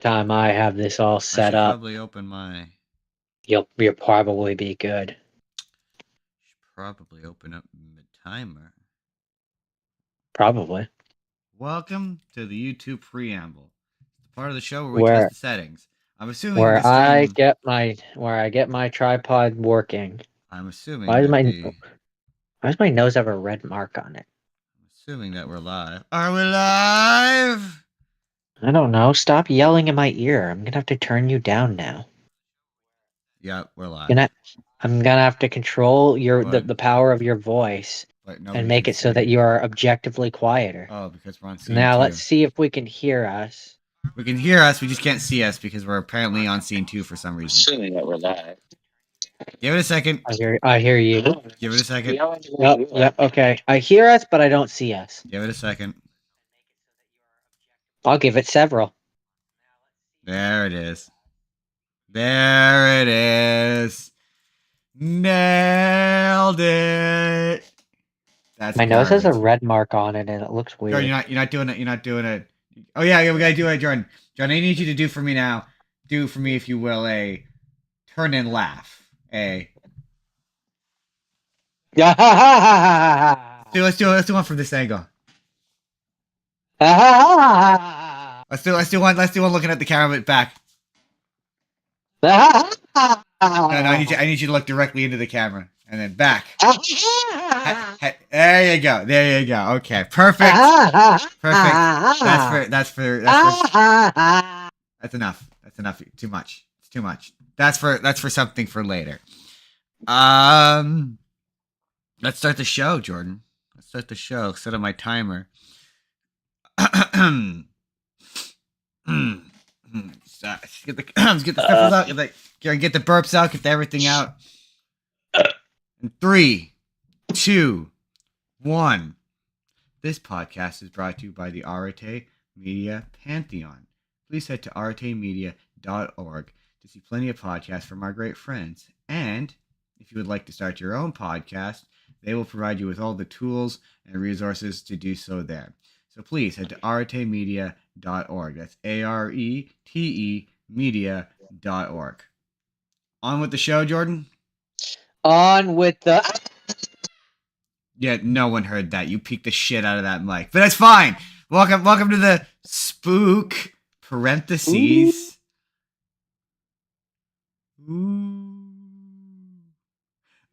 time I have this all set up, probably open my. you'll probably be good. Should probably open up the timer. Probably. Welcome to the YouTube preamble. It's the part of the show where we test Where the settings. I'm assuming where the I stream. get my tripod working. I'm assuming Why does that my the. why does my nose have a red mark on it? I'm assuming that we're live. Are we live? I don't know. Stop yelling in my ear. I'm gonna have to turn you down now. Yeah, we're live. Gonna, I'm gonna have to control But the power of your voice and nobody make can it so see. that you are objectively quieter. Oh, because we're on scene Now let's 2. see if we can hear us. We can hear us, we just can't see us because we're apparently on scene 2 for some reason. Assuming that we're live. Give it a second. I hear you. Give it a second. Yep, okay. I hear us, but I don't see us. Give it a second. I'll give it several. There it is. There it is. Nailed it. That's My nose has a perfect. red mark on it, and it looks weird. Jordan, you're not doing it. You're not doing it. Oh yeah, we gotta do it, Jordan. Jordan, I need you to do for me now. Do for me, if you will, a turn and laugh. Let's do one from this angle. Let's do one looking at the camera but back. No, I need you to look directly into the camera and then back. There you go. There you go. Okay, perfect. Perfect. That's enough. That's enough. Too much. It's too much. That's for something for later. Let's start the show, Jordan. Let's start the show. Set up my timer. Let's get the stuff out. Get the burps out. Get everything out. In 3, 2, 1. This podcast is brought to you by the Arete Media Pantheon. Please head to aretemedia.org to see plenty of podcasts from our great friends. And if you would like to start your own podcast, they will provide you with all the tools and resources to do so there. So please head to aretemedia.org. That's ARETE media.org. On with the show, Jordan. On with the. Yeah, no one heard that. You peeked the shit out of that mic, but that's fine. Welcome to the Spook parentheses.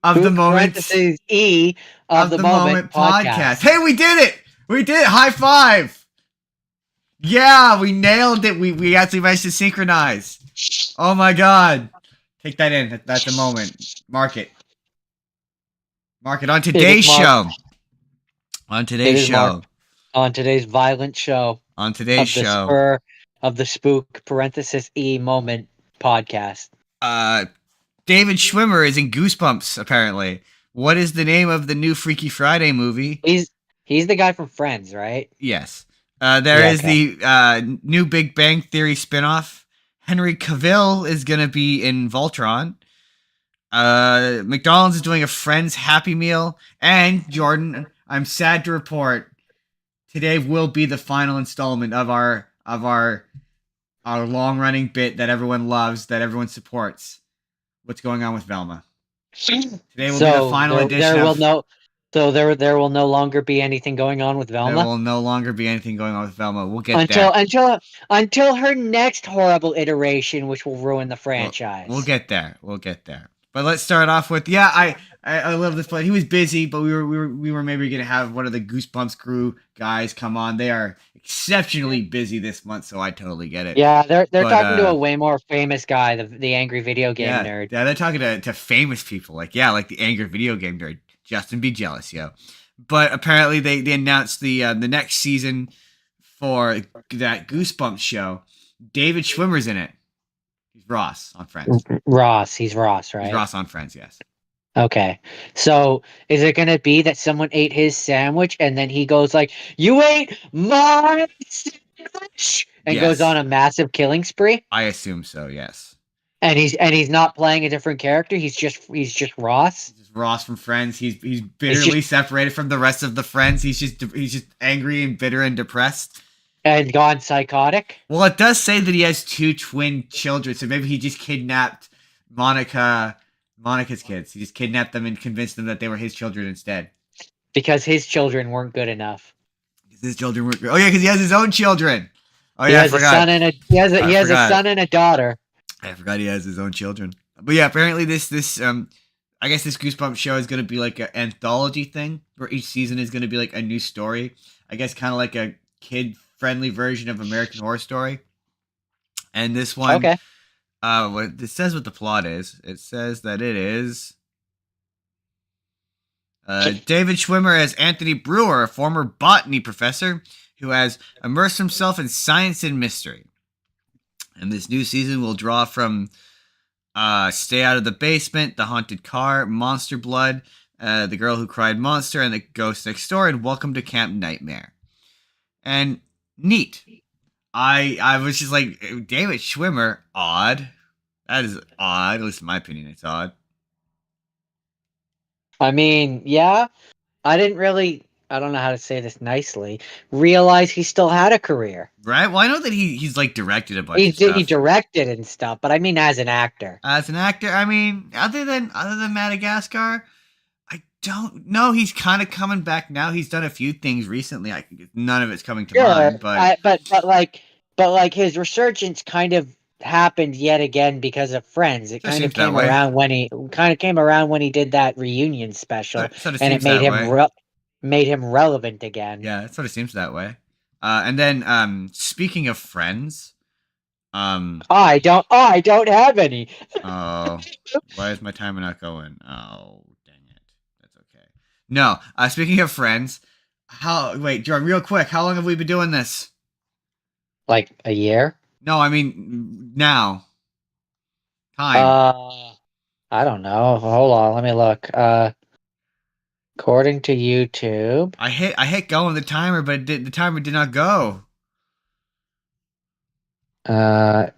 Of the moment. Parentheses E of the moment podcast. Hey, we did it! We did it! High five! Yeah, we nailed it. We actually managed to synchronize. Oh my god. Take that in. That's the moment. Mark it. Mark it on today's show. On today's show. On today's violent show. On today's show. Spur of the Spook parenthesis E moment podcast. David Schwimmer is in Goosebumps, apparently. What is the name of the new Freaky Friday movie? He's the guy from Friends, right? Yes. There is the new Big Bang Theory spinoff. Henry Cavill is going to be in Voltron. McDonald's is doing a Friends Happy Meal. And, Jordan, I'm sad to report, today will be the final installment of our long-running bit that everyone loves, that everyone supports. What's going on with Velma? Today will be the final edition. There will no longer be anything going on with Velma. There will no longer be anything going on with Velma. We'll get there until her next horrible iteration, which will ruin the franchise. We'll get there. We'll get there. But let's start off with I love this play. He was busy, but we were maybe gonna have one of the Goosebumps crew guys come on. They are exceptionally busy this month, so I totally get it. Yeah, they're talking to a way more famous guy, the angry video game nerd. Yeah, they're talking to famous people, like the angry video game nerd. Justin, be jealous, yo. But apparently they announced the next season for that Goosebumps show. David Schwimmer's in it. He's Ross on Friends. He's Ross, right? He's Ross on Friends, yes. Okay, so is it going to be that someone ate his sandwich and then he goes like, "You ate my sandwich," and goes on a massive killing spree? I assume so, yes. And he's not playing a different character. He's just Ross. He's Ross from Friends. He's bitterly separated from the rest of the friends. He's just angry and bitter and depressed. And gone psychotic. Well, it does say that he has 2 twin children, so maybe he just kidnapped Monica's kids. He just kidnapped them and convinced them that they were his children instead. Because his children weren't good enough. His children were. Oh yeah, because he has his own children. Oh He yeah, I has a forgot. son and he has I a forgot. son and a daughter. I forgot he has his own children. But yeah, apparently this I guess this Goosebumps show is gonna be like an anthology thing where each season is gonna be like a new story. I guess kind of like a kid friendly version of American Horror Story. And this one, Okay. what it says what the plot is. It says that it is David Schwimmer as Anthony Brewer, a former botany professor who has immersed himself in science and mystery. And this new season will draw from Stay Out of the Basement, The Haunted Car, Monster Blood, The Girl Who Cried Monster, and The Ghost Next Door, and Welcome to Camp Nightmare. And neat. I was just like, David Schwimmer, odd. That is odd, at least in my opinion, it's odd. I mean, yeah. I didn't really, I don't know how to say this nicely, realize he still had a career. Right? Well, I know that he's like directed a bunch of He stuff. directed and stuff, but I mean as an actor. As an actor, I mean, other than Madagascar, I don't know. He's kind of coming back now. He's done a few things recently. None of it's coming to mind, but But like his resurgence kind of happened yet again because of Friends. It Sort of kind of seems that came way. around when he did that reunion special, Sort of and seems it made that him way. made him relevant again. Yeah, it sort of seems that way. And then speaking of Friends, I don't have any. oh, why is my timer not going? Oh, dang it. That's okay. No, speaking of Friends, wait, Jordan, real quick, how long have we been doing this? Like a year? No, I mean now. Time. I don't know. Hold on, let me look. According to YouTube, I hit go on the timer, but the timer did not go. I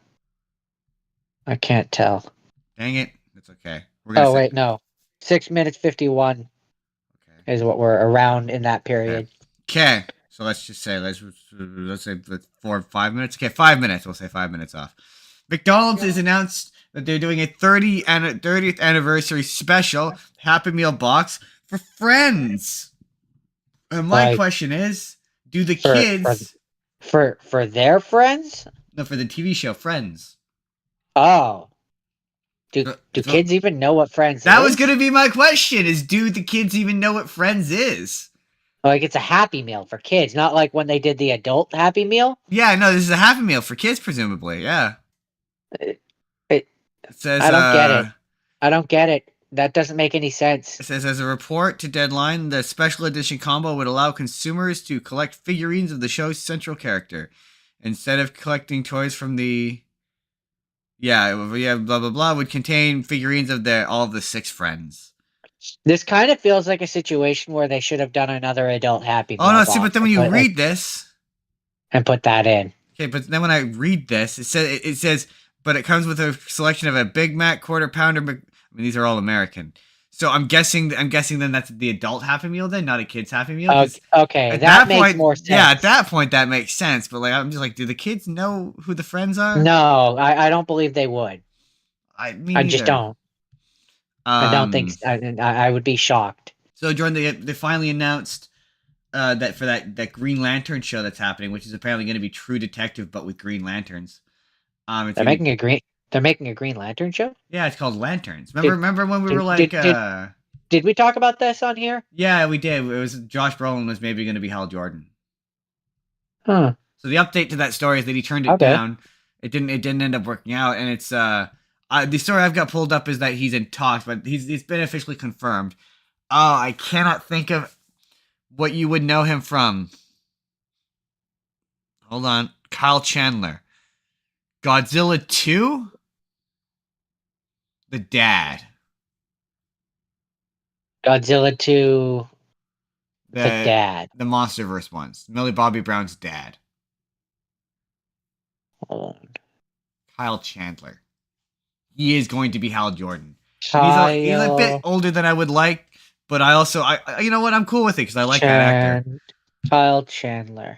can't tell. Dang it. That's okay. We're gonna Oh say wait, no. 6 minutes 51 okay. is what we're around in that period. Okay. So let's just say let's say 5 minutes. Okay, 5 minutes. We'll say 5 minutes off. McDonald's has announced that they're doing a 30th anniversary special Happy Meal box for Friends. And my question is, do the kids for their friends? No, for the TV show Friends. Oh. Do kids even know what Friends is? That was going to be my question, is do the kids even know what Friends is? Like it's a Happy Meal for kids, not like when they did the adult Happy Meal? Yeah, no, this is a Happy Meal for kids, presumably, yeah. It says, I don't get it. I don't get it. That doesn't make any sense. It says, as a report to Deadline, the special edition combo would allow consumers to collect figurines of the show's central character. Instead of collecting toys from the... Yeah, blah, blah, blah, would contain figurines of all of the 6 friends. This kind of feels like a situation where they should have done another adult Happy Meal. Oh, no, see, but then when you read this... And put that in. Okay, but then when I read this, it says, but it comes with a selection of a Big Mac, Quarter Pounder... I mean, these are all American. So I'm guessing then that's the adult Happy Meal then, not a kid's Happy Meal. Okay, that makes more sense. Yeah, at that point that makes sense. But like, I'm just like, do the kids know who the friends are? No, I don't believe they would. I just don't. I don't think. I would be shocked. So Jordan, they finally announced that for that Green Lantern show that's happening, which is apparently going to be True Detective but with Green Lanterns. They're making a Green Lantern show? Yeah, it's called Lanterns. Remember when we were like... Did we talk about this on here? Yeah, we did. It was Josh Brolin was maybe going to be Hal Jordan. Huh. So the update to that story is that he turned it down. It didn't end up working out, and it's the story I've got pulled up is that he's in talks, but he's been officially confirmed. Oh, I cannot think of what you would know him from. Hold on. Kyle Chandler. Godzilla 2? The dad. Godzilla 2. The dad. The MonsterVerse ones. Millie Bobby Brown's dad. Hold on. Kyle Chandler. He is going to be Hal Jordan. He's a bit older than I would like, but I also, you know what? I'm cool with it because I like that actor. Kyle Chandler.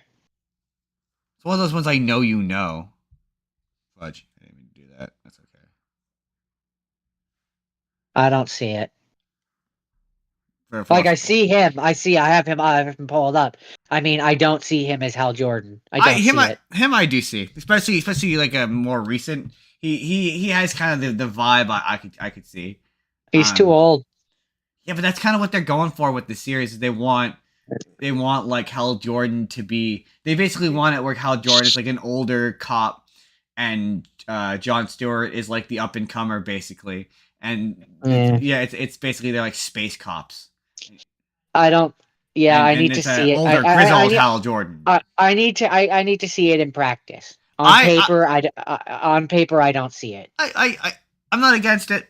It's one of those ones I know you know. Fudge. I didn't even do that. That's okay. I don't see it. For Like what? I see him. I have him pulled up. I mean, I don't see him as Hal Jordan. I don't see it. I do see, especially like a more recent. He has kind of the vibe I could see. He's too old. Yeah, but that's kind of what they're going for with the series. Is they want like Hal Jordan to be. They basically want it where Hal Jordan is like an older cop, and Jon Stewart is like the up and comer basically. And it's basically they're like space cops. I don't. Yeah, I And need to it's an see it. older grizzled Hal Jordan. I need to. I need to see it in practice. I On paper, I don't see it. I'm not against it.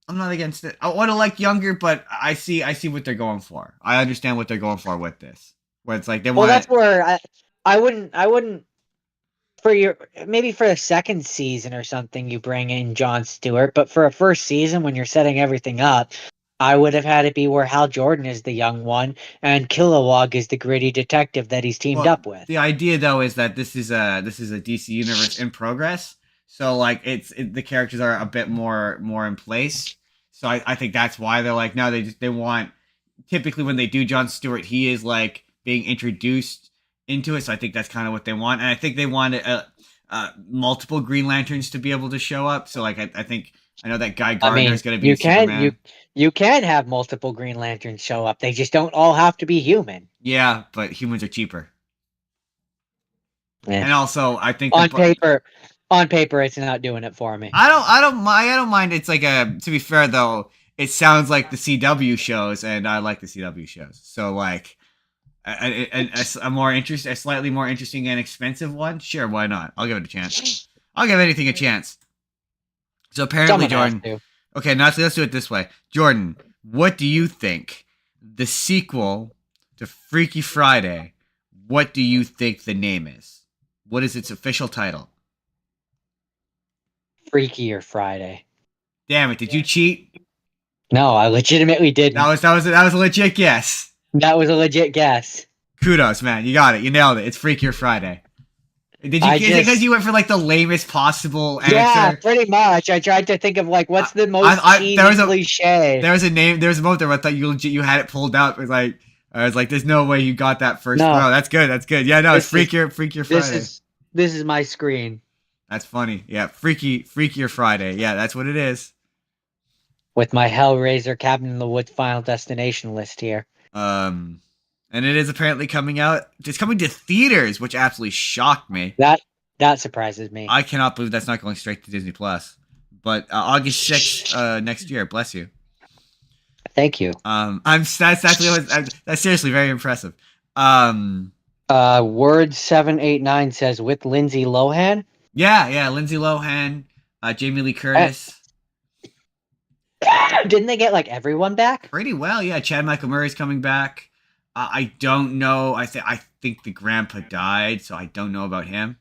I'm not against it. I want to like younger, but I see what they're going for. I understand what they're going for with this. Where it's like they want. Well, that's where I wouldn't for your maybe for a second season or something you bring in Jon Stewart, but for a first season when you're setting everything up, I would have had it be where Hal Jordan is the young one and Kilowog is the gritty detective that he's teamed up with. The idea though is that this is a DC universe in progress. So like the characters are a bit more in place. So I think that's why they're like no they want typically when they do Jon Stewart he is like being introduced into it. So I think that's kind of what they want, and I think they want multiple Green Lanterns to be able to show up. So like I think I know that Guy Gardner is going to be Superman. You can have multiple Green Lanterns show up. They just don't all have to be human. Yeah, but humans are cheaper. Yeah. And also, I think on paper, it's not doing it for me. I don't mind. It's like a. To be fair though, it sounds like the CW shows, and I like the CW shows. So like, a slightly more interesting and expensive one. Sure, why not? I'll give it a chance. I'll give anything a chance. So apparently, Jordan. Okay, now let's do it this way. Jordan, what do you think the sequel to Freaky Friday? What do you think the name is? What is its official title? Freakier Friday. Damn it! Did you cheat? No, I legitimately didn't. That was a legit guess. That was a legit guess. Kudos, man! You got it. You nailed it. It's Freakier Friday. Is it because you went for like the lamest possible answer? Yeah, pretty much. I tried to think of like what's the most cliche. There was a name. There was a moment there where I thought you had it pulled out. It was like I was like, "There's no way you got that first." No, that's good. That's good. Yeah, no, it's Freakier Friday. This is my screen. That's funny. Yeah, Freakier Friday. Yeah, that's what it is. With my Hellraiser Cabin in the Woods Final Destination list here. And it is apparently coming out. It's coming to theaters, which absolutely shocked me. That surprises me. I cannot believe that's not going straight to Disney Plus. But August 6th next year. Bless you. Thank you. That's seriously very impressive. Word 789 says with Lindsay Lohan. Yeah, Lindsay Lohan, Jamie Lee Curtis. Didn't they get like everyone back? Pretty well, yeah. Chad Michael Murray's coming back. I don't know. I think the grandpa died, so I don't know about him.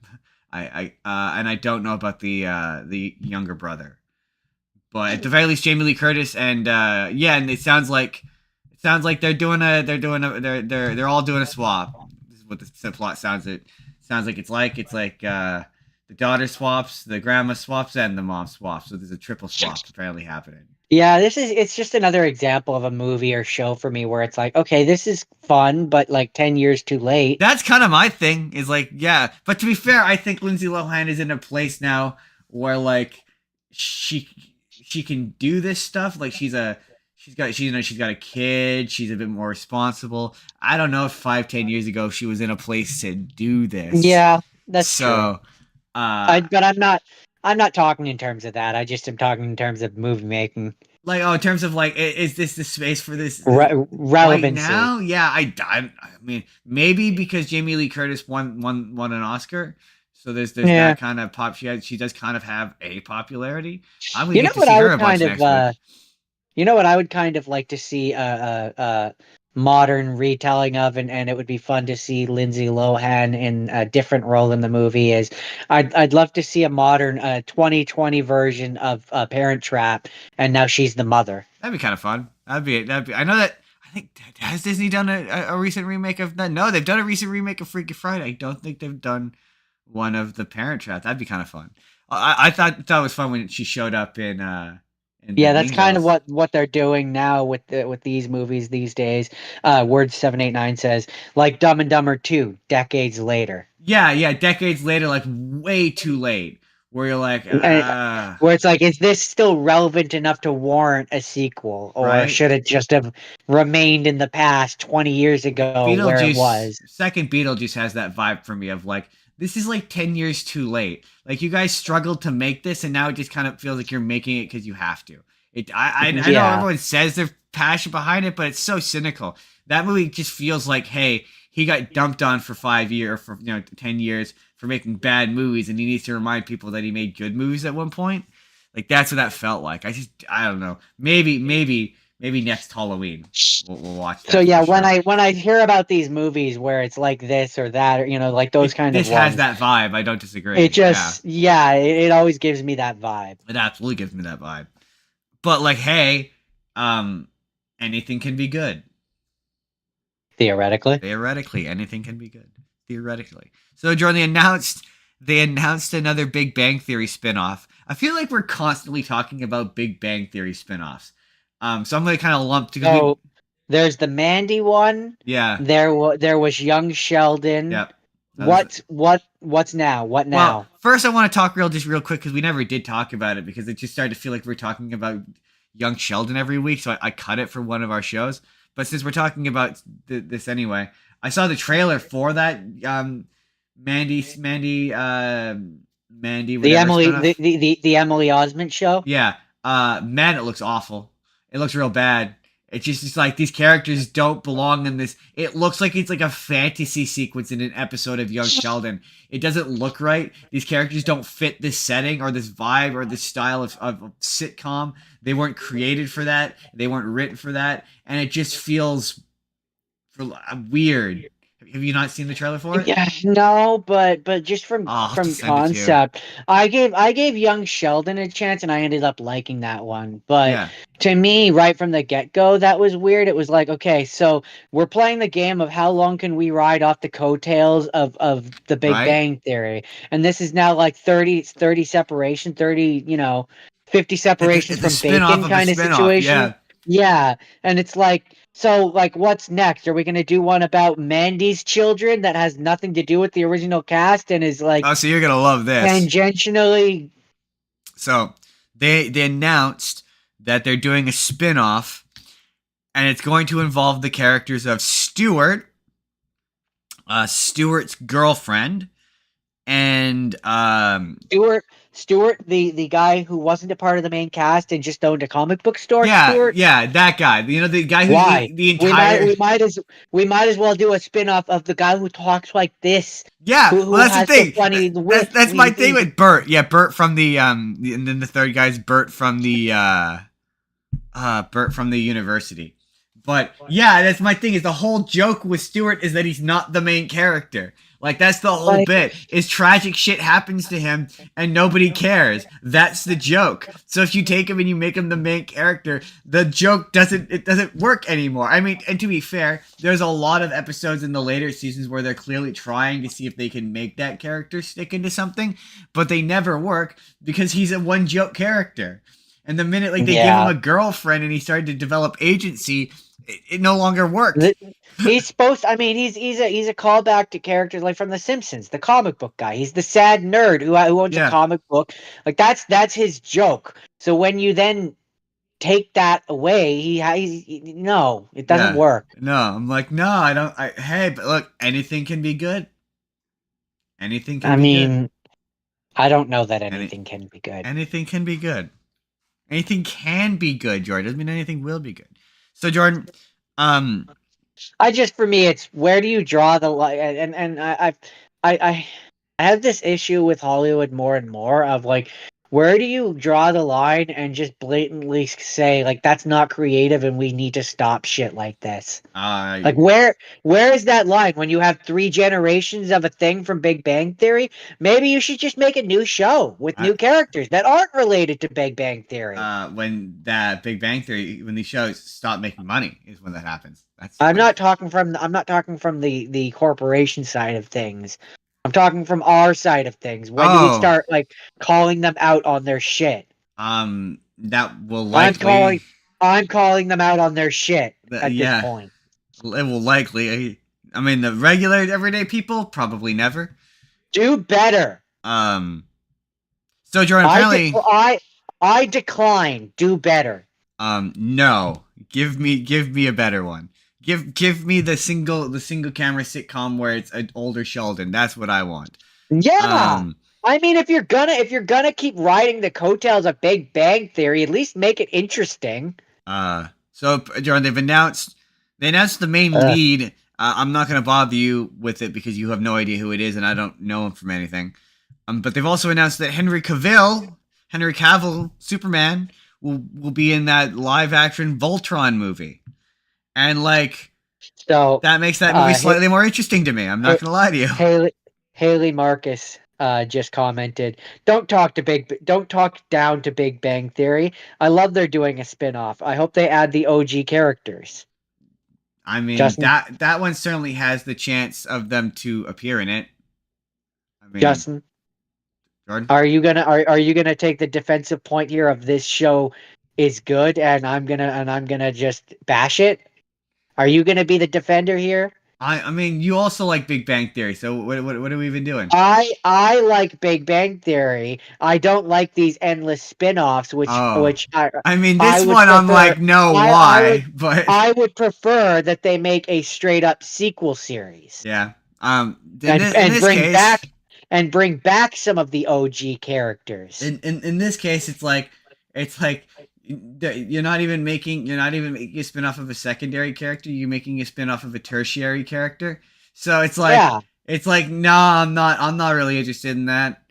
And I don't know about the younger brother. But at the very least, Jamie Lee Curtis and and it sounds like they're all doing a swap. This is what the plot sounds like. It's like the daughter swaps, the grandma swaps, and the mom swaps. So there's a triple swap apparently happening. Yeah, it's just another example of a movie or show for me where it's like, okay, this is fun, but like 10 years too late. That's kind of my thing is like, yeah. But to be fair, I think Lindsay Lohan is in a place now where like she can do this stuff. Like she's got a kid. She's a bit more responsible. I don't know if 5-10 years ago she was in a place to do this. Yeah, that's true. But I'm not talking in terms of that. I just am talking in terms of movie making. Like, in terms of like, is this the space for this relevancy? Right now? Yeah, I mean, maybe because Jamie Lee Curtis won an Oscar, so there's that kind of pop. She does kind of have a popularity. I'm gonna get to see her a bunch next week. You know what I would kind of like to see a modern retelling of, and it would be fun to see Lindsay Lohan in a different role in the movie. Is I'd love to see a modern 2020 version of Parent Trap, and now she's the mother. That'd be kind of fun. That'd be. I know that. I think has Disney done a recent remake of that? No, they've done a recent remake of Freaky Friday. I don't think they've done one of the Parent Trap. That'd be kind of fun. I thought it was fun when she showed up in the Yeah, that's Mean kind of Girls. what they're doing now with these movies these days. Word 789 says like Dumb and Dumber 2 decades later. Yeah, decades later, like way too late. Where you're like, And where it's like, is this still relevant enough to warrant a sequel, or right? should it just have remained in the past 20 years ago where it Beetlejuice, was? second Beetlejuice has that vibe for me of like, this is like 10 years too late. Like, you guys struggled to make this, and now it just kind of feels like you're making it because you have to. I know Yeah. everyone says there's passion behind it, but it's so cynical. That movie just feels like, hey, he got dumped on for 5 years, for 10 years for making bad movies, and he needs to remind people that he made good movies at one point. Like, that's what that felt like. I don't know. Maybe next Halloween we'll watch So that yeah, for sure. when I hear about these movies where it's like this or that, or like those kind of This has ones, that vibe. I don't it disagree. Yeah, just yeah, it always gives me that vibe. it absolutely gives me that vibe. But like, hey, um, anything can be good. Theoretically. Theoretically, anything can be good. Theoretically. So, Jordan, they announced another Big Bang Theory spinoff. I feel like we're constantly talking about Big Bang Theory spinoffs. So I'm gonna kind of lump because we, So there's the Mandy one. yeah, There was Young Sheldon. yep. That was, What's now? What well, now? first I want to talk real quick because we never did talk about it because it just started to feel like we're talking about Young Sheldon every week, so I cut it for one of our shows. But since we're talking about this anyway, I saw the trailer for that Mandy The whatever Emily spinoff. the Emily Osment show? Yeah, man, it looks awful. It looks real bad. It's like these characters don't belong in this. It looks like it's like a fantasy sequence in an episode of Young Sheldon. It doesn't look right. These characters don't fit this setting or this vibe or this style of sitcom. They weren't created for that. They weren't written for that. And it just feels weird. Have you not seen the trailer for it? Yeah, no, but just Oh, I'll have to from send it to you. concept, I gave Young Sheldon a chance and I ended up liking that one. But Yeah, to me, right from the get-go, that was weird. It was like, okay, so we're playing the game of how long can we ride off the coattails of the Big right? Bang Theory. And this is now like 30 separation, 30, 50 separations The from spin-off bacon of a kind of spin-off. situation. Yeah. Yeah, and it's like, so like what's next? Are we going to do one about Mandy's children that has nothing to do with the original cast and is like Oh, so you're gonna love this. tangentially? So they announced that they're doing a spin-off and it's going to involve the characters of Stuart, Stuart's girlfriend, and Stuart, the guy who wasn't a part of the main cast and just owned a comic book store, Stuart. yeah, that guy. The guy who's Why? the entire We might as well do a spin-off of the guy who talks like this, Yeah, well, who that's the has the thing. funny wit. That's my thing with Bert. Yeah, Bert from the and then the third guy's Bert from the university. But yeah, that's my thing. Is the whole joke with Stewart is that he's not the main character. Like, that's the whole Like, bit. Is tragic shit happens to him and nobody cares. That's the joke. So if you take him and you make him the main character, the joke doesn't work anymore. I mean, and to be fair, there's a lot of episodes in the later seasons where they're clearly trying to see if they can make that character stick into something, but they never work because he's a one joke character. And the minute like they give him yeah. a girlfriend and he started to develop agency, it no longer worked. He's supposed. I mean, he's a callback to characters like from The Simpsons, the comic book guy. He's the sad nerd who owns a Yeah. comic book. Like that's his joke. So when you then take that away, no, it doesn't Yeah. work. No, I'm like, no, I don't. Hey, but look, anything can be good. Anything can I be good. mean, I don't know that Any, anything can be good. anything can be good. Anything can be good, Jordan. Doesn't mean anything will be good. So, Jordan, um, For me, it's where do you draw the line? And I have this issue with Hollywood more and more of like, where do you draw the line and just blatantly say like that's not creative and we need to stop shit like this? Like where is that line when you have 3 generations of a thing from Big Bang Theory? Maybe you should just make a new show with I, new characters that aren't related to Big Bang Theory. when that Big Bang Theory, when these shows stop making money, is when that happens. That's I'm when. not talking from the corporation side of things. I'm talking from our side of things. When do we Oh, start like calling them out on their shit? that will I'm likely, calling I'm calling them out on their shit at this yeah, point. it will likely. I mean, the regular everyday people probably never. Do better. Um, so Jordan, I de- apparently, I decline. Do better. no, give me a better one. Give me the single camera sitcom where it's an older Sheldon. That's what I want. Yeah. Um, I mean, if you're gonna keep riding the coattails of Big Bang Theory, at least make it interesting. so Jordan, they announced the main Uh, lead. I'm not gonna bother you with it because you have no idea who it is, and I don't know him from anything. But they've also announced that Henry Cavill, Superman, will be in that live action Voltron movie, and like so, that makes that movie slightly more interesting to me. I'm not gonna lie to you. Haley Marcus just commented, don't talk down to Big Bang Theory. I love they're doing a spin-off. I hope they add the OG characters. I mean Justin, that one certainly has the chance of them to appear in it. I mean, Justin, Jordan. are you gonna take the defensive point here of this show is good and I'm gonna just bash it? Are you gonna be the defender here? I mean, you also like Big Bang Theory, so what are we even doing? I like Big Bang Theory. I don't like these endless spin-offs, Oh, which I mean, I this would one I'm prefer. like, no, I would why? But I would prefer that they make a straight up sequel series yeah, in and this case, bring back some of the OG characters. in this case, it's like you're not even making a spin off of a secondary character. You're making a spin off of a tertiary character. So Yeah, it's like no, I'm not really interested in that.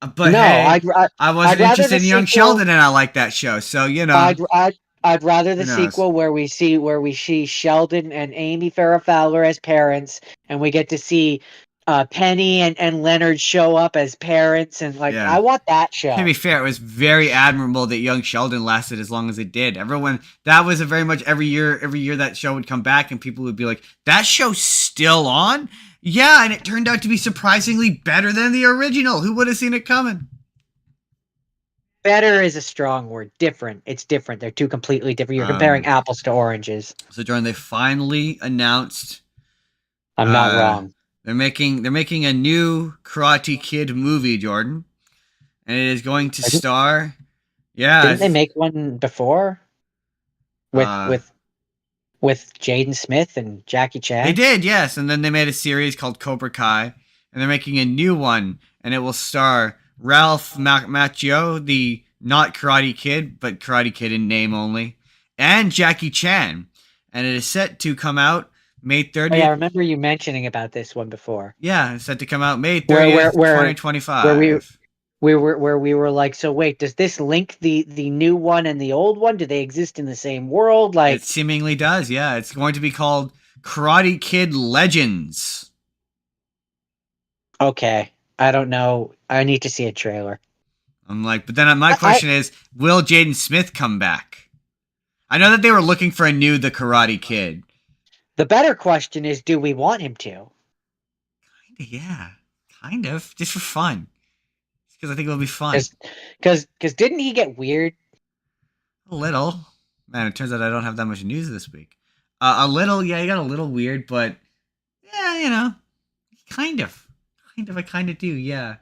But no, hey, I I'd wasn't rather the interested in Young sequel. Sheldon, and I like that show. So I'd rather who the knows? sequel where we see Sheldon and Amy Farrah Fowler as parents, and we get to see Penny and Leonard show up as parents, and like Yeah. I want that To show. be fair, it was very admirable that Young Sheldon lasted as long as it did. Everyone, that was a very much every year that show would come back and people would be like, that show's still on? Yeah, and it turned out to be surprisingly better than the original. Who would have seen it coming? Better is a strong word. Different. It's different. They're two completely different. You're comparing Um, apples to oranges. so Jordan, they finally announced I'm not uh wrong. they're making a new Karate Kid movie, Jordan. And it is going to star yeah, Didn't they make one before with uh with with Jaden Smith and Jackie they Chan? did, yes, and then they made a series called Cobra Kai, and they're making a new one, and it will star Ralph Macchio, the not Karate Kid, but Karate Kid in name only, and Jackie Chan, and it is set to come out May Oh yeah, I 30th. remember you mentioning about this one before. Yeah, it's set to come out May Where 30th, where we 2025. where we were like, so wait, does this link the new one and the old one? Do they exist in the same world? It Like, seemingly does, yeah. It's going to be called Karate Kid Legends. okay, I don't know. I need to see a trailer. I'm like, but then my I question is, will Jaden Smith come back? I know that they were looking for a new The Karate Kid. The better question is, do we want him to? Yeah, kind of, just for fun. Because I think it'll be fun. Because didn't he get weird? A little. Man, it turns out I don't have that much news this week. A little, yeah, he got a little weird, but yeah, kind of. I kind of do, yeah.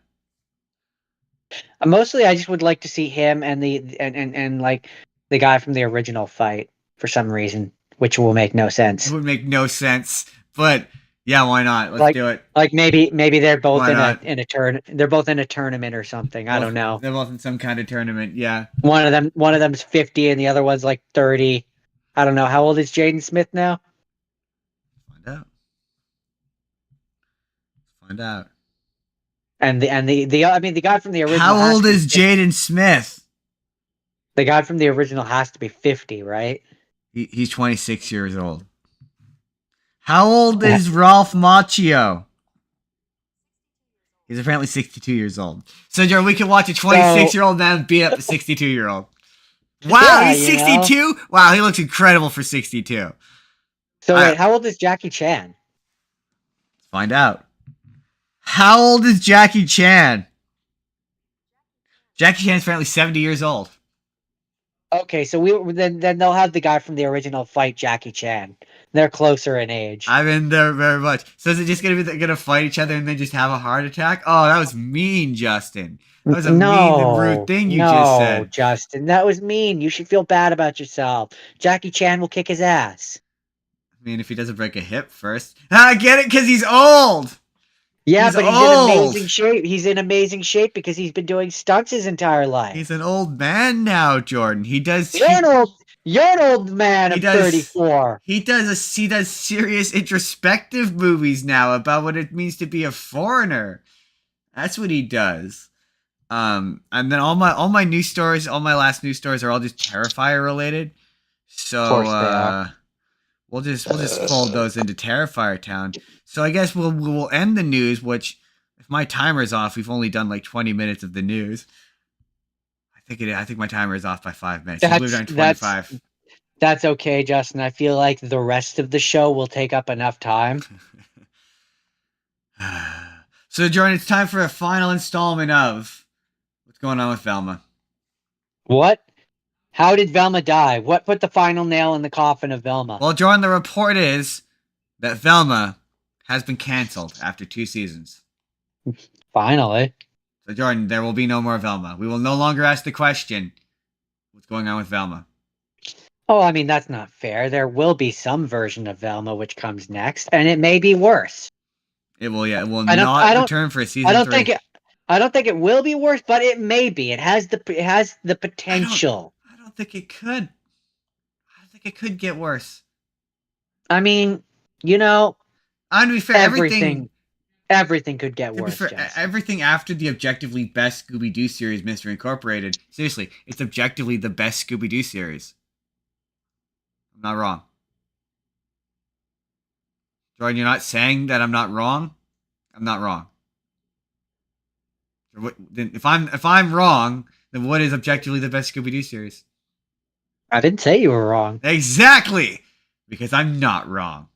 Mostly, I just would like to see him and and like the guy from the original fight for some reason, which will make no It sense. would make no sense, but yeah, why not? Let's Like do it. like maybe they're both Why not? in a they're both in a tournament or something. I don't know. They're both in some kind of tournament, yeah. One of them's 50 and the other one's like 30. I don't know. How old is Jaden Smith now? Find out. Find out. And the I mean the guy from the original How old is Jaden Smith? the guy from the original has to be 50, right? He's 26 years old. How old is Ralph Macchio? He's apparently 62 years old. So, Joe, we can watch a 26-year-old man beat up a 62-year-old. Wow, Yeah, he's 62? Wow, he looks incredible for 62. So wait, how old is Jackie Chan? Let's find out. How old is Jackie Chan? Jackie Chan's apparently 70 years old. Okay, so then they'll have the guy from the original fight Jackie Chan. They're closer in age. I'm in there very much. So is it just gonna fight each other and then just have a heart attack? Oh, that was mean, Justin. That was a mean and rude No, thing you just no, said. Justin, that was mean. You should feel bad about yourself. Jackie Chan will kick his ass. I mean, if he doesn't break a hip first. I get it, because he's old! Yeah, He's but he's in old! amazing shape. He's in amazing shape because he's been doing stunts his entire life. He's an old man now, Jordan. You're an old man he of does 34. he does serious introspective movies now about what it means to be a foreigner. That's what he does. And then all my news stories, all my last news stories are all just Terrifier related. So Of course they are. we'll just fold those into Terrifier Town. So I guess we'll end the news, which if my timer's off, we've only done like 20 minutes of the news. I think my timer is off by 5 minutes. We moved on 25. That's okay, Justin. I feel like the rest of the show will take up enough time. So Jordan, it's time for a final installment of what's going on with Velma. What? How did Velma die? What put the final nail in the coffin of Velma? Well, Jordan, the report is that Velma has been canceled after 2 seasons. Finally. So Jordan, there will be no more Velma. We will no longer ask the question, what's going on with Velma? Oh, I mean, that's not fair. There will be some version of Velma which comes next, and it may be worse. It will not return for season 3. I don't think it will be worse, but it may be. It has the potential. I don't think it could. I don't think it could get worse. I mean, you know, to be fair, everything could get worse. Everything after the objectively best Scooby-Doo series, Mystery Incorporated. Seriously, it's objectively the best Scooby-Doo series. I'm not wrong. Jordan, you're not saying that I'm not wrong? I'm not wrong. If I'm wrong, then what is objectively the best Scooby-Doo series? I didn't say you were wrong. Exactly! Because I'm not wrong.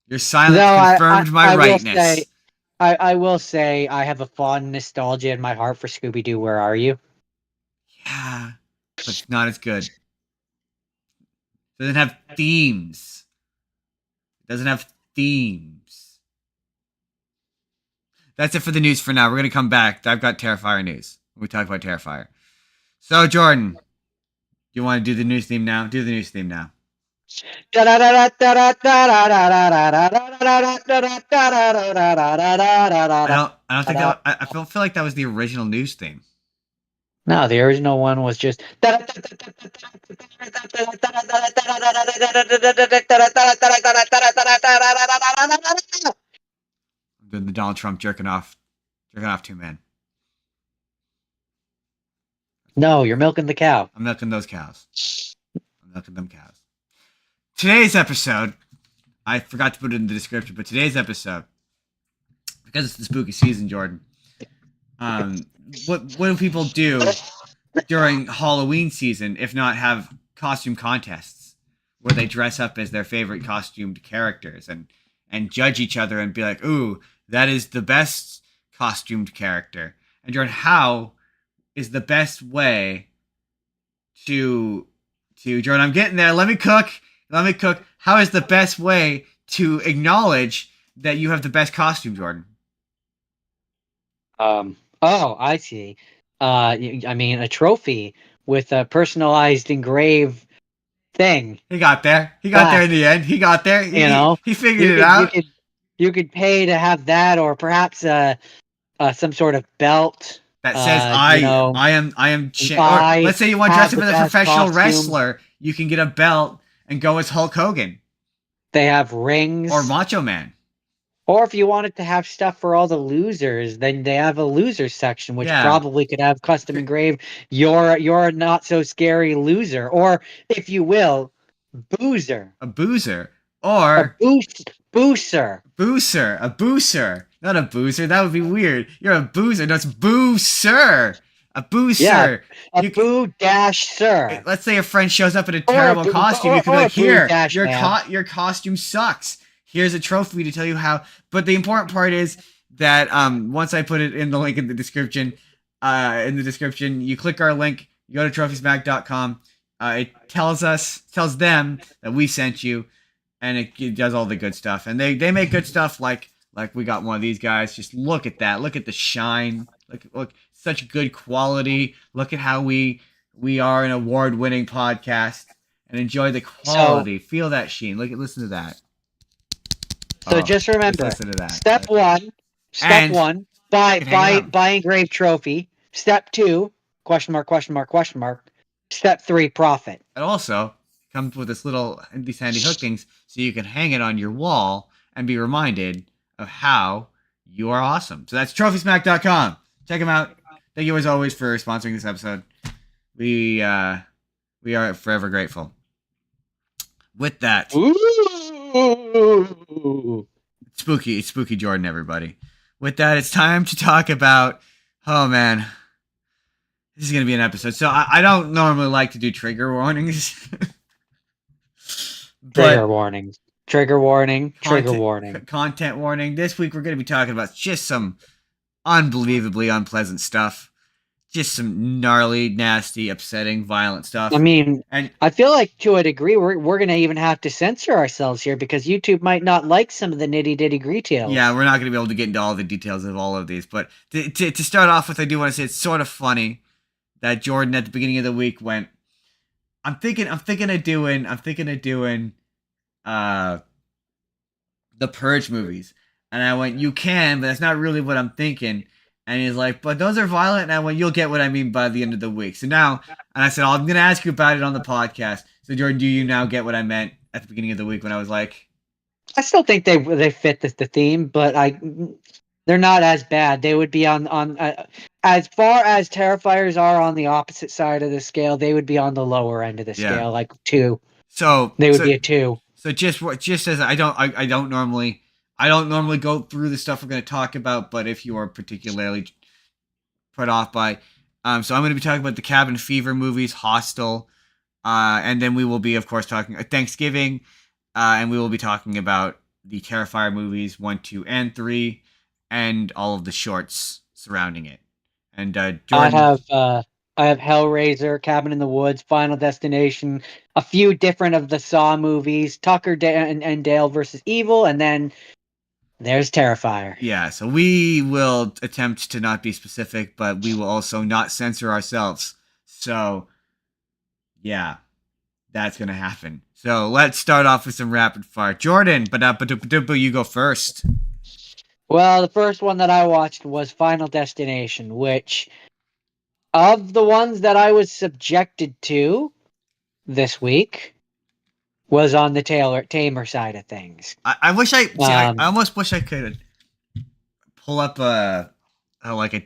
Your silence confirmed my rightness. I will say I have a fond nostalgia in my heart for Scooby-Doo. Where Are You? Yeah, but it's not as good. It doesn't have themes. That's it for the news for now. We're going to come back. I've got Terrifier news. We talk about Terrifier. So, Jordan, you want to do the news theme now? Do the news theme now. I don't feel like that was the original news theme. No, the original one was just. I'm doing the Donald Trump jerking off 2 men. No, you're milking the cow. I'm milking those cows. I'm milking them cows. Today's episode, I forgot to put it in the description, but today's episode, because it's the spooky season, Jordan. What do people do during Halloween season if not have costume contests where they dress up as their favorite costumed characters and judge each other and be like, ooh, that is the best costumed character. And Jordan, how is the best way to Jordan, I'm getting there. Let me cook. How is the best way to acknowledge that you have the best costume, Jordan? Oh, I see. I mean, a trophy with a personalized engraved thing. He got there. He got there in the end. He got there. He figured it out. You could pay to have that, or perhaps some sort of belt that says I am. Or let's say you want to dress up as a professional wrestler, you can get a belt and go as Hulk Hogan. They have rings or Macho Man. Or if you wanted to have stuff for all the losers, then they have a loser section, which probably could have custom engraved you're not so scary loser, or if you will, boozer. A boozer. Or a booser. Booser. A booser. Not a boozer. That would be weird. You're a boozer. No, it's booser. A booser. Yeah, a boo-sir. Let's say a friend shows up in a terrible costume. You can be like, here, your costume sucks. Here's a trophy to tell you how. But the important part is that once I put it in the link in the description, you click our link, you go to trophysmack.com. It tells them that we sent you, and it does all the good stuff. And they make good stuff like we got one of these guys. Just look at that. Look at the shine. Look, such good quality. Look at how we are an award-winning podcast, and enjoy the So quality. Feel that sheen. Listen to that. just remember, Listen to that. step one, And buy engraved trophy. Step 2, question mark, question mark, question mark. Step 3, profit. It also comes with these handy hookings, so you can hang it on your wall and be reminded of how you are awesome. So that's trophysmack.com. Check them out. Thank you as always for sponsoring this episode. We are forever grateful. With that, Ooh. it's spooky Jordan, everybody. With that, it's time to talk about. Oh man, this is gonna be an episode. So I don't normally like to do trigger warnings. Trigger warnings. Trigger warning. Trigger Content, warning. Content warning. This week we're going to be talking about just some unbelievably unpleasant stuff. Just some gnarly, nasty, upsetting, violent stuff. I mean, and I feel like to a degree we're going to even have to censor ourselves here because YouTube might not like some of the nitty-ditty details. Yeah, we're not going to be able to get into all the details of all of these. But to start off with, I do want to say it's sort of funny that Jordan at the beginning of the week went, I'm thinking of doing the Purge movies. And I went, you can, but that's not really what I'm thinking. And he's like, but those are violent. And I went, you'll get what I mean by the end of the week. So now, and I said, I'm going to ask you about it on the podcast. So Jordan, do you now get what I meant at the beginning of the week when I was like, I still think they fit the theme, but they're not as bad. They would be on as far as Terrifiers are on the opposite side of the scale. They would be on the lower end of the scale, like 2. So they would be a 2. So just as I don't normally go through the stuff we're going to talk about, but if you are particularly put off by, so I'm going to be talking about the Cabin Fever movies, Hostel, and then we will be, of course, talking Thanksgiving, and we will be talking about the Terrifier movies 1, 2, and 3, and all of the shorts surrounding it. And Jordan, I have Hellraiser, Cabin in the Woods, Final Destination, a few different of the Saw movies, Tucker and Dale versus Evil, and then there's Terrifier. Yeah, so we will attempt to not be specific, but we will also not censor ourselves. So, yeah, that's going to happen. So let's start off with some rapid fire. Jordan, but you go first. Well, the first one that I watched was Final Destination, which, of the ones that I was subjected to this week, was on the tamer side of things. I almost wish I could pull up a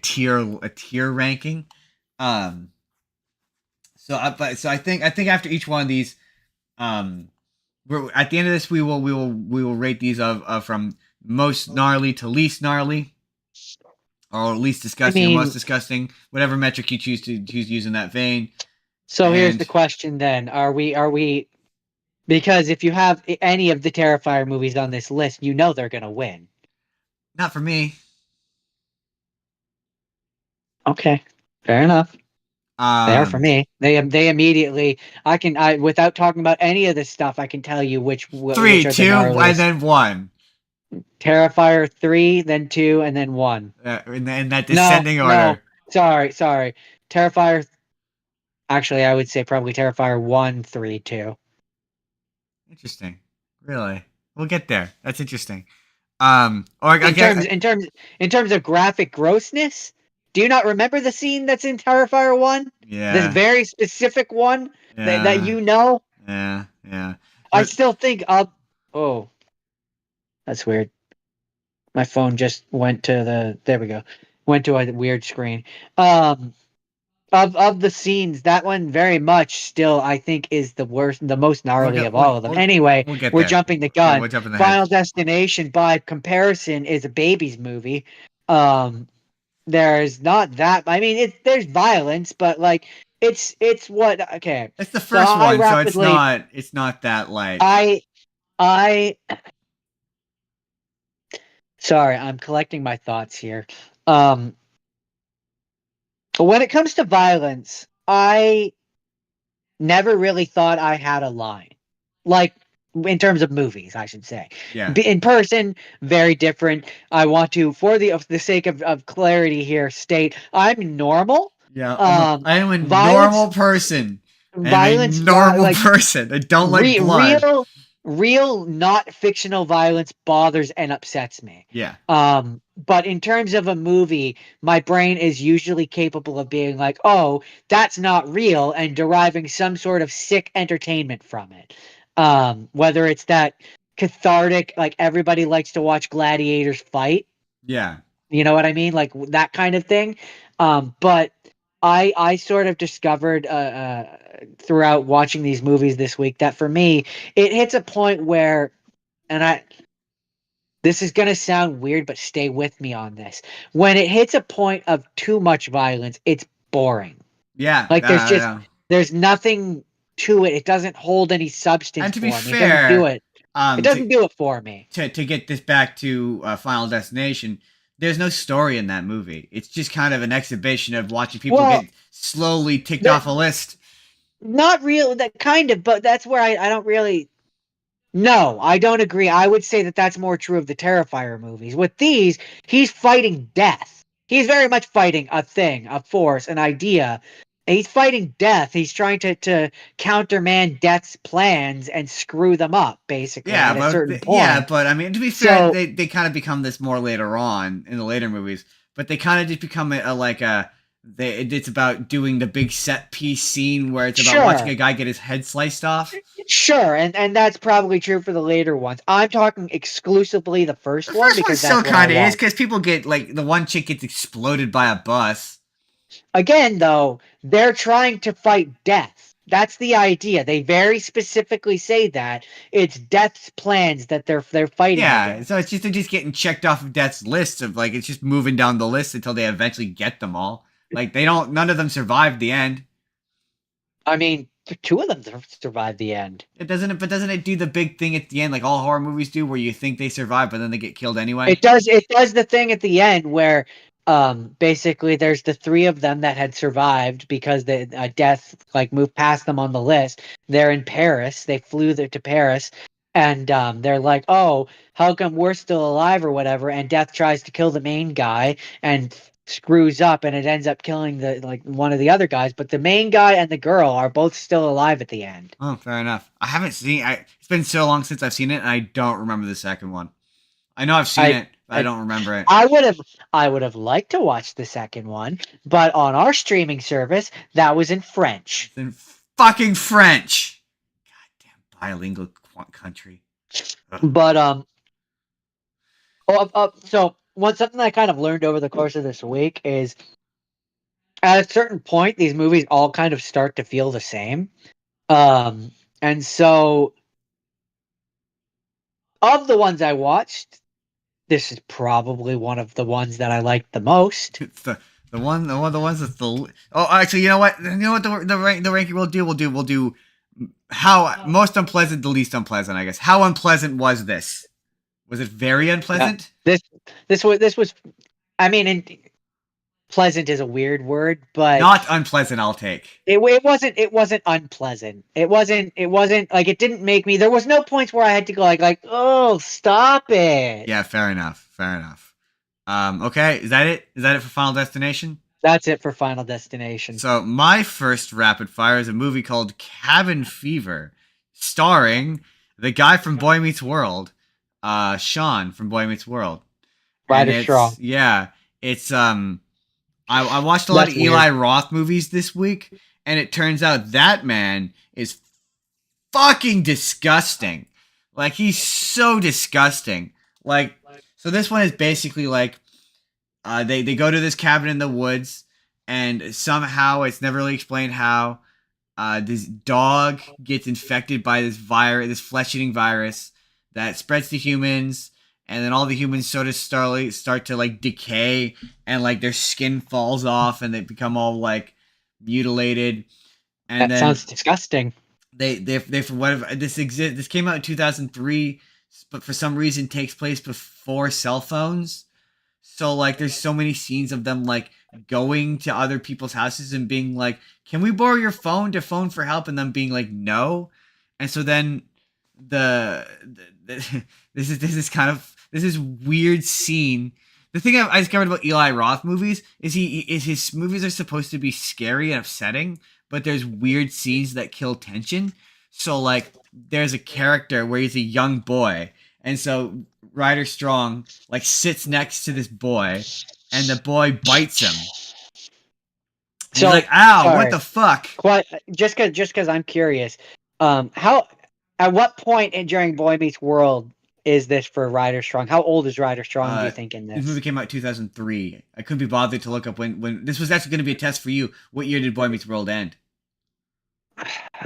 tier ranking. So I think after each one of these, we're at the end of this we will rate these of from most gnarly to least gnarly, or least disgusting or most disgusting, whatever metric you choose to use in that vein. So here's the question then: Are we? Because if you have any of the Terrifier movies on this list, you know they're gonna win. Not for me. Okay, fair enough. They are for me. They immediately. I without talking about any of this stuff, I can tell you which 3, 2, and then 1. Terrifier 3, then 2, and then 1. In that descending order. No, sorry. Terrifier. Actually, I would say probably Terrifier 1, 3, 2. Interesting. Really, we'll get there. That's interesting. In terms of graphic grossness, do you not remember the scene that's in Terrifier 1? Yeah. This very specific one that you know? Yeah. I still think oh. That's weird. My phone just went to there we go. Went to a weird screen. Of the scenes, that one very much still I think is the worst, the most gnarly of all of them. Anyway, we're jumping the gun. We're jumping Final Destination, by comparison, is a baby's movie. There's not that. I mean, there's violence, but like it's what okay. It's the first one, so it's not that like. Sorry, I'm collecting my thoughts here. Um, when it comes to violence, I never really thought I had a line. Like, in terms of movies, I should say. Yeah. In person, very different. I want to, for the sake of clarity here, state I'm normal. Yeah, Um, I am a violence, normal person. I am a violence, normal like person. I don't like re- blood. real real not fictional violence bothers and upsets me. Yeah. But in terms of a movie, my brain is usually capable of being like, oh, that's not real, and deriving some sort of sick entertainment from it. Whether it's that cathartic, like everybody likes to watch gladiators fight, Yeah. you know what I mean? Like that kind of thing. But I sort of discovered throughout watching these movies this week that for me, it hits a point where, and this is gonna sound weird, but stay with me on this. When it hits a point of too much violence, it's boring. Yeah. Like Yeah. there's nothing to it. It doesn't hold any substance And to be for me. It doesn't do fair, it. It to doesn't do it for me. to get this back to Final Destination, there's no story in that movie. It's just kind of an exhibition of watching people Well, get slowly ticked that off a list. not real that kind of, but that's where I don't really. No, I don't agree. I would say that that's more true of the Terrifier movies. With these, he's fighting death. He's very much fighting a thing, a force, an idea. He's fighting death. He's trying to countermand death's plans and screw them up, basically, Yeah, at a but certain yeah, point. but I mean, to be fair, So, they kind of become this more later on in the later movies. But they kind of just become like a it's about doing the big set piece scene where it's about watching sure, a guy get his head sliced off. sure, and that's probably true for the later ones. I'm talking exclusively the The first one first one because still that's what I kind of is watched. because people get like the one chick gets exploded by a bus. Again, though, they're trying to fight death. That's the idea. They very specifically say that it's death's plans that they're fighting Yeah, so it's against. just they're just getting checked off of Death's list of like it's just moving down the list until they eventually get them all. Like they don't, none of them survive the end. I mean, two of them survived the end. But doesn't it do the big thing at the end like all horror movies do, where you think they survive but then they get killed anyway? It does the thing at the end where basically there's the three of them that had survived because the death like moved past them on the list. They're in Paris. They flew there to Paris, and they're like, "Oh, how come we're still alive or whatever?" And Death tries to kill the main guy and screws up, and it ends up killing the like one of the other guys. But the main guy and the girl are both still alive at the end. Oh, fair enough. I haven't seen. It's been so long since I've seen it, and I don't remember the second one. I know I've seen I it, but I I don't remember it. I would have liked to watch the second one, but on our streaming service, that was in French. It's in fucking French. Goddamn bilingual country. Ugh. But so one something I kind of learned over the course of this week is at a certain point these movies all kind of start to feel the same. And so of the ones I watched, this is probably one of the ones that I liked the most. It's the ones that's the. Oh, actually, you know what? You know what the ranking we'll do how most unpleasant to least unpleasant. I guess how unpleasant was this? Was it very Yeah. unpleasant? This was I mean, pleasant is a weird word, but Not unpleasant. I'll take. it wasn't unpleasant. It wasn't like it didn't make me. There was no points where I had to go like oh stop it. Yeah, fair enough. Fair enough. Okay, is that it? Is that it for Final Destination? That's it for Final Destination. So my first rapid fire is a movie called Cabin Fever, starring the guy from Boy Meets World, Sean from Boy Meets World, and Rider Strong. it's. I watched a lot That's of weird. Eli Roth movies this week, and it turns out that man is fucking disgusting. Like he's so disgusting. Like so, this one is basically like they go to this cabin in the woods, and somehow it's never really explained how this dog gets infected by this virus, this flesh-eating virus that spreads to humans, and then all the humans sort of start to like decay, and like their skin falls off, and they become all like mutilated, and That then sounds disgusting. they for whatever this came out in 2003, but for some reason takes place before cell phones. So like there's so many scenes of them like going to other people's houses and being like, "Can we borrow your phone to phone for help?" and them being like, "No." And so then the this is weird scene. The thing I discovered about Eli Roth movies is his movies are supposed to be scary and upsetting, but there's weird scenes that kill tension. So like there's a character where he's a young boy, and so Ryder Strong like sits next to this boy, and the boy bites him. And he's So, like, "Ow, what sorry, the fuck?" quite just because I'm curious, how at what point during Boy Meets World is this for Ryder Strong? How old is Ryder Strong? Do you Uh, think in this movie this? came out 2003. I couldn't be bothered to look up when this was actually going to be a test for you. What year did Boy Meets World end?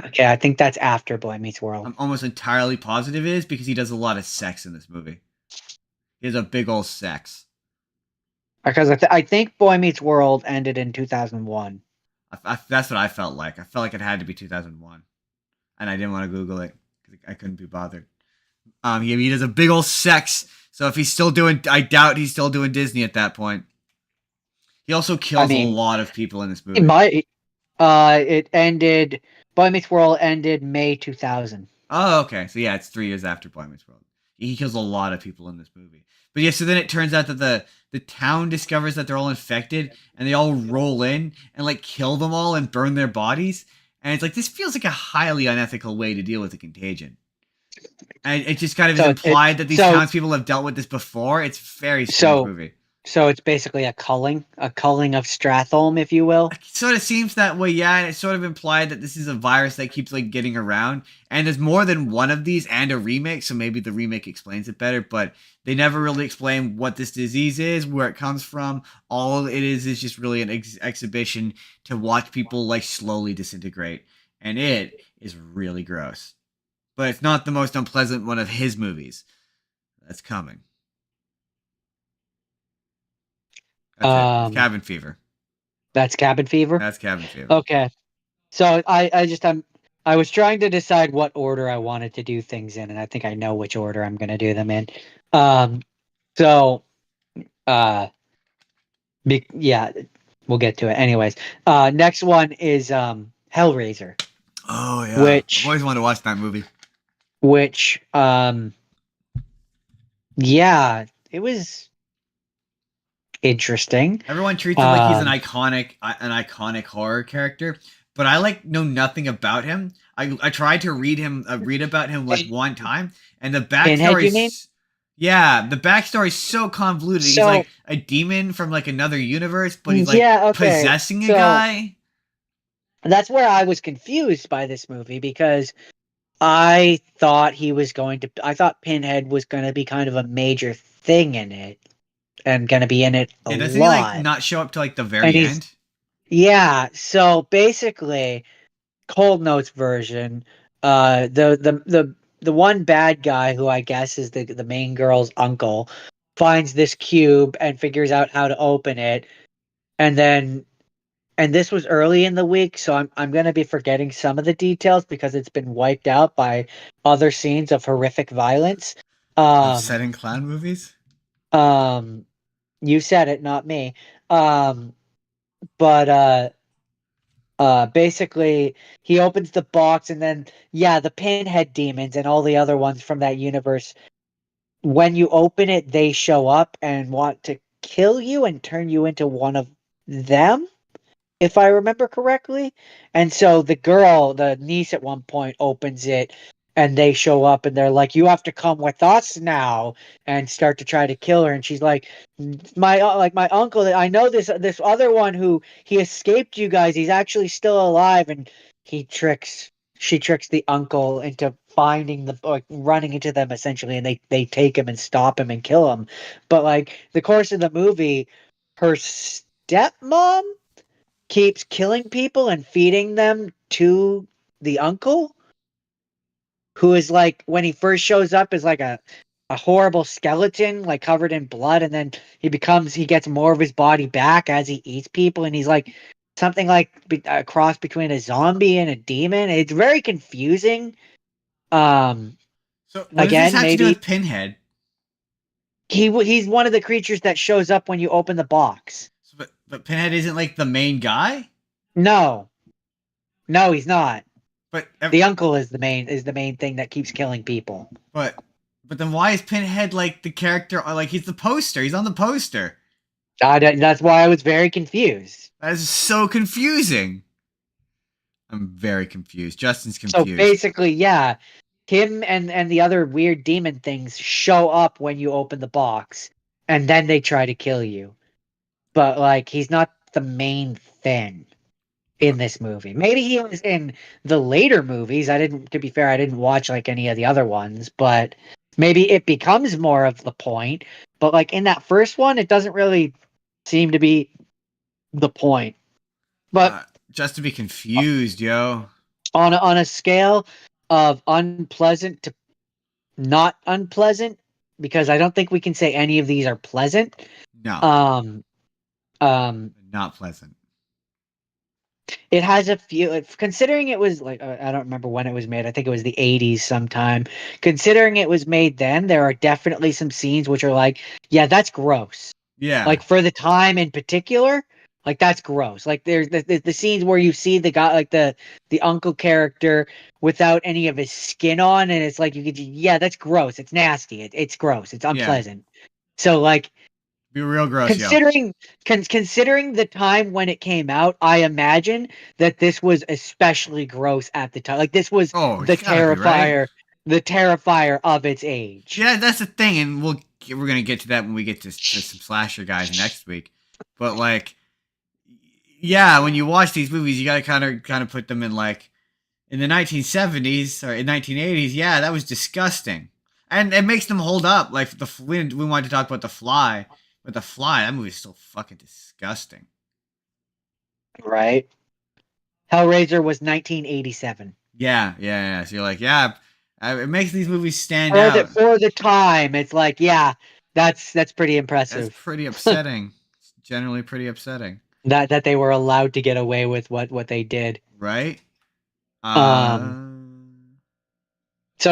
Okay, I think that's after Boy Meets World. I'm almost entirely positive it is because he does a lot of sex in this movie. He has a big old sex. Because I think Boy Meets World ended in 2001. That's what I felt like. I felt like it had to be 2001, and I didn't want to Google it because I couldn't be bothered. He does a big old sex. So if he's still doing, I doubt he's still doing Disney at that point. He also I kills a mean, lot of people in this it movie. might. It ended. Boy Meets World ended May 2000. Oh, okay. So yeah, it's 3 years after Boy Meets World. He kills a lot of people in this movie. But yeah, so then it turns out that the town discovers that they're all infected, and they all roll in and like kill them all and burn their bodies. And it's like this feels like a highly unethical way to deal with the contagion. And it just kind of is So it implied that these so townspeople have dealt with this before. It's a very strange so movie. so it's basically a culling of Stratholme, if you will. It sort of seems that way, yeah, and it's sort of implied that this is a virus that keeps like getting around, and there's more than one of these and a remake, so maybe the remake explains it better, but they never really explain what this disease is, where it comes from. All it is just really an exhibition to watch people like slowly disintegrate, and it is really gross. But it's not the most unpleasant one of his movies. That's coming. That's it. It's Um, Cabin Fever. that's Cabin Fever. That's Cabin Fever. Okay. So I was trying to decide what order I wanted to do things in, and I think I know which order I'm going to do them in. Um, so uh, yeah, we'll get to it. Anyways, next one is Hellraiser, Oh yeah, I've which always wanted to watch that movie. which yeah, it was interesting. Everyone treats him like he's Um, an iconic horror character, but I like know nothing about him. I tried to read about him like one time, and the Pinhead, you mean? backstory's yeah, the backstory's so convoluted. He's So like a demon from like another universe, but he's like yeah, okay. possessing a So guy. that's where I was confused by this movie because I thought I thought Pinhead was going to be kind of a major thing in it and going to be in it a Yeah, doesn't he like lot. not show up to like the And very he's, end? yeah, so basically, Cold Notes version, the one bad guy who I guess is the main girl's uncle finds this cube and figures out how to open it, and then and this was early in the week, so I'm gonna be forgetting some of the details because it's been wiped out by other scenes of horrific violence. Um, Upsetting clown movies. um, you said it, not me. Um, but basically he opens the box and then yeah, the Pinhead demons and all the other ones from that universe. When you open it, they show up and want to kill you and turn you into one of them, if I remember correctly. And so the girl, the niece at one point opens it and they show up and they're like, "You have to come with us now," and start to try to kill her. And she's like, my uncle, I know this other one who he escaped you guys. He's actually still alive." And he tricks she tricks the uncle into finding the like running into them essentially, and they take him and stop him and kill him. But like the course of the movie, her stepmom keeps killing people and feeding them to the uncle, who is like when he first shows up is like a horrible skeleton like covered in blood, and then he gets more of his body back as he eats people, and he's like something like a cross between a zombie and a demon. It's very confusing. um So what does this Again, have to do maybe with Pinhead? he's one of the creatures that shows up when you open the box. So, but Pinhead isn't like the main guy. No, no, he's not. But The uncle is the main thing that keeps killing people. but but then why is Pinhead like the character? Like he's the poster. He's on the poster. That's why I was very confused. That is so confusing. I'm very confused. Justin's So confused. basically, yeah, him and the other weird demon things show up when you open the box, and then they try to kill you. But like, he's not the main thing in this movie. Maybe he was in the later movies. To be fair, I didn't watch like any of the other ones, but maybe it becomes more of the point. But like in that first one, it doesn't really seem to be the point. But Just to be confused, yo. on a scale of unpleasant to not unpleasant, because I don't think we can say any of these are pleasant. No, Um, not pleasant. it has a few. Considering it was like I don't remember when it was made. I think it was the '80s sometime. Considering it was made then, there are definitely some scenes which are like, yeah, that's gross. Yeah. Like for the time in particular, like that's gross. Like there's the scenes where you see the guy, like the uncle character without any of his skin on, and it's like you could, yeah, that's gross. It's nasty. It's gross. It's unpleasant. So like Be real gross, considering considering the time when it came out, I imagine that this was especially gross at the time. Like this was the Terrifier, right? the Terrifier of its age. Yeah, that's the thing, and we're gonna get to that when we get to some slasher guys next week. But like, yeah, when you watch these movies, you gotta kind of put them in like in the 1970s or in 1980s. Yeah, that was disgusting, and it makes them hold up. Like we wanted to talk about The Fly. But The Fly, that movie is still fucking disgusting. Right. Hellraiser was 1987. Yeah. So you're like, yeah, it makes these movies stand out. For the time, it's like, yeah, that's pretty impressive. That's pretty upsetting. It's generally pretty upsetting. That they were allowed to get away with what they did. Right? So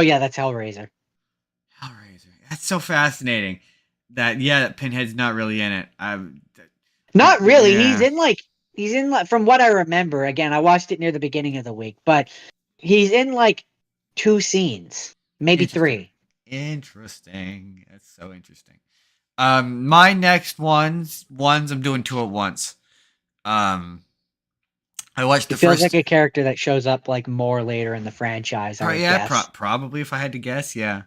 yeah, that's Hellraiser. Hellraiser. That's so fascinating. That Pinhead's not really in it. Not really. Yeah. He's in like, from what I remember, again, I watched it near the beginning of the week, but he's in like 2 scenes, maybe 3. Interesting. That's so interesting. My next ones I'm doing 2 at once. I watched the first. It feels first. like a character that shows up like more later in the franchise. Probably if I had to guess, yeah.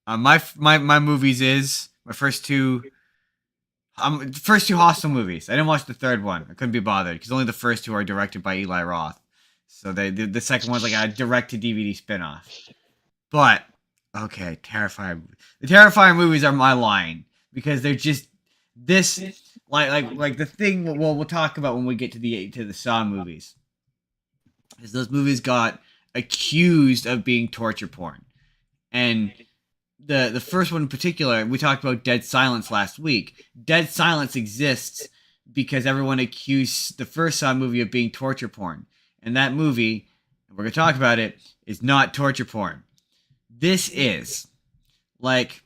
My movies is my first 2. First 2 Hostel movies. I didn't watch the third one. I couldn't be bothered because only the first 2 are directed by Eli Roth. So the second one's like a direct to DVD spinoff. But okay, Terrifier. The Terrifier movies are my line because they're just this like the thing. We'll talk about when we get to the Saw movies. Is those movies got accused of being torture porn, and the first one in particular, we talked about Dead Silence last week. Dead Silence exists because everyone accused the first Saw movie of being torture porn. And that movie, we're going to talk about it, is not torture porn. This is. Like,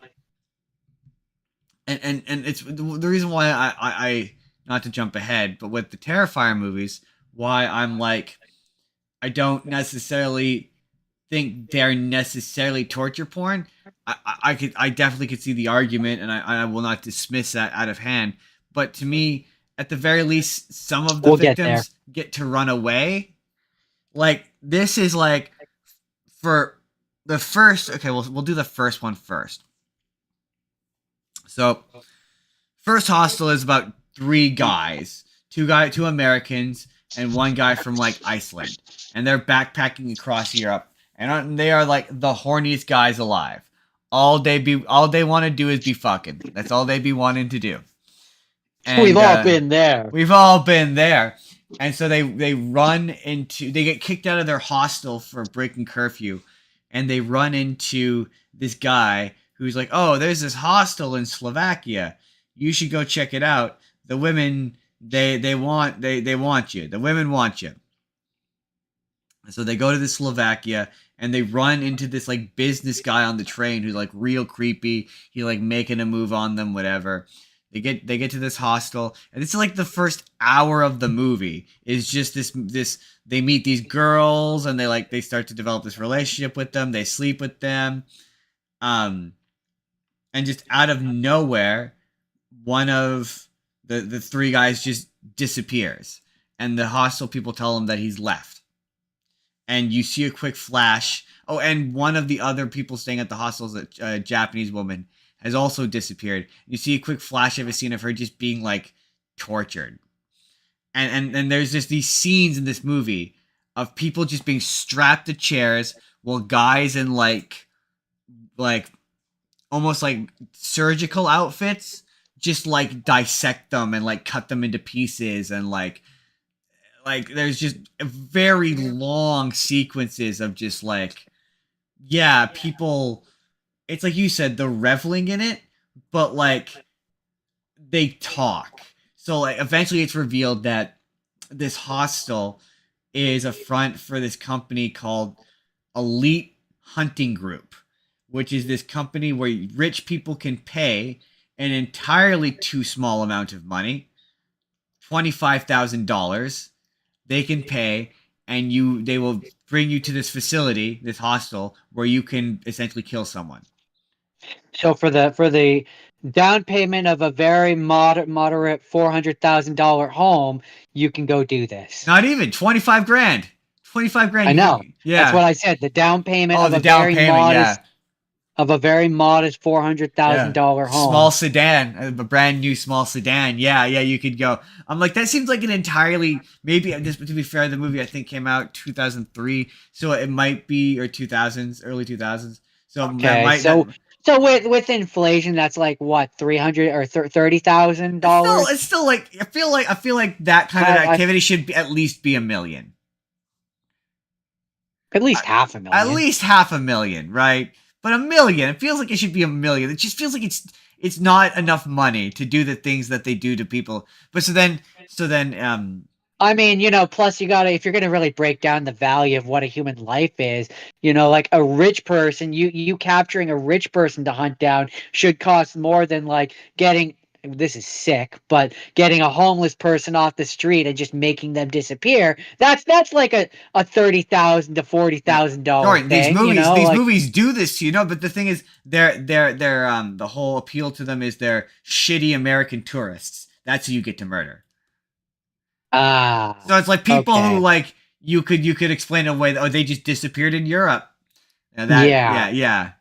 and it's the reason why I not to jump ahead, but with the Terrifier movies, why I'm like, I don't necessarily think they're necessarily torture porn. I definitely could see the argument, and I will not dismiss that out of hand. But to me, at the very least, some of the victims get to run away. Like this is like for the first. Okay, we'll do the first one first. So, first Hostel is about 3 guys, 2 Americans, and 1 guy from like Iceland, and they're backpacking across Europe, and they are like the horniest guys alive. All they want to do is be fucking. That's all they be wanting to do. And, we've all been there. We've all been there. And so they get kicked out of their hostel for breaking curfew, and they run into this guy who's like, "Oh, there's this hostel in Slovakia. You should go check it out. The women they want you. The women want you." So they go to the Slovakia and they run into this like business guy on the train who's like real creepy. He like making a move on them, whatever. They get to this hostel, and this is like the first hour of the movie is just this they meet these girls and they start to develop this relationship with them. They sleep with them, um, and just out of nowhere, one of the three guys just disappears, and the hostel people tell him that he's left, and you see a quick flash. Oh, and one of the other people staying at the hostel is a Japanese woman has also disappeared. You see a quick flash of a scene of her just being like tortured, and there's just these scenes in this movie of people just being strapped to chairs while guys in like almost like surgical outfits just like dissect them and like cut them into pieces and like there's just very long sequences of just like yeah people it's like you said they're reveling in it but like they talk so like eventually it's revealed that this hostel is a front for this company called Elite Hunting Group, which is this company where rich people can pay an entirely too small amount of money, $25,000. They can pay, and they will bring you to this facility, this hostel, where you can essentially kill someone. So for the down payment of a very moderate $400,000 home, you can go do this. Not even 25 grand. 25 I grand. know. That's Yeah. what I said. The down payment Oh, of the a down very payment. Yeah. modest $400,000 Yeah. home. Small sedan, a brand new small sedan. Yeah, yeah, you could go. I'm like, that seems like an entirely, maybe, just to be fair, the movie I think came out 2003, so it might be, or 2000s, early 2000s. So that Okay, might, that, so with inflation, that's like what, 300 or it's still, $30,000? it's still like, I feel like that kind of I activity should be, at least be a million. at least I- half a At million. least half a million, right? But a million, it feels like it should be a million. It just feels like it's not enough money to do the things that they do to people. But so then I mean, plus you gotta, if you're gonna really break down the value of what a human life is, like a rich person, you capturing a rich person to hunt down should cost more than like getting, this is sick, but getting a homeless person off the street and just making them disappear. That's like a $30,000 to $40,000 Jordan, these thing, movies these like, movies do this to you know, but the thing is they're the whole appeal to them is they're shitty American tourists. That's who you get to murder. So ah, it's like people who okay. like you could explain away that oh they just disappeared in Europe. And that Yeah, yeah.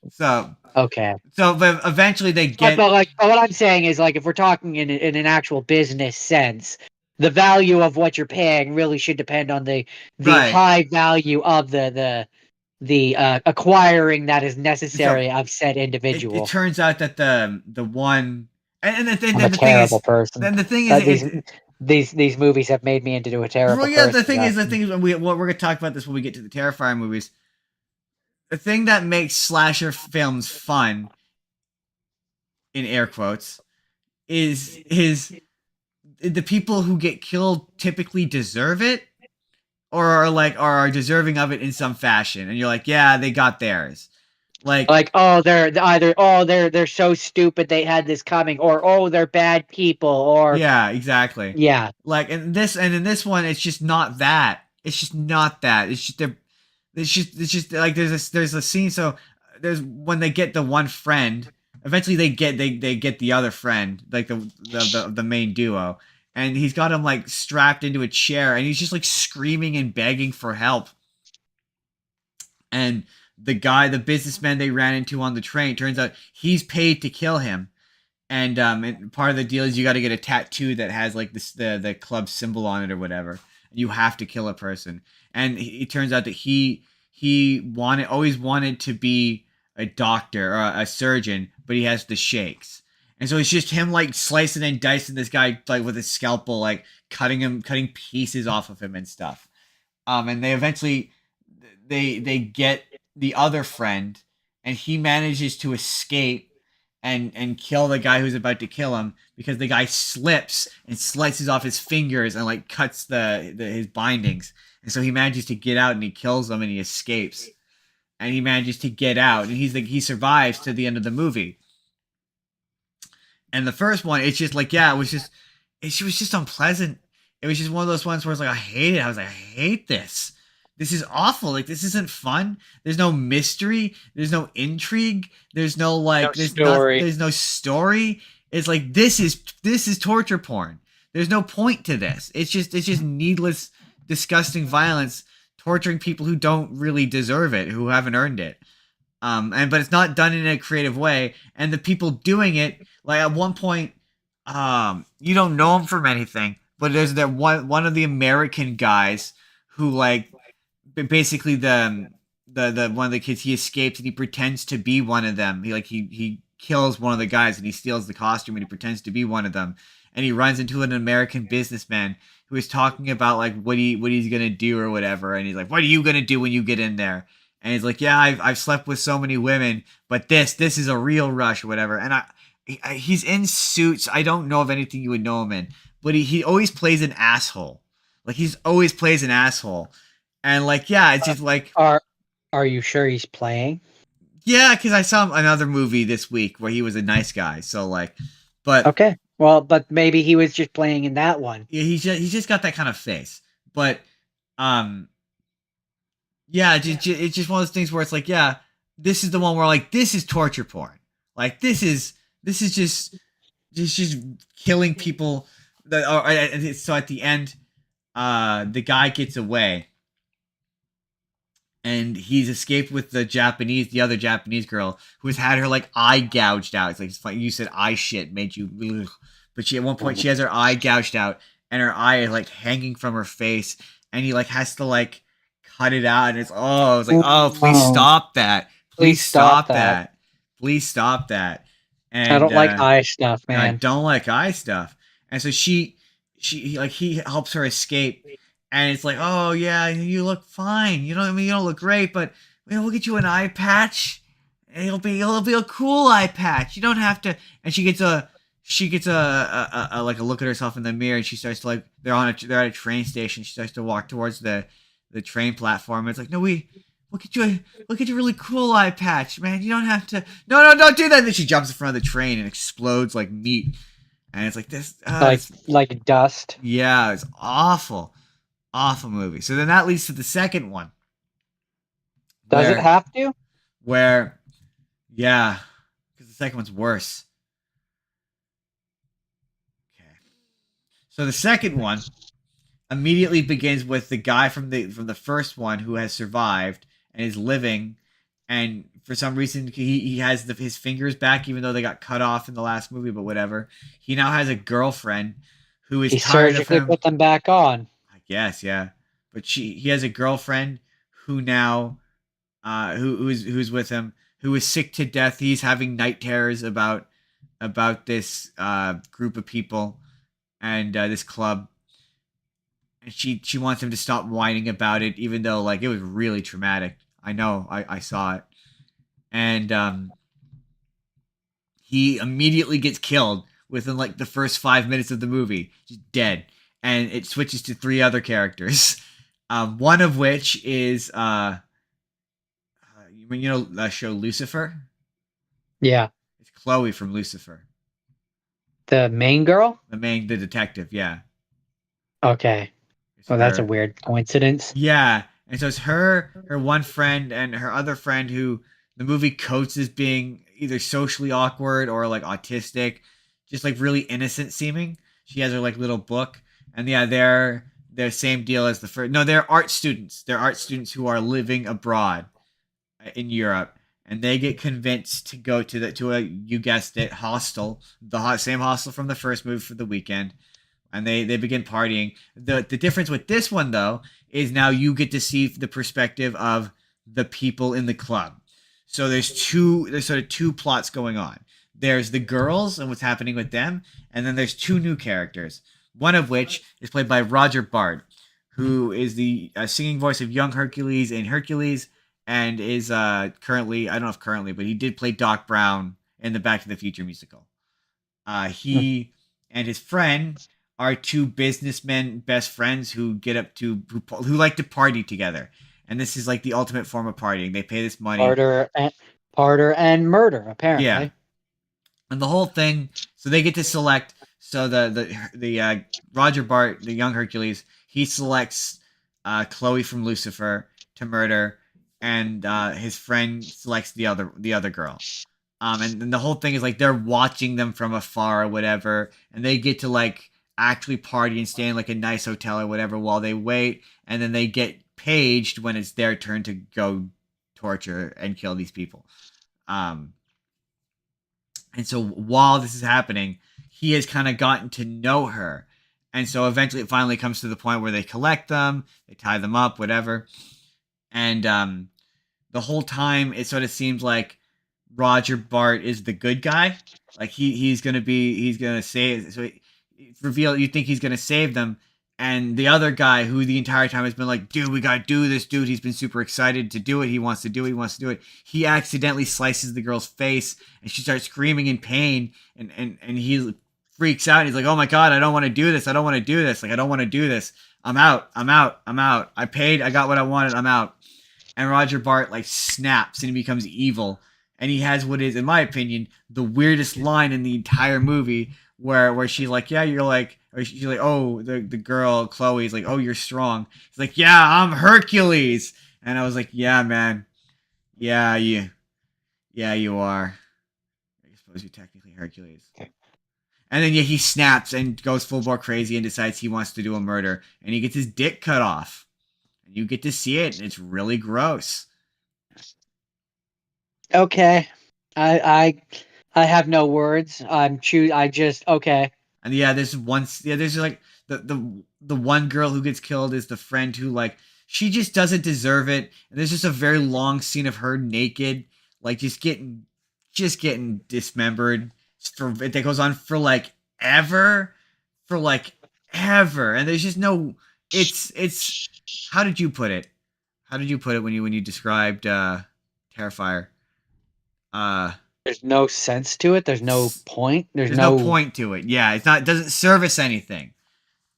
So okay. but eventually they But, get but like, but what I'm saying is, like, if we're talking in an actual business sense, the value of what you're paying really should depend on the right. high value of the acquiring that is So necessary of said it individual. turns out that the one and I'm a the thing terrible is person. then the thing is That these movies have made me into a well, terrible yeah, person. the thing is, we're gonna talk about this when we get to the Terrifier movies. The thing that makes slasher films fun, in air quotes, is the people who get killed typically deserve it, or are deserving of it in some fashion, and you're like, yeah, they got theirs. Like, Like, oh, they're either, oh, they're so stupid they had this coming, or oh, they're bad people, or yeah, exactly. yeah. Like, in this one, it's just not that. It's just not that. It's just like there's a scene. So there's when they get the one friend. Eventually, they get the other friend, like the main duo, and he's got him like strapped into a chair, and he's just like screaming and begging for help. And the businessman they ran into on the train, turns out he's paid to kill him. And part of the deal is you got to get a tattoo that has like the club symbol on it or whatever. You have to kill a person, and it turns out that he always wanted to be a doctor or a surgeon, but he has the shakes, and so it's just him like slicing and dicing this guy like with a scalpel, like cutting pieces off of him and stuff. And they eventually they get the other friend, and he manages to escape and kill the guy who's about to kill him because the guy slips and slices off his fingers and like cuts his bindings. And so he manages to get out and he kills him and he escapes. And he manages to get out and he survives to the end of the movie. And the first one, it's just like, yeah, it was just unpleasant. It was just one of those ones where it's like, I hate it. I was like, I hate this. This is awful. Like, this isn't fun. There's no mystery. There's no intrigue. There's no like, there's no story. It's like, this is torture porn. There's no point to this. It's just needless, disgusting violence, torturing people who don't really deserve it, who haven't earned it. But it's not done in a creative way. And the people doing it, like at one point, you don't know him from anything, but there's that one of the American guys who like basically the one of the kids, he escapes and he pretends to be one of them. He kills one of the guys and he steals the costume and he pretends to be one of them. And he runs into an American businessman who is talking about like what he's gonna do or whatever. And he's like, "What are you gonna do when you get in there?" And he's like, "Yeah, I've slept with so many women, but this is a real rush or whatever." And he's in Suits. I don't know of anything you would know him in, but he always plays an asshole. Like he's always plays an asshole. And like, yeah, it's just like, are you sure he's playing? Yeah, because I saw another movie this week where he was a nice guy. So like, but okay, well, but maybe he was just playing in that one. Yeah, he's just got that kind of face. But yeah, it's just one of those things where it's like, yeah, this is the one where like this is torture porn. Like this is just killing people. So at the end, the guy gets away. And he's escaped with the other Japanese girl who has had her like eye gouged out. It's like, it's funny, you said eye shit made you, ugh. But at one point she has her eye gouged out and her eye is like hanging from her face, and he like has to like cut it out, and it's like, oh, please stop that, please stop that, please stop that. And I don't like eye stuff, man. I don't like eye stuff, and so he helps her escape. And it's like, oh yeah, you look fine. You know what I mean? You don't look great, but we'll get you an eye patch. And it'll be a cool eye patch. You don't have to. And she gets a like a look at herself in the mirror, and she starts to like they're at a train station. She starts to walk towards the train platform. And it's like, no, we'll get you a really cool eye patch, man. You don't have to. No, don't do that. And then she jumps in front of the train and explodes like meat. And it's like this, like dust. Yeah, it's awful. Awful movie. So then that leads to the second one. Does it have to? Yeah, because the second one's worse. Okay. So the second one immediately begins with the guy from the first one who has survived and is living, and for some reason he has his fingers back, even though they got cut off in the last movie. But whatever. He now has a girlfriend who is tired of him. Put them back on. Yes, yeah, but he has a girlfriend who now, who's with him, who is sick to death. He's having night terrors about this group of people and this club, and she wants him to stop whining about it, even though like it was really traumatic. I know, I saw it, and he immediately gets killed within like the first 5 minutes of the movie, just dead. And it switches to 3 other characters, one of which is, the show Lucifer? Yeah. It's Chloe from Lucifer. The main girl? The detective, yeah. Okay. Well, that's a weird coincidence. Yeah, and so it's her one friend, and her other friend who the movie coats as being either socially awkward or like autistic, just like really innocent seeming. She has her like little book. And yeah, they're same deal as the first. No, they're art students. They're art students who are living abroad in Europe, and they get convinced to go to a, you guessed it, hostel, the same hostel from the first movie for the weekend, and they begin partying. The difference with this one though is now you get to see the perspective of the people in the club. So there's sort of two plots going on. There's the girls and what's happening with them, and then there's 2 new characters. One of which is played by Roger Bard, who is the singing voice of young Hercules in Hercules, and is currently, I don't know if currently, but he did play Doc Brown in the Back to the Future musical. He and his friend are two businessmen, best friends who get up to who like to party together, and this is like the ultimate form of partying. They pay this money, Parter and murder, yeah, apparently. and the whole thing. So they get to select. So the Roger Bart, the young Hercules, he selects Chloe from Lucifer to murder, and his friend selects the other girl. And the whole thing is like they're watching them from afar or whatever, and they get to like actually party and stay in like a nice hotel or whatever while they wait, and then they get paged when it's their turn to go torture and kill these people. Um, and so while this is happening, he has kind of gotten to know her. And so eventually it finally comes to the point where they collect them, they tie them up, whatever. And the whole time it sort of seems like Roger Bart is the good guy. Like he's gonna save. So it's revealed you think he's gonna save them, and the other guy who the entire time has been like, dude, we gotta do this, dude. He's been super excited to do it. He wants to do it. He wants to do it. He accidentally slices the girl's face, and she starts screaming in pain, and he freaks out. He's like, oh my god, I don't want to do this. I don't want to do this. Like I don't want to do this. I'm out. I'm out. I'm out. I paid. I got what I wanted. I'm out. And Roger Bart like snaps and he becomes evil. And he has what is, in my opinion, the weirdest line in the entire movie, where she's like, yeah, you're like, or she's like, oh, the girl Chloe's like, oh, you're strong. He's like, yeah, I'm Hercules. And I was like, yeah, man, yeah, you are. I suppose you're technically Hercules. And then yeah, he snaps and goes full bore crazy and decides he wants to do a murder, and he gets his dick cut off. And you get to see it, and it's really gross. Okay. I have no words. I just okay. And yeah, there's like the one girl who gets killed is the friend who like she just doesn't deserve it. And there's just a very long scene of her naked, like just getting dismembered that goes on for like ever, and there's just no. It's how did you put it? How did you put it when you described Terrifier? There's no sense to it. There's no point. There's no no point to it. Yeah, it doesn't service anything.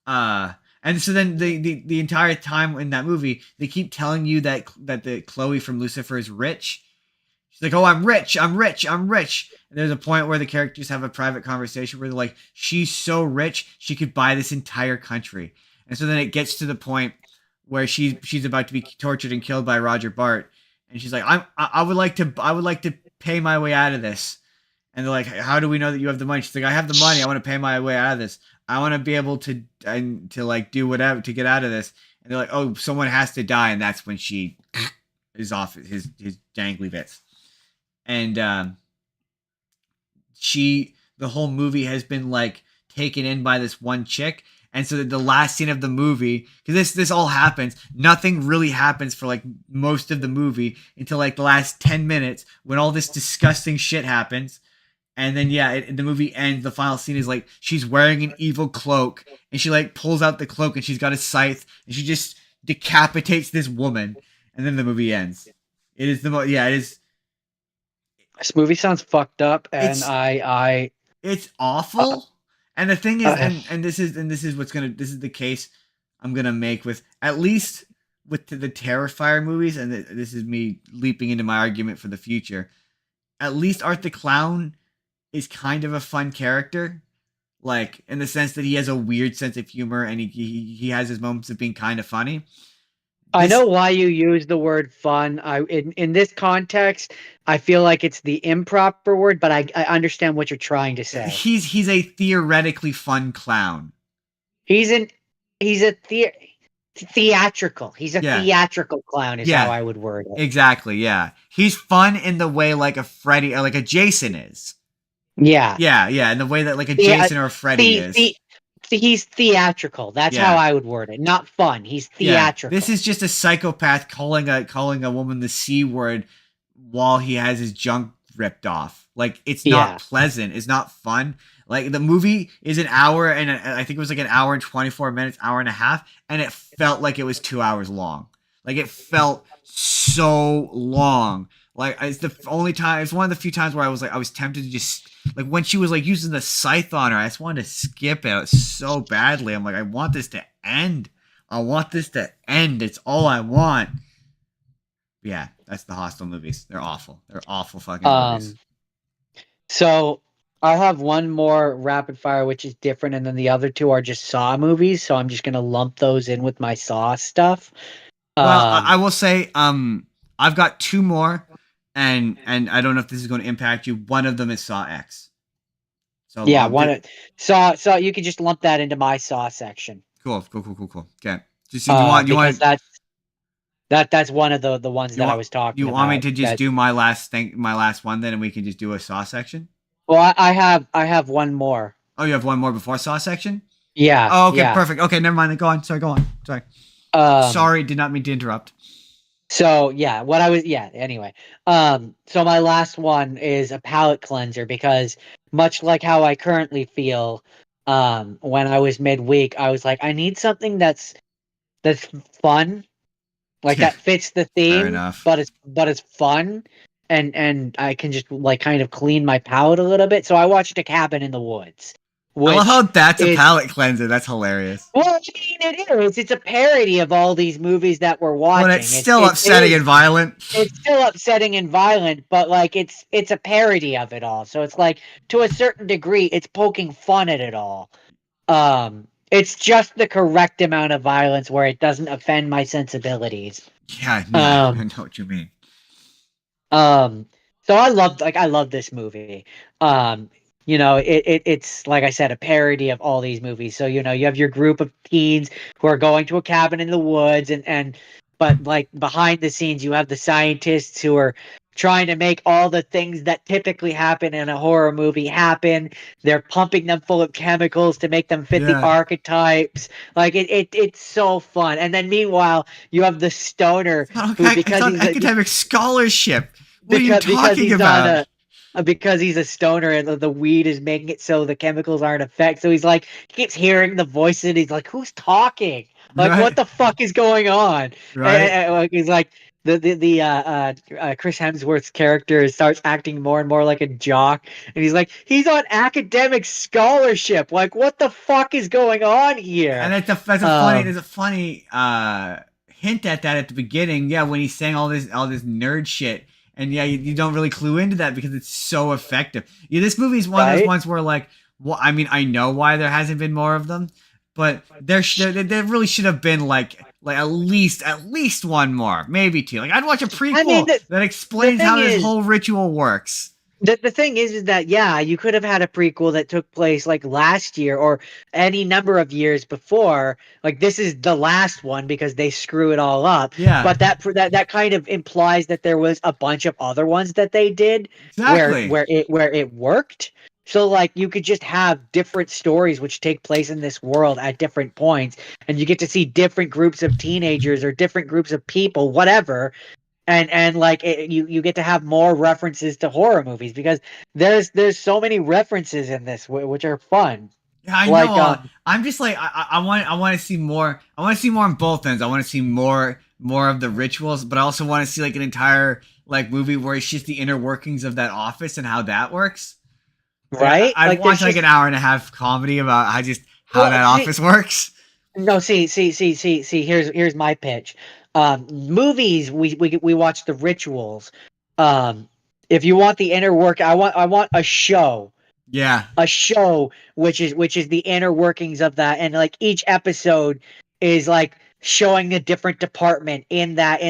And so then the entire time in that movie, they keep telling you that the Chloe from Lucifer is rich. She's like, oh, I'm rich, I'm rich, I'm rich. And there's a point where the characters have a private conversation where they're like, she's so rich, she could buy this entire country. And so then it gets to the point where she's about to be tortured and killed by Roger Bart, and she's like, I would like to pay my way out of this. And they're like, how do we know that you have the money? She's like, I have the money. I want to pay my way out of this. I want to be able to like do whatever to get out of this. And they're like, oh, someone has to die, and that's when she is off his dangly bits. And the whole movie has been like taken in by this one chick. And so the last scene of the movie, because this all happens, nothing really happens for like most of the movie until like the last 10 minutes when all this disgusting shit happens. And then yeah, the movie ends. The final scene is like she's wearing an evil cloak, and she like pulls out the cloak, and she's got a scythe, and she just decapitates this woman, and then the movie ends. It is it is. This movie sounds fucked up, and it's awful. And the thing is, and this is this is the case I'm gonna make with at least with the Terrifier movies, and this is me leaping into my argument for the future. At least Art the Clown is kind of a fun character, like in the sense that he has a weird sense of humor, and he has his moments of being kind of funny. I know why you use the word fun. In this context, I feel like it's the improper word, but I understand what you're trying to say. He's a theoretically fun clown. He's a theatrical. He's a theatrical clown is how I would word it. Exactly, yeah. He's fun in the way like a Freddy or like a Jason is. Yeah. Yeah, in the way that like a Jason or a Freddy is. He's theatrical. That's how I would word it. Not fun. He's theatrical. Yeah. This is just a psychopath calling a woman the C word while he has his junk ripped off. Like it's not pleasant. It's not fun. Like the movie is an hour and I think it was like an hour and 24 minutes, hour and a half, and it felt like it was 2 hours long. Like it felt so long. Like it's the only time. It's one of the few times where I was tempted to just like when she was like using the scythe on her. I just wanted to skip it so badly. I'm like, I want this to end. I want this to end. It's all I want. Yeah, that's the Hostel movies. They're awful. They're awful fucking movies. So I have one more rapid fire, which is different, and then the other two are just Saw movies. So I'm just gonna lump those in with my Saw stuff. Well, I Um, will say, I've got two more, and I don't know if this is going to impact you. One of them is Saw X. So yeah, Saw. You could just lump that into my Saw section. cool. Okay. Just do Because that's one of the ones you that I want was talking you want me about. to just That do my last one then, and we can just do a Saw section? well, I have one more. Oh, you have one more before Saw section? Yeah, Oh, okay, yeah. perfect. Okay, never mind. Then go on. Sorry, go on. Sorry. Um, Sorry, did not mean to interrupt. So yeah, anyway. So my last one is a palate cleanser because much like how I currently feel, when I was midweek, I was like, I need something that's fun, like Yeah, that fits the fair theme, enough. but it's fun and I can just like kind of clean my palate a little bit. So I watched A Cabin in the Woods, I love how which that's a is palate cleanser. That's hilarious. well, I mean, it is. It's a parody of all these movies that we're But it's watching. still It upsetting is and violent. it's still upsetting and violent, but like it's a parody of it all. So it's like to a certain degree, it's poking fun at it all. It's just the correct amount of violence where it doesn't offend my sensibilities. Yeah, no, I Um, know what you mean. um, so I love this movie. Um, it's like I said, a parody of all these movies. So you have your group of teens who are going to a cabin in the woods, but like behind the scenes, you have the scientists who are trying to make all the things that typically happen in a horror movie happen. They're pumping them full of chemicals to make them fit the Yeah. archetypes. Like it's so fun. And then meanwhile, you have the stoner who It's on academic scholarship. What are you because talking he's on about? a because he's a stoner and the weed is making it so the chemicals aren't affect. So he's like he keeps hearing the voices and he's like, "Who's talking? Like, what Right? the fuck is going on?" Right? Like he's like Chris Hemsworth's character starts acting more and more like a jock, and he's like, he's on academic scholarship. Like, what the fuck is going on And here? that's a funny Um, there's a funny hint at that at the beginning. Yeah, when he's saying all this nerd shit. And yeah, you don't really clue into that because it's so effective. Yeah, this movie is one of those right? ones where like, well, I mean, I know why there hasn't been more of them, but there really should have been like at least one more, maybe two. Like I'd watch a I mean, prequel that the explains thing how this is, whole ritual works. the thing is that yeah, you could have had a prequel that took place like last year or any number of years before. Like this is the last one because they screw it all up. Yeah, But that kind of implies that there was a bunch of other ones that they did exactly. where it worked. So like you could just have different stories which take place in this world at different points, and you get to see different groups of teenagers or different groups of people, whatever, and like you get to have more references to horror movies because there's so many references in this which are fun. Yeah, I know. Like I'm just like I want to see more. I want to see more on both ends. I want to see more of the rituals, but I also want to see like an entire like movie where it's just the inner workings of that office and how that works. Like right, I'd like there's watch like just an hour and a half comedy about how well that office works. no see here's my pitch. Movies we watch the rituals. um if you want the inner work, I want Yeah, a show which is the inner workings of that, and like each episode is like showing a different department in that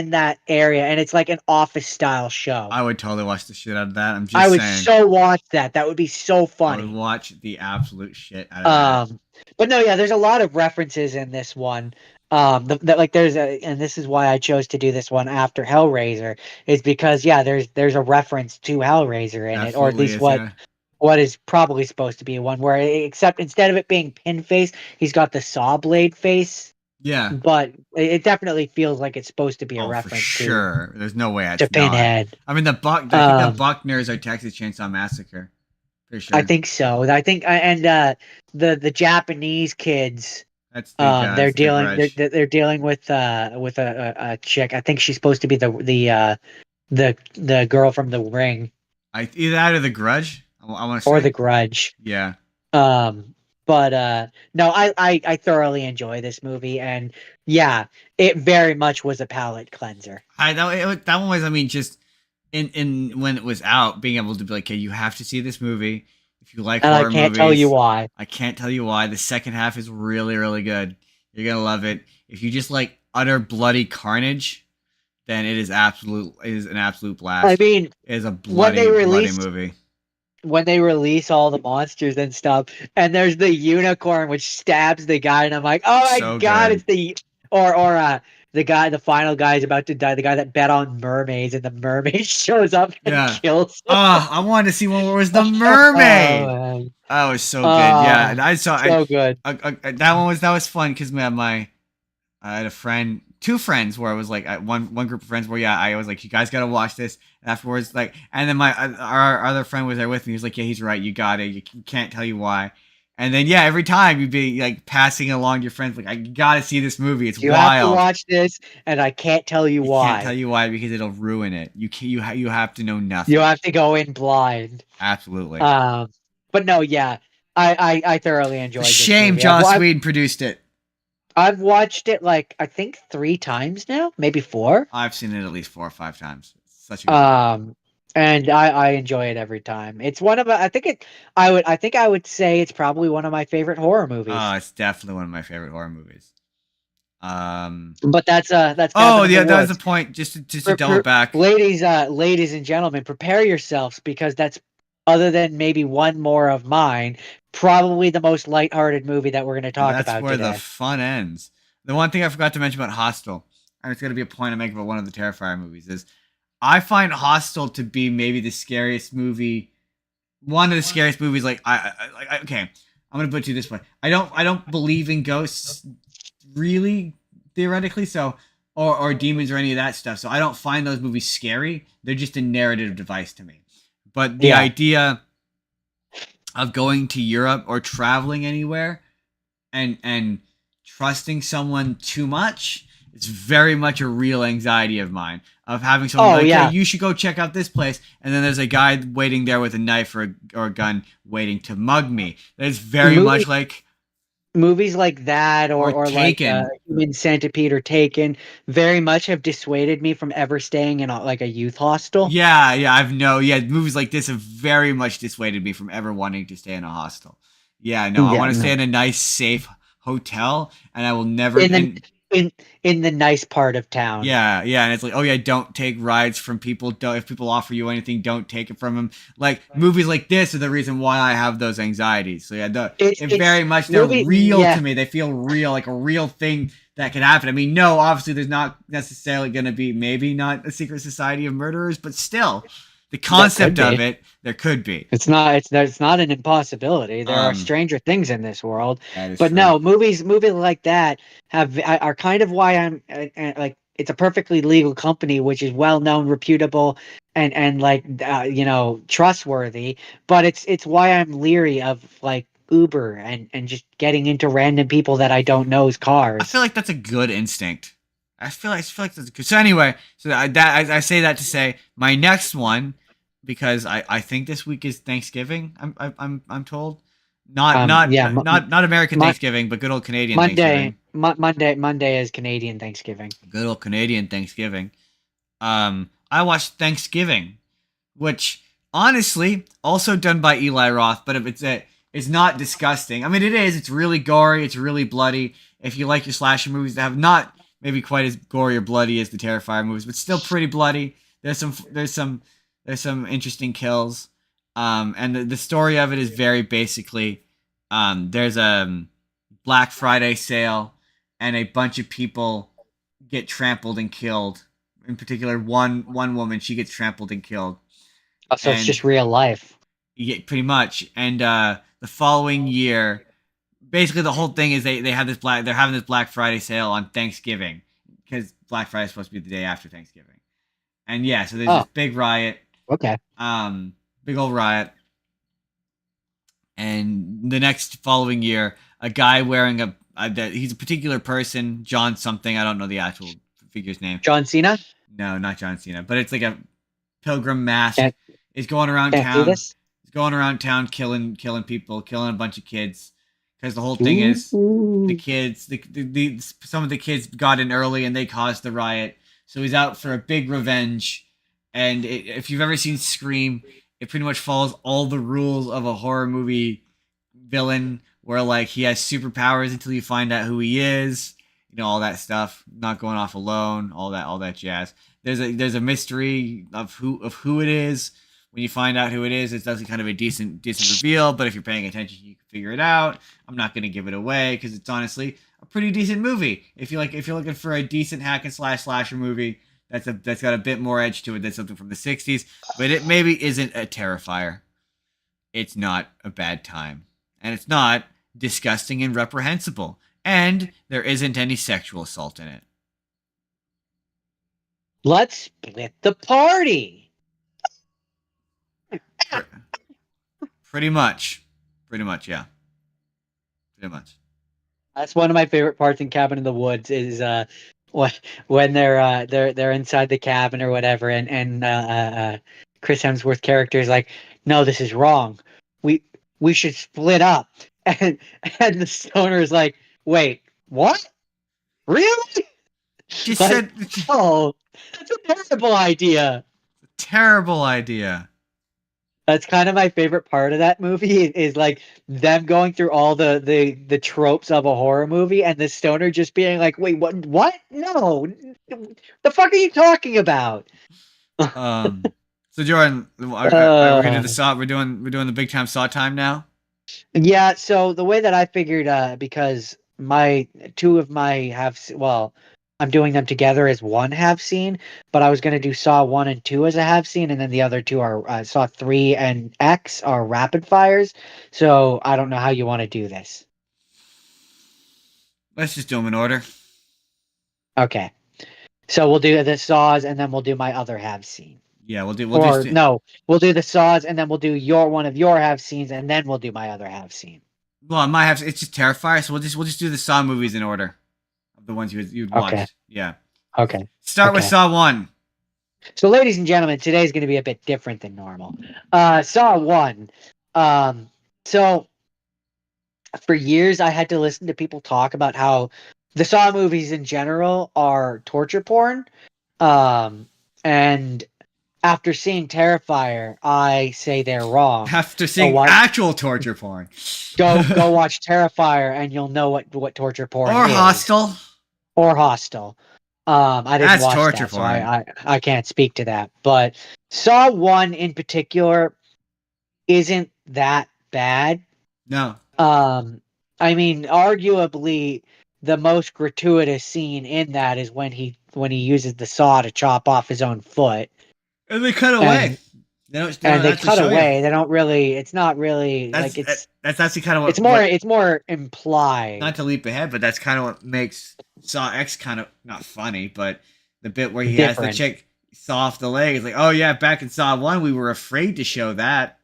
area, and it's like an office style show. I would totally watch the shit out of that. I'm I just would saying. so watch that would be so I would funny. watch the absolute shit out of that. But no, yeah, there's a lot of references in this one. Like and this is why I chose to do this one after Hellraiser, is because yeah, there's a reference to Hellraiser in it, or at Absolutely least is. Yeah. what is probably supposed to be one where, except instead of it being pin face, he's got the saw blade face. Yeah. But it definitely feels like it's supposed to be a Oh, for reference to sure. There's no way to it's not. Pinhead. I mean, I think the Um, Buckners are Texas Chainsaw Massacre. For I sure. think so. I think, and the Japanese kids, That's they're the dealing grudge. they're dealing with a chick. I think she's supposed to be the the girl from The Ring Either that or The Grudge. I want to or say. The Grudge. Yeah. Um, but no, I thoroughly enjoy this movie, and yeah, it very much was a palate cleanser. That one was. I mean, just in when it was out, being able to be like, okay, you have to see this movie if you like And I horror can't tell you movies. why. I can't tell you why. The second half is really, really good. You're gonna love it. If you just like utter bloody carnage, then it is an absolute I blast. mean, It is a when they bloody, bloody released movie. when they release all the monsters and stuff, and there's the unicorn which stabs the guy, and I'm like, oh my So god, good. it's or the guy, the final guy is about to die, the guy that bet on mermaids, and the mermaid shows up and Yeah. kills him. Ah, I wanted to see one where it was the Oh mermaid. man. Oh, it was so good. Yeah, and Oh, I saw so good. that was fun because my I had a friend, two friends where I was like one group of friends where I was like, you guys gotta watch this. And afterwards, like, and then my our other friend was there with me. He was like, yeah, he's right. You got it. You can't tell you why. And then yeah, every time you'd be like passing along to your friends like, I gotta see this movie. It's You have to wild. watch this, and I can't tell you You can't tell why. you why because it'll ruin it. You have to know You nothing. have to go in blind. Absolutely. Um, but no, yeah, I thoroughly It's a enjoyed this shame movie. Joss Whedon produced it. I've watched it like I think 3 times now, maybe four. I've seen it at least 4 or 5 times. It's such a good movie. Um, and I enjoy it every time. It's one of I think it I think I would say it's probably one of my favorite horror movies. It's definitely one of my favorite horror movies. But that's Oh, Cabin in the yeah, that was the Woods. point. Just to double back. Ladies and gentlemen, prepare yourselves because that's, other than maybe one more of mine, probably the most lighthearted movie that we're going to And talk that's about where the today. fun ends. The one thing I forgot to mention about Hostel, and it's going to be a point I make about one of the Terrifier movies, is I find Hostel to be maybe the scariest movie, one of the scariest movies. Like okay, I'm gonna put it to you this way: I don't believe in ghosts, really, theoretically, so or demons or any of that stuff. So I don't find those movies scary. They're just a narrative device to me. But the Yeah. idea of going to Europe or traveling anywhere and trusting someone too much, it's very much a real anxiety of mine of having someone Oh be like, yeah, yeah. you should go check out this place, and then there's a guy waiting there with a knife or a gun waiting to mug me. It's very Movie, much like movies like that, or or like Taken. Human Centipede or Taken, very much have dissuaded me from ever staying in like a youth hostel. Yeah, movies like this have very much dissuaded me from ever wanting to stay in a hostel. Yeah, no, I Yeah, want to stay no. in a nice, safe hotel, and I will never. In the And in the nice part of town. yeah, and it's like, oh yeah, don't take rides from people. Don't if people offer you anything, don't take it from them. Like movies like this are the reason why I have those anxieties. So yeah, it It's very much they're movie. real Yeah, to me. They feel real, like a real thing that can happen. I mean, no, obviously there's not necessarily going to be maybe not a secret society of murderers, but still, the there could concept of be. it there could be. It's not an impossibility. There are Um, stranger things in this world. that is But true. no, movies like that are kind of why I'm like, it's a perfectly legal company which is well known, reputable, and like trustworthy. But it's why I'm leery of like Uber and just getting into random people that I don't know's I cars. feel like that's a good instinct. I feel like that's good. So anyway, I say that to say my next one, because I think this week is Thanksgiving. I'm told, Yeah, not American Mon- Thanksgiving, but good old Canadian Thanksgiving. Monday is Canadian Thanksgiving. Good old Canadian Thanksgiving. I watched Thanksgiving, which honestly also done by Eli Roth, but if it's not disgusting. I mean, it is. It's really gory. It's really bloody. If you like your slasher movies that have not maybe quite as gory or bloody as the Terrifier movies, but still pretty bloody. There's some interesting kills. And the story of it is very basically, there's a Black Friday sale, and a bunch of people get trampled and killed. In particular, one woman, she gets trampled and killed, Oh, so it's and just real life. you get pretty much. And the following year, basically the whole thing is they have they're having this Black Friday sale on Thanksgiving because Black Friday is supposed to be the day after Thanksgiving. And yeah, so there's Oh, this big riot, okay. big old riot. And the next following year, a guy wearing he's a particular person, John something, I don't know the actual figure's name. John Cena? No, not John Cena, but it's like a pilgrim mask, Can't is going around can't do town. this. He's going around town killing people, killing a bunch of kids. Because the whole thing is the Ooh. kids, some of the kids got in early and they caused the riot. So he's out for a big revenge. And if you've ever seen Scream, it pretty much follows all the rules of a horror movie villain, where like he has superpowers until you find out who he is, all that stuff. Not going off alone, all that jazz. There's a mystery of who it is. When you find out who it is, it's does kind of a decent reveal. But if you're paying attention, you can figure it out. I'm not going to give it away because it's honestly a pretty decent movie. If you're looking for a decent hack and slash slasher movie that's got a bit more edge to it than something from the '60s, but it maybe isn't a Terrifier. It's not a bad time, and it's not disgusting and reprehensible, and there isn't any sexual assault in it. Let's split the party. Pretty much, yeah, pretty much. That's one of my favorite parts in Cabin in the Woods is when they're inside the cabin or whatever, and Chris Hemsworth character is like, no, this is wrong. We we should split up, and and the stoner is like, wait, what? Really? She Like, said, oh, that's a terrible idea. terrible idea. That's kind of my favorite part of that movie is like them going through all the tropes of a horror movie and the stoner just being like, "Wait, what? No, the fuck are you talking about?" So Jordan, are we gonna do the Uh, saw? We're doing the big time saw time now. yeah. So the way that I figured, because my two of my well, I'm doing them together as one have seen, but I was gonna do Saw 1 and 2 as a have seen, and then the other two are Saw 3 and X are rapid fires. So I don't know how you want to do this. Let's just do them in order. Okay. So we'll do the saws and then we'll do my other have seen. Yeah, we'll Or just. no, we'll do the saws and then we'll do your one of your have scenes and then we'll do my other have seen. Well, I might have. It's just Terrifier, so we'll just do the Saw movies in order of the ones you'd Okay. watched. Yeah. Okay. Start with Okay. Saw 1. So ladies and gentlemen, today's going to be a bit different than normal. Saw 1. So for years I had to listen to people talk about how the Saw movies in general are torture porn. And after seeing Terrifier, I say they're wrong. After seeing actual torture porn. Go watch Terrifier and you'll know what torture porn Or is. Hostel. Or Hostel. I didn't That's watch torture that, so porn. I can't speak to that. But Saw 1 in particular isn't that bad. No. I mean, arguably the most gratuitous scene in that is when he uses the saw to chop off his own foot. And they cut away. They cut away. They don't really. It's not really like it's. That's actually kind of what. It's more implied. Not to leap ahead, but that's kind of what makes Saw X kind of not funny, but the bit where he Different. has the chick saw off the leg. It's like, oh yeah, back in Saw 1, we were afraid to show that.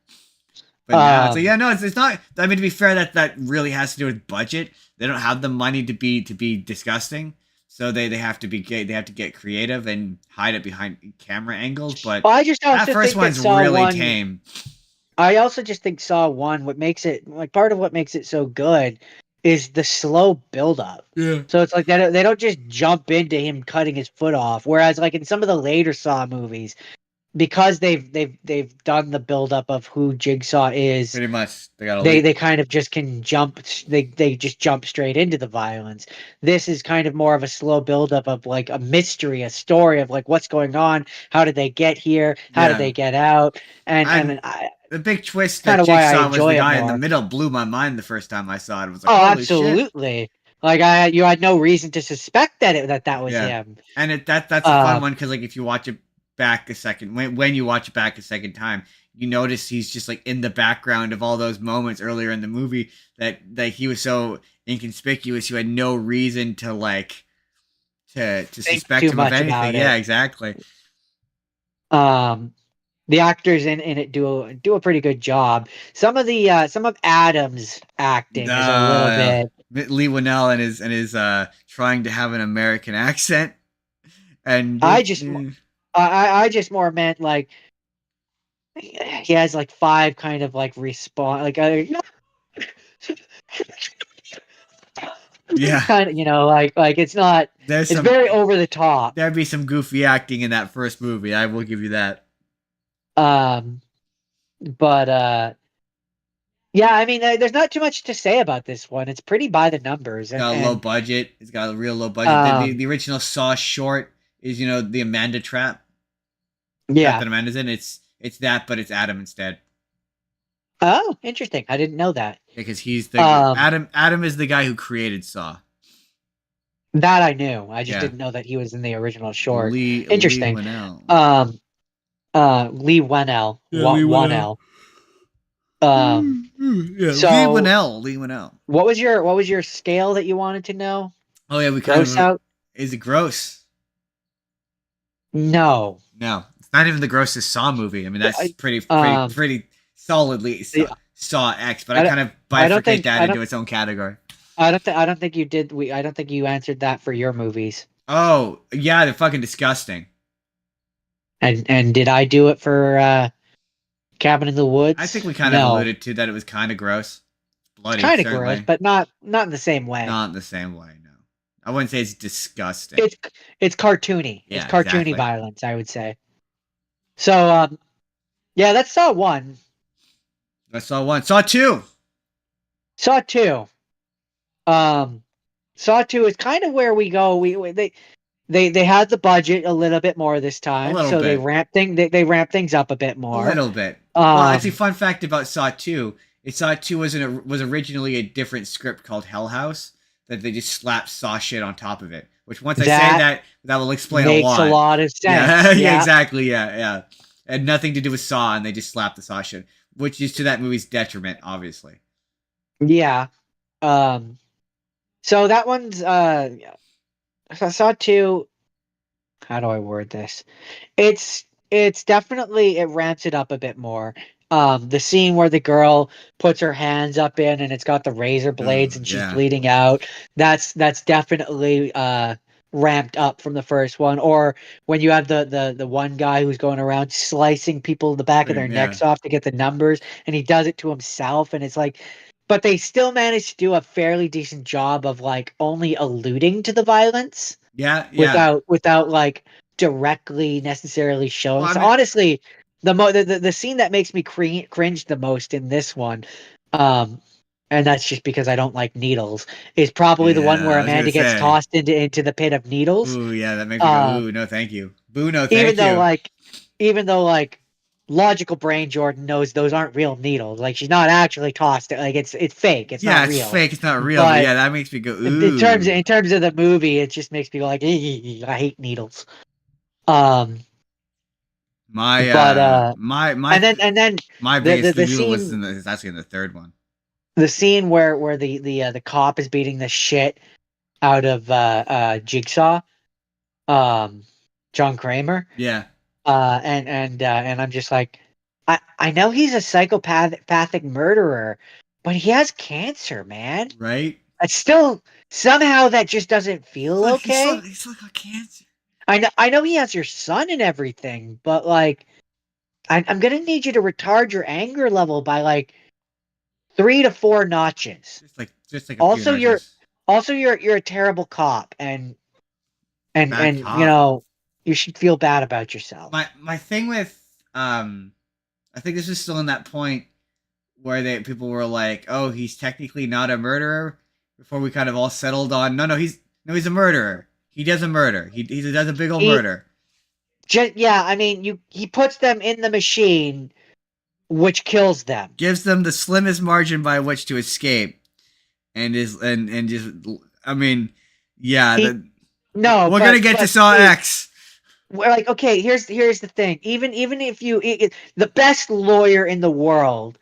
But now it's like, yeah, no, it's not. I mean, to be fair, that really has to do with budget. They don't have the money to be disgusting, so they have to get creative and hide it behind camera angles. But I just that first one's really tame. I also just think Saw 1, what makes it like part of what makes it so good is the slow buildup. Yeah. So it's like they don't just jump into him cutting his foot off. Whereas like in some of the later Saw movies, because they've done the buildup of who Jigsaw is, Pretty much they kind of just can jump. They just jump straight into the violence. This is kind of more of a slow buildup of like a mystery, a story of like what's going on, how did they get here, how did they get out, and the big twist kind that of why I Jigsaw was the enjoy it guy in more. the middle blew my mind the first time I saw it. It was like, Oh, holy absolutely. Shit. Like you had no reason to suspect that was him. And that's a fun one because like if you watch it back a second, when you watch it back a second time, you notice he's just like in the background of all those moments earlier in the movie that he was so inconspicuous. You had no reason to like to suspect him of anything. Yeah, exactly. The actors in it do a pretty good job. Some of Adam's acting is a little bit. Lee Winnell and his trying to have an American accent, and I just more meant like he has like 5 kind of like respawn, like Yeah, kind of, like it's not. there's It's some. very over the top. There'd be some goofy acting in that first movie. I will give you that. Um, but yeah, I mean, there's not too much to say about this one. It's pretty by the numbers, It's got a low and budget. It's got a real low budget. The um, original Saw short is the Amanda trap. Trap yeah. that Amanda's in. It's that, but it's Adam instead. Oh, interesting. I didn't know that. Because he's the Um, Adam is the guy who created Saw. that I knew. I just Yeah. didn't know that he was in the original short. Lee Interesting. Winnell. Um, Lee Wennell, Yeah, Lee Winnell. L. Yeah, So Lee Winnell. what was your scale that you wanted to know? Oh yeah, we kind Gross of out? is it gross? No. No, it's not even the grossest Saw movie. I mean, that's I, pretty solidly Saw X, but I kind of I don't bifurcate think that I into don't its own category. I don't think you did. I don't think you answered that for your movies. Oh yeah, they're fucking disgusting. And did I do it for Cabin in the Woods? I think we kind of No. alluded to that it was kind of gross, bloody, Kind of certainly. gross, but not in the same way. Not in the same way. No, I wouldn't say it's disgusting. It's cartoony. Yeah, It's cartoony exactly. violence, I would say. So yeah, that's Saw 1. I saw one. Saw two. Saw 2. Saw 2 is kind of where we go. They had the budget a little bit more this A time, little so bit. they ramp things up a bit A more. little bit. Well, actually, Um, fun fact about Saw 2. Saw 2 was originally a different script called Hell House that they just slapped Saw shit on top of it. Which once I say that will explain a makes lot. a lot of sense. Yeah, yeah, Yeah. exactly. Yeah, yeah. It had nothing to do with Saw, and they just slapped the Saw shit, which is to that movie's detriment, obviously. Yeah. So that one's Saw 2. How do I word this? It's definitely, it ramps it up a bit more. The scene where the girl puts her hands up in and it's got the razor blades and she's Yeah. bleeding out. That's definitely ramped up from the first one. Or when you have the one guy who's going around slicing people the back of their necks off to get the numbers, and he does it to himself, and it's like, but they still managed to do a fairly decent job of like only alluding to the violence. Yeah, yeah. Without like directly necessarily showing. Well, I So mean, honestly, the scene that makes me cringe the most in this one, um, and that's just because I don't like needles, is probably the one where yeah, I was gonna Amanda gets say. tossed into the pit of needles. Ooh, yeah, that makes me go, ooh, no, thank you. Boo, no, thank Even though like logical brain Jordan knows those aren't real needles. Like she's not actually tossed. Like it's fake. It's Yeah, not it's real. fake. It's not real. But yeah, that makes me go, ooh. In terms of the movie, it just makes me go like, I hate needles. My biggest the noodle was scene, is actually in the third one. the scene where the cop is beating the shit out of Jigsaw, John Kramer. Yeah. And I'm just like, I know he's a psychopathic murderer, but he has cancer, man. Right? It's still somehow that just doesn't feel okay. He's still got cancer. I know he has your son and everything, but like, I'm gonna need you to retard your anger level by like 3 to 4 notches. Just like a few notches. You're a terrible cop, and Bad cop. you know, you should feel bad about yourself. My thing with I think this is still in that point where people were like, oh, he's technically not a murderer, before we kind of all settled on he's a murderer. He does a murder. He does a big old murder. Yeah, I mean, he puts them in the machine, which kills them. Gives them the slimmest margin by which to escape, and just I mean, yeah. No, we're gonna get to Saw X. We're like, okay, here's the thing. Even if the best lawyer in the world,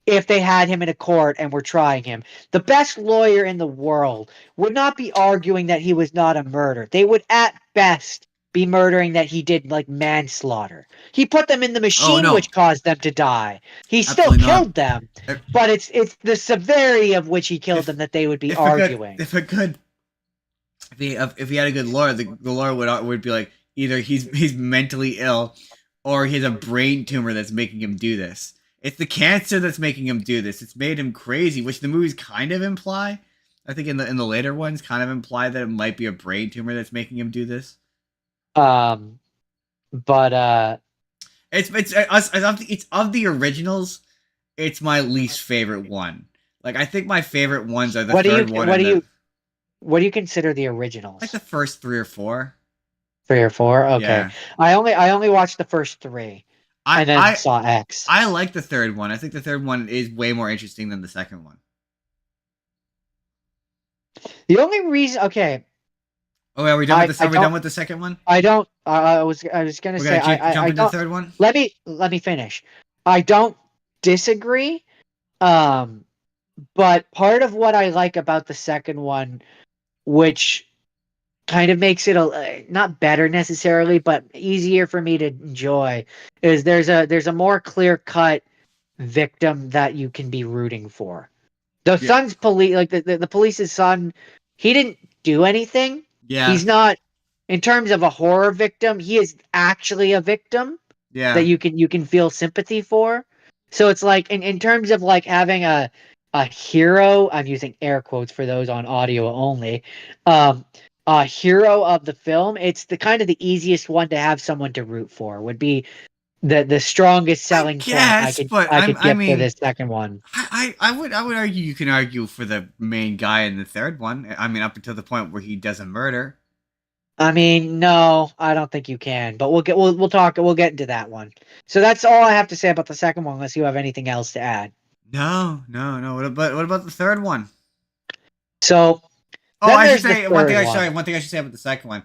if they had him in a court and were trying him, the best lawyer in the world would not be arguing that he was not a murderer. They would at best be murdering that he did like manslaughter. He put them in the machine, which caused them to die. He still killed them, but it's the severity of which he killed them that they would be arguing. If he had a good lawyer, the lawyer would be like, either he's mentally ill, or he has a brain tumor that's making him do this. It's the cancer that's making him do this. It's made him crazy, which the movies kind of imply. I think in the later ones, kind of imply that it might be a brain tumor that's making him do this. Um, but It's of the originals. It's my least favorite one. Like I think my favorite ones are the third one and the what do you consider the like originals? the first 3 or 4. 3 or 4? Okay. Yeah. I only watched the first 3 I and then I saw X. I like the third one. I think the third one is way more interesting than the second one. The only reason, okay, Oh, are we done with this? I Are we done don't with the second one? I don't I was gonna We're say gonna keep I jumping to the don't third one. let me finish. I don't disagree. Um, but part of what I like about the second one, which kind of makes it not better necessarily, but easier for me to enjoy, is there's a more clear cut victim that you can be rooting for. The Yeah, son's police, like the police's son, he didn't do anything. yeah, He's not, in terms of a horror victim, he is actually a victim that yeah. you can feel sympathy for. So it's like in terms of like having a hero, I'm using air quotes for those on audio only, um, a hero of the film, it's the kind of the easiest one to have someone to root for, would be the strongest I selling point guess, but I could I give for mean, this second one. I would argue you can argue for the main guy in the third one. I mean, up until the point where he does a murder. I mean, no, I don't think you can, but we'll get into that one. So that's all I have to say about the second one, unless you have anything else to add. No, no, no. What about the third one? So Oh, then I should there's the say one thing. third one. One thing I should say about the second one.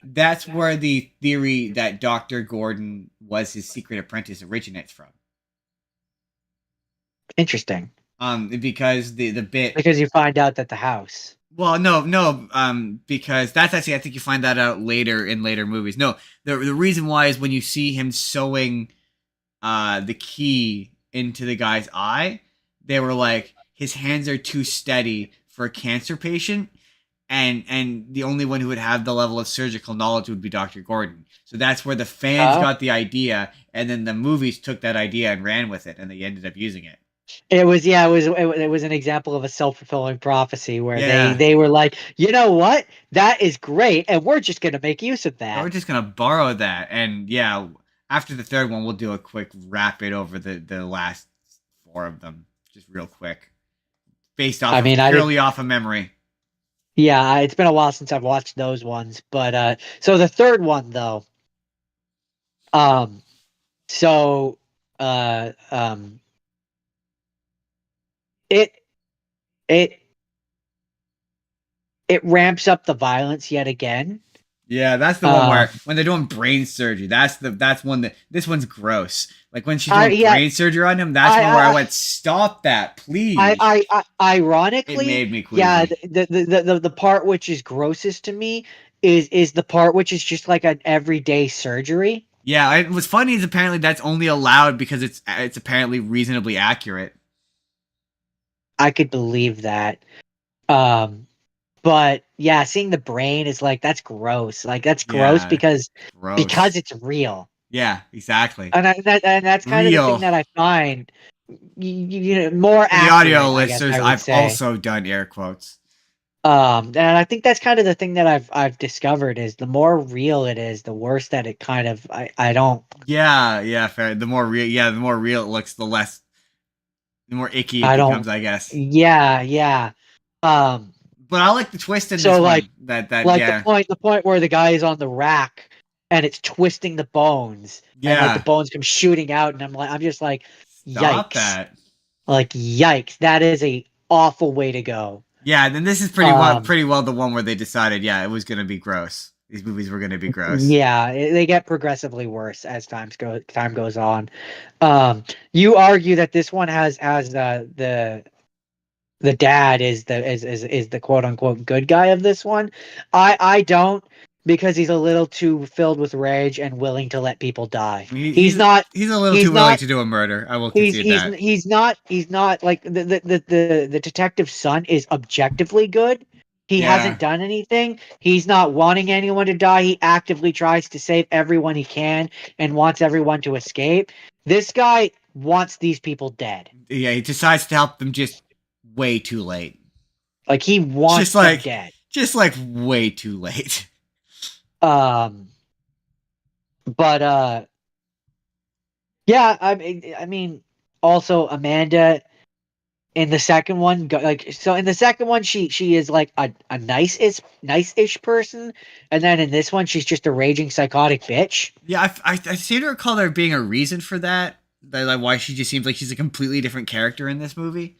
That's where the theory that Dr. Gordon was his secret apprentice originates from. Interesting. Because the bit. Because you find out that the house. Well, no. Because that's actually I think you find that out later in later movies. No, the reason why is when you see him sewing, the key into the guy's eye. They were like his hands are too steady for a cancer patient, and the only one who would have the level of surgical knowledge would be Dr. Gordon. So that's where the fans Oh, got the idea, and then the movies took that idea and ran with it, and they ended up using it. it was yeah, it was an example of a self-fulfilling prophecy where Yeah, they were like, you know what, that is great, and we're just gonna make use of so we're that. just gonna borrow that, and yeah, after the third one, we'll do a quick rapid over the last 4 of them, just real quick, based off I of mean, I didn't. purely off of memory. Yeah, it's been a while since I've watched those ones, but so the third one though, um, so uh, um, it it it ramps up the violence yet again. Yeah, that's the one where Um, when they're doing brain surgery, that's one that this one's gross. Like when she's I doing yeah, brain surgery on him, that's one where I I went, "Stop that, please." It ironically, made me yeah, queasy. the part which is grossest to me is the part which is just like an everyday surgery. Yeah, what's funny is apparently that's only allowed because it's apparently reasonably accurate. I could believe that. Um, but yeah, seeing the brain is like that's gross. Like that's gross Yeah, because gross. it's real. Yeah, exactly. And that's kind of the thing Real. that I find more For the audio accurate, I guess listeners, I would I've say. also done air quotes. And I think that's kind of the thing that I've discovered is the more real it is, the worse that it kind of I don't Yeah, yeah, fair. The more real it looks, the more icky it I becomes, don't I guess. yeah, yeah. Um But I like the twist in so this like one. That yeah. the point where the guy is on the rack and it's twisting the bones and like the Yeah. bones come shooting out and I'm just like Stop yikes. that. Like yikes, that is a awful way to go. Yeah, then this is Um pretty well the one where they decided, yeah, it was gonna be gross. These movies were gonna be gross. yeah, they get progressively worse as time goes on. You argue that this one has the dad is the quote unquote good guy of this one. I don't, because he's a little too filled with rage and willing to let people die. I mean, He's not he's a little he's too willing not to do a murder. I will concede that. he's not like the detective's son is objectively good, He Yeah. hasn't done anything. He's not wanting anyone to die. He actively tries to save everyone he can and wants everyone to escape. This guy wants these people dead. Yeah, he decides to help them just way too late. Like he Just wants them like dead. just like way too late. Um, but yeah, I mean, also Amanda in the second one, like so in the second one, she is like a nice-ish person, and then in this one, she's just a raging psychotic bitch. Yeah, I seem to recall there being a reason for that. That like why she just seems like she's a completely different character in this movie.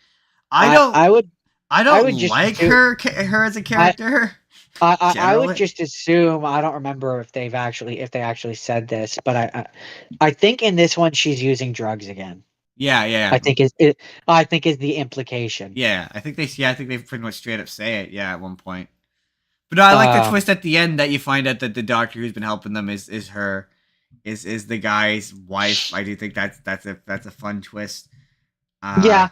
I I don't I would I I don't would just like assume her as a I character I would generally. just assume I don't remember if they actually said this, but I think in this one she's using drugs again. Yeah, yeah, I think is it I think is the implication. yeah. I think they pretty much straight up say it. Yeah, at one point. But no, I like the Um, twist at the end that you find out that the doctor who's been helping them is the guy's wife. I do think that's a fun twist. Uh, yeah.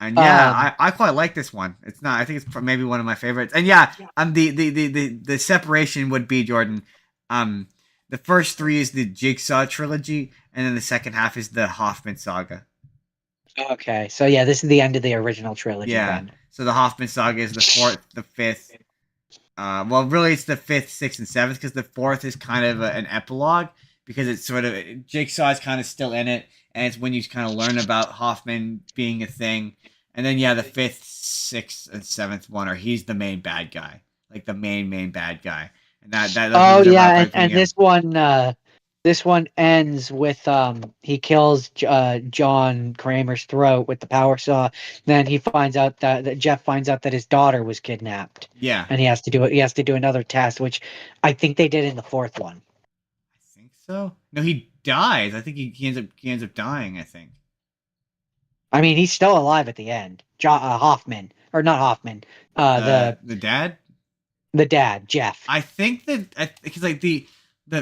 and yeah, Um, I quite like this one. It's not. I think it's maybe one of my favorites. And yeah, the separation would be Jordan. Um, the first three is the Jigsaw trilogy, and then the second half is the Hoffman saga. okay, so yeah, this is the end of the original trilogy Yeah. then. So the Hoffman saga is the fourth, the fifth. Well, really, it's the fifth, sixth, and seventh because the fourth is kind of an epilogue because it's sort of Jigsaw is kind of still in it, and it's when you kind of learn about Hoffman being a thing, and then yeah, the fifth, sixth, and seventh one are he's the main bad guy, like the main bad guy, and that those Oh movies are about yeah, breaking and him. this one ends with he kills John Kramer's throat with the power saw. Then he finds out that Jeff finds out that his daughter was kidnapped, Yeah, and he has to do it. He has to do another test, which I think they did in the fourth one. I think so. No, he dies. I think he ends up dying. I think. I mean, he's still alive at the end. Hoffman, or not Hoffman, The dad. the dad, Jeff. I think that because like the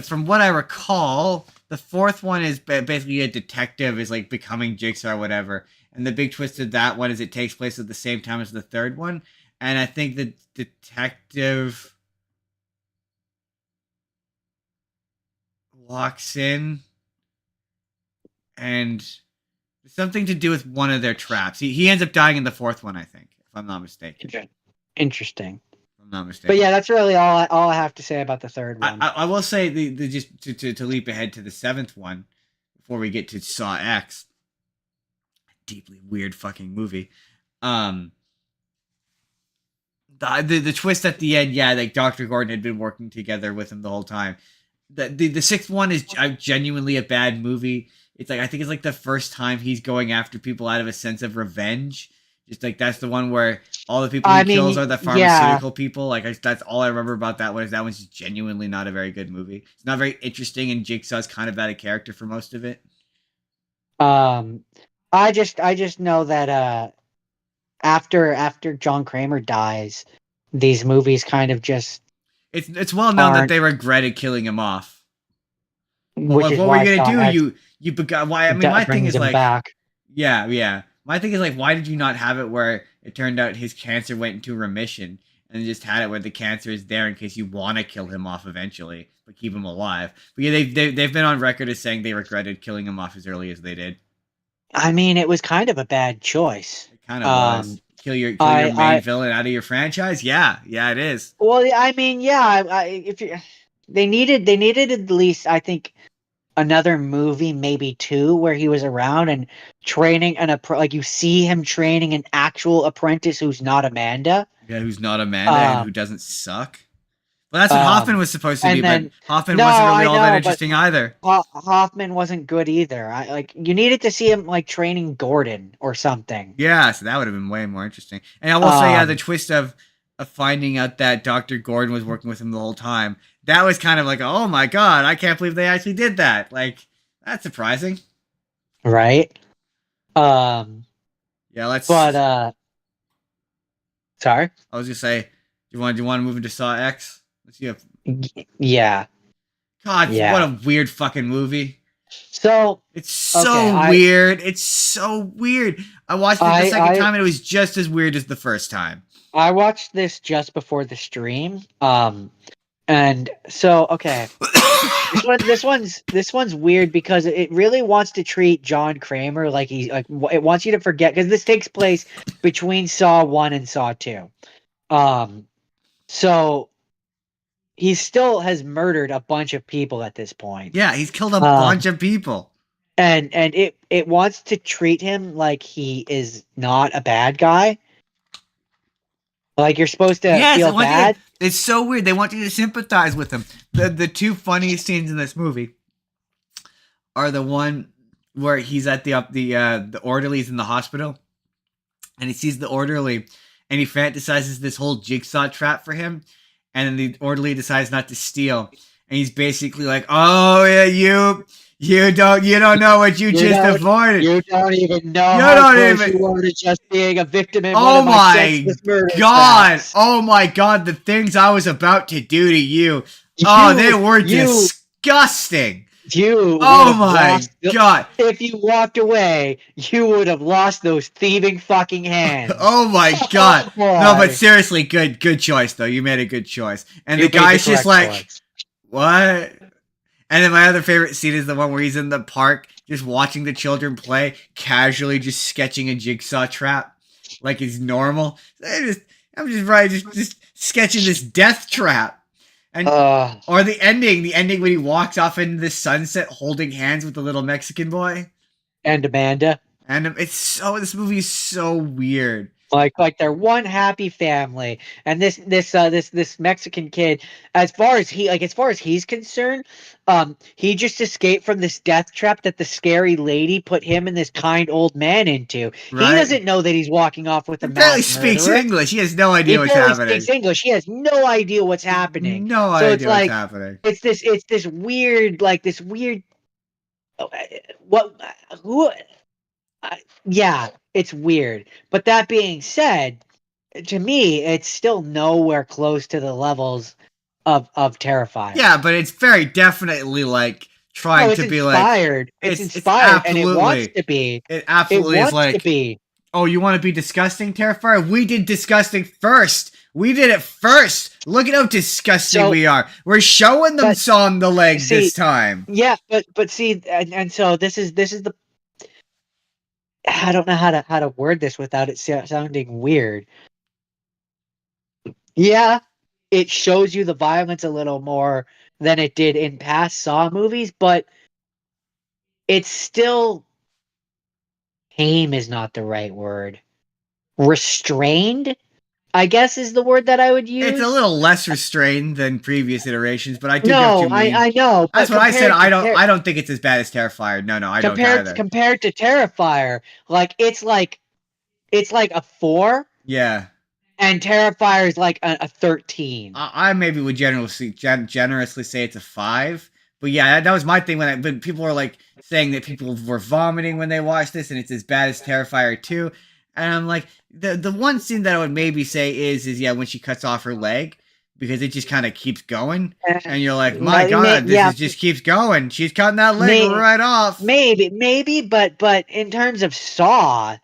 from what I recall, the fourth one is basically a detective is like becoming Jigsaw or whatever, and the big twist of that one is it takes place at the same time as the third one, and I think the detective walks in and something to do with one of their traps. He ends up dying in the fourth one, I think, if I'm not mistaken. Interesting. If I'm not But mistaken. yeah, that's really all I have to say about the third one. I will say the just to leap ahead to the seventh one before we get to Saw X, deeply weird fucking movie. Um, the twist at the end, yeah, like Dr. Gordon had been working together with him the whole time. The sixth one is genuinely a bad movie. It's like I think it's like the first time he's going after people out of a sense of revenge. Just like that's the one where all the people he I kills mean, are the yeah. pharmaceutical people. Like that's all I remember about that one. Is that one's just genuinely not a very good movie. It's not very interesting, and Jigsaw's kind of out of character for most of it. Um, I just know that after John Kramer dies, these movies kind of just It's well known that aren't, they regretted killing him off. Well, which like is what were why you gonna Saw do? X You begot why? I mean, my thing brings is him like, back. yeah, yeah. My thing is like, why did you not have it where it turned out his cancer went into remission, and just had it where the cancer is there in case you want to kill him off eventually, but keep him alive. But yeah, they've been on record as saying they regretted killing him off as early as they did. I mean, it was kind of a bad choice. It kind of was Um, kill your main I villain out of your franchise. Yeah, yeah, it is. well, I mean, yeah, if you they needed at least I think another movie, maybe two, where he was around and training like you see him training an actual apprentice who's not Amanda. Yeah, who's not Amanda and who Um, doesn't suck. Well, that's what Hoffman um, was supposed to be, and but then Hoffman no, wasn't really I all that know, but interesting either. Hoffman wasn't good either. I like you needed to see him like training Gordon or something. Yeah, so that would have been way more interesting. And I will say, yeah, the Um, twist of finding out that Dr. Gordon was working with him the whole time, that was kind of like, oh my god, I can't believe they actually did that. Like, that's surprising. right. Um, Yeah, but let's. sorry. I was gonna say, do you want to move into Saw X? Let's see if. Yeah, God, what yeah. a weird fucking movie. So It's okay, so weird. It's so weird. I watched it the second I time and it was just as weird as the first time. I watched this just before the stream. And so okay, this one's weird because it really wants to treat John Kramer like it wants you to forget because this takes place between Saw 1 and Saw 2. Um, so he still has murdered a bunch of people at this point. Yeah, he's killed a Um, bunch of people. and it wants to treat him like he is not a bad guy. Like you're supposed to Yes, feel bad. it's so weird. They want you to sympathize with him. The two funniest scenes in this movie are the one where he's at the orderlies in the hospital, and he sees the orderly, and he fantasizes this whole jigsaw trap for him, and then the orderly decides not to steal, and he's basically like, "Oh yeah, you don't know what you just avoided. You don't even know You how don't close even- you were to just being a victim in one Oh of my senseless murder god! traps. Oh my god! The things I was about to do to you. They were disgusting. You Oh would have my lost, god! if you walked away, you would have lost those thieving fucking hands. Oh my god! boy. No, but seriously, good choice though. You made a good choice. And You the made the guy's just correct like, choice. what? And then my other favorite scene is the one where he's in the park, just watching the children play, casually just sketching a jigsaw trap, like it's normal. I'm just sketching this death trap. And or the ending when he walks off into the sunset holding hands with the little Mexican boy. And Amanda. And this movie is so weird. Like they're one happy family, and this Mexican kid, as far as he's concerned, he just escaped from this death trap that the scary lady put him and this kind old man into. Right? He doesn't know that he's walking off with a He barely mass speaks murderer. English. He has no idea what's He barely happening. speaks English. He has no idea what's happening. No so idea it's like, what's happening. It's this weird, what who. Yeah, it's weird. But that being said, to me, it's still nowhere close to the levels of Terrifier. Yeah, but it's very definitely like trying to be inspired. like It's inspired, and it wants absolutely. to be. It absolutely is like, to be. oh, you want to be disgusting, Terrifier? We did disgusting first. We did it first. Look at how disgusting we are. We're showing them on the leg this time. Yeah, but see, and so this is the. I don't know how to word this without it sounding weird. Yeah, it shows you the violence a little more than it did in past Saw movies, but it's still tame is not the right word. Restrained, I guess, is the word that I would use. It's a little less restrained than previous iterations, but I do no, get what you mean. I know. That's what I said. I don't think it's as bad as Terrifier. No, I don't either. Compared to Terrifier, it's like a 4. Yeah. And Terrifier is like a 13. I maybe would generously say it's a 5. But yeah, that was my thing when people were like saying that people were vomiting when they watched this and it's as bad as Terrifier 2. And I'm like, the one scene that I would maybe say is when she cuts off her leg, because it just kind of keeps going. And you're like, my God, this just keeps going. She's cutting that leg right off. Maybe, but in terms of Saw,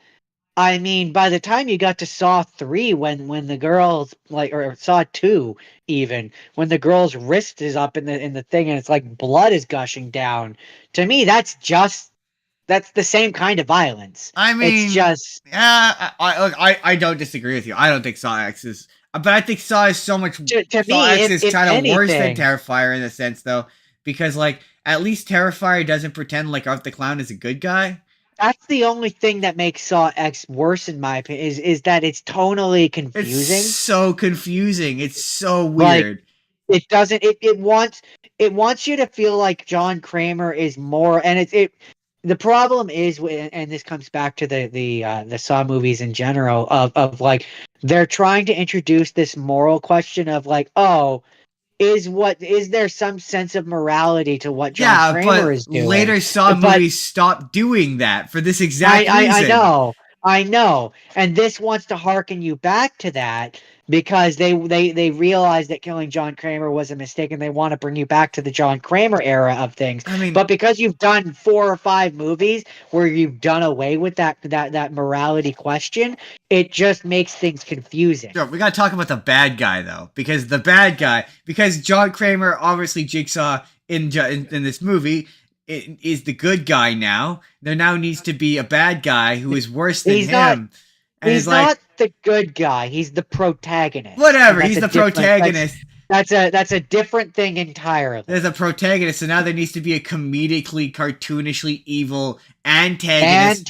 I mean, by the time you got to Saw 3, when the girl's or Saw 2 even, when the girl's wrist is up in the thing and it's like blood is gushing down, to me that's the same kind of violence. I mean, it's just I don't disagree with you. I don't think Saw X is, but I think Saw is so much. To Saw me, X is kind of worse than Terrifier in a sense, though, because at least Terrifier doesn't pretend like Art the Clown is a good guy. That's the only thing that makes Saw X worse, in my opinion, is that it's tonally confusing. It's so confusing. It's so weird. It doesn't. It wants you to feel like John Kramer is more, and the problem is, and this comes back to the Saw movies in general, of they're trying to introduce this moral question of is there some sense of morality to what John Kramer is doing? Later Saw movies stopped doing that for this exact reason. I know. And this wants to harken you back to that because they realize that killing John Kramer was a mistake, and they want to bring you back to the John Kramer era of things. I mean, But because you've done 4 or 5 movies where you've done away with that morality question, it just makes things confusing. we gotta talk about the bad guy though, because because John Kramer, obviously Jigsaw in this movie, is the good guy now. There now needs to be a bad guy who is worse than him. And He's not the good guy. He's the protagonist. Whatever. He's the protagonist. That's a different thing entirely. There's a protagonist, so now there needs to be a comedically, cartoonishly evil antagonist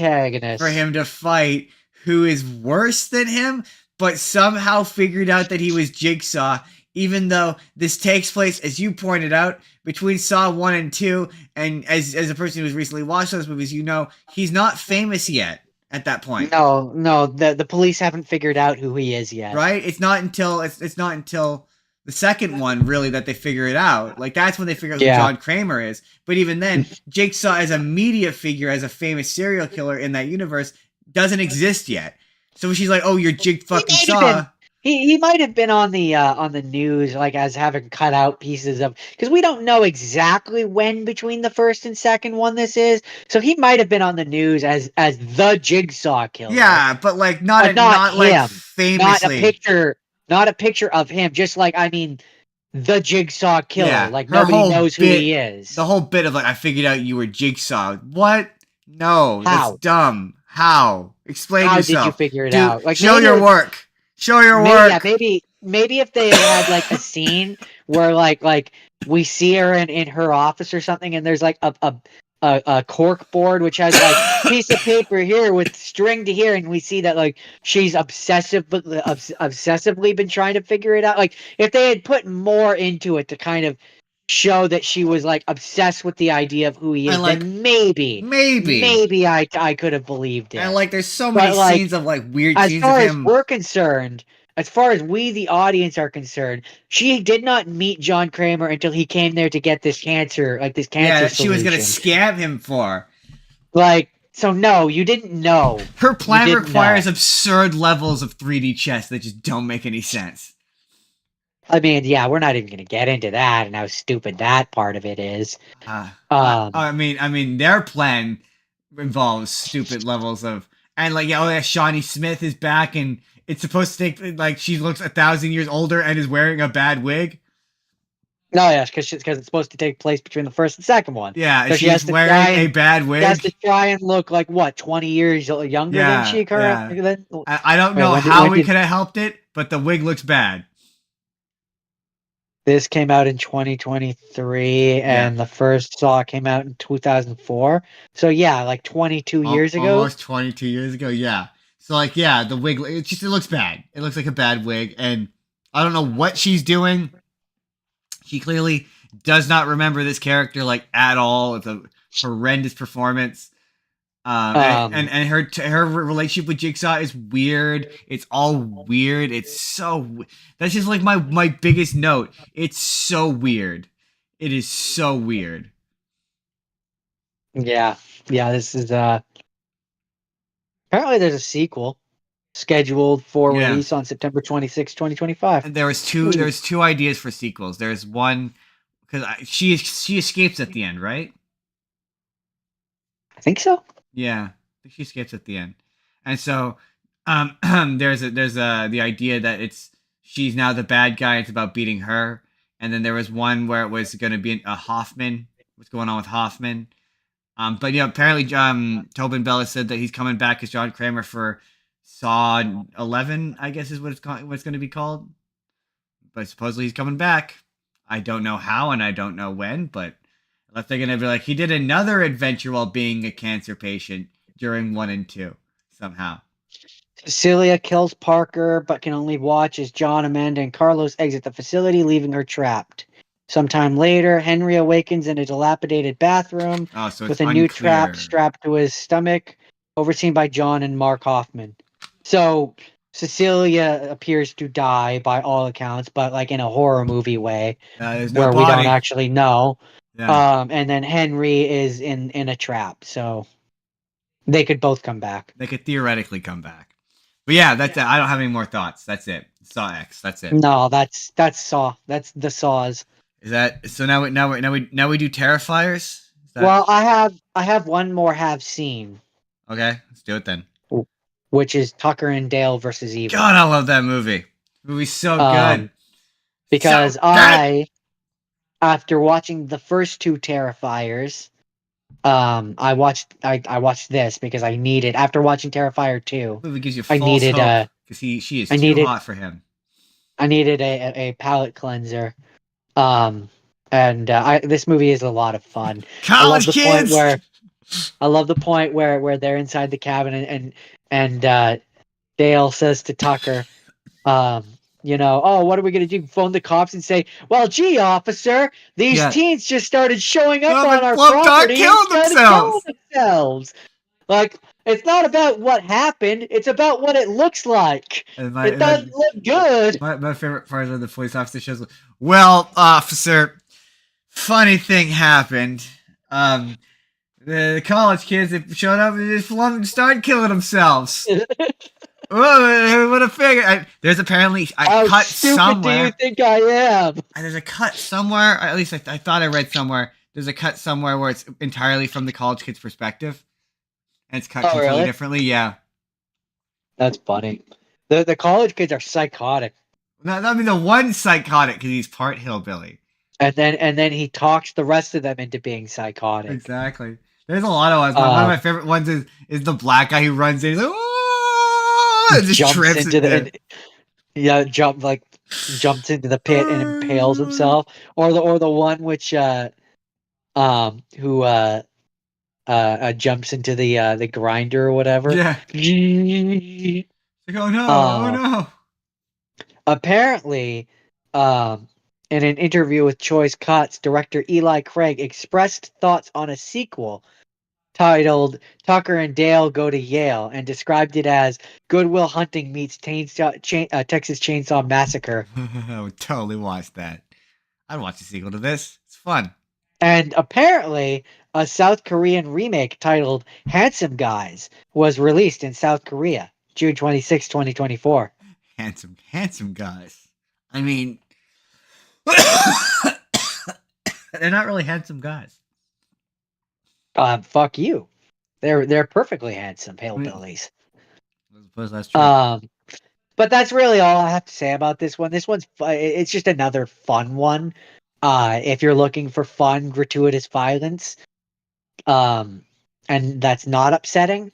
for him to fight, who is worse than him, but somehow figured out that he was Jigsaw, even though this takes place, as you pointed out, between Saw 1 and 2, and as a person who's recently watched those movies, you know, he's not famous yet. At that point, no, the police haven't figured out who he is yet. Right? It's not until the second one really that they figure it out. Like that's when they figure out who John Kramer is. But even then, Jigsaw as a media figure, as a famous serial killer in that universe, doesn't exist yet. So she's like, "Oh, you're Jig fucking Saw." He might have been on the news, like as having cut out pieces of, because we don't know exactly when between the first and second one this is. So he might have been on the news as the Jigsaw killer. Yeah, but like not him. like famously. Not a picture of him. Just like, I mean, the Jigsaw killer. Yeah, like nobody knows who he is. The whole bit of like, I figured out you were Jigsaw. What? No, How? That's dumb. How? Explain yourself. How did you figure it out? Like, show your work. Show your work. Yeah, maybe if they had like a scene where like we see her in her office or something, and there's like a cork board which has like piece of paper here with string to here, and we see that like she's obsessively been trying to figure it out. Like if they had put more into it to kind of show that she was like obsessed with the idea of who he is, like, then maybe I could have believed it. And like there's so many scenes of like weird scenes of him. As far as we're concerned, as far as we the audience are concerned, she did not meet John Kramer until he came there to get this cancer solution. She was gonna scam him for. Like, so no, you didn't know. Her plan requires absurd levels of 3D chess that just don't make any sense. I mean, yeah, we're not even going to get into that and how stupid that part of it is. I mean, their plan involves stupid levels of, and like, Shawnee Smith is back, and it's supposed to take like she looks 1,000 years older and is wearing a bad wig. No, yeah, because it's supposed to take place between the first and second one. Yeah, so she's wearing a bad wig. She has to try and look like what, 20 years younger than she currently. Yeah. I don't know how we could have helped it, but the wig looks bad. This came out in 2023, and the first Saw came out in 2004. So yeah, like 22 years ago. Almost 22 years ago, yeah. So like, yeah, the wig, it looks bad. It looks like a bad wig, and I don't know what she's doing. She clearly does not remember this character like at all. It's a horrendous performance. And her relationship with Jigsaw is weird. It's all weird. That's just like my biggest note. It's so weird. It is so weird. Yeah. This is apparently there's a sequel scheduled for release on September 26, 2025. And there's two ideas for sequels. There's one because she escapes at the end, right? I think so. Yeah, I think she escapes at the end, and so there's the idea that she's now the bad guy. It's about beating her, and then there was one where it was going to be a Hoffman. What's going on with Hoffman? But apparently Tobin Bell has said that he's coming back as John Kramer for Saw 11, I guess is what it's going to be called. But supposedly he's coming back. I don't know how and I don't know when, but. Unless they're going to be like, he did another adventure while being a cancer patient during 1 and 2, somehow. Cecilia kills Parker, but can only watch as John, Amanda, and Carlos exit the facility, leaving her trapped. Sometime later, Henry awakens in a dilapidated bathroom with a new trap strapped to his stomach, overseen by John and Mark Hoffman. So, Cecilia appears to die by all accounts, but like in a horror movie way, where we don't actually know. Yeah. And then Henry is in a trap, so they could both come back. They could theoretically come back. But yeah, that's it. I don't have any more thoughts. That's it. Saw X. That's it. No, that's Saw. That's the Saws. Is that so? Now we do Terrifiers. Is that Well, I have one more have seen, okay? Let's do it then. which is Tucker and Dale versus Evil. God, I love that movie. Movie's so good. Um, because So good. after watching the first two Terrifiers, I watched this because I needed, after watching Terrifier 2, Movie gives you I false needed hope a because she is I too needed hot for him. I needed a palate cleanser. Um, and this movie is a lot of fun. I love College the point kids. where they're inside the cabin, and Dale says to Tucker, um, oh, what are we gonna do? Phone the cops and say, well, gee, officer, these Yeah. teens just started showing up No, on but our Plum Dog property and killed started killing themselves. themselves. Like, it's not about what happened; it's about what it looks like. And It doesn't look good. my favorite part of the police officer shows. Well, officer, funny thing happened. The college kids that showed up and just started killing themselves. Oh, who would have figured? There's apparently a How cut stupid do you somewhere. think I am? There's a cut somewhere. At least I thought I read somewhere. There's a cut somewhere where it's entirely from the college kid's perspective, and it's cut Oh, completely really? differently. Yeah. That's funny. The college kids are psychotic, No, I mean the one psychotic because he's part hillbilly. and then he talks the rest of them into being psychotic. Exactly. There's a lot of ones. One of Uh, my favorite ones is the black guy who runs in. He's like, oh, and just jumps trips into it. the Yeah. and, yeah, jumps into the pit and impales himself, or the one which who jumps into the grinder or whatever. Yeah. Like, oh no, oh Uh, no. Apparently, um, in an interview with Choice Cuts, director Eli Craig expressed thoughts on a sequel titled Tucker and Dale Go to Yale and described it as Good Will Hunting meets Texas Chainsaw Massacre. I would totally watch that. I'd watch a sequel to this. It's fun. And apparently, a South Korean remake titled Handsome Guys was released in South Korea, June 26, 2024. Handsome guys. I mean, they're not really handsome guys. Fuck you. They're perfectly handsome I mean, hillbillies. I suppose that's true. But that's really all I have to say about this one. This one's it's just another fun one. If you're looking for fun, gratuitous violence, and that's not upsetting.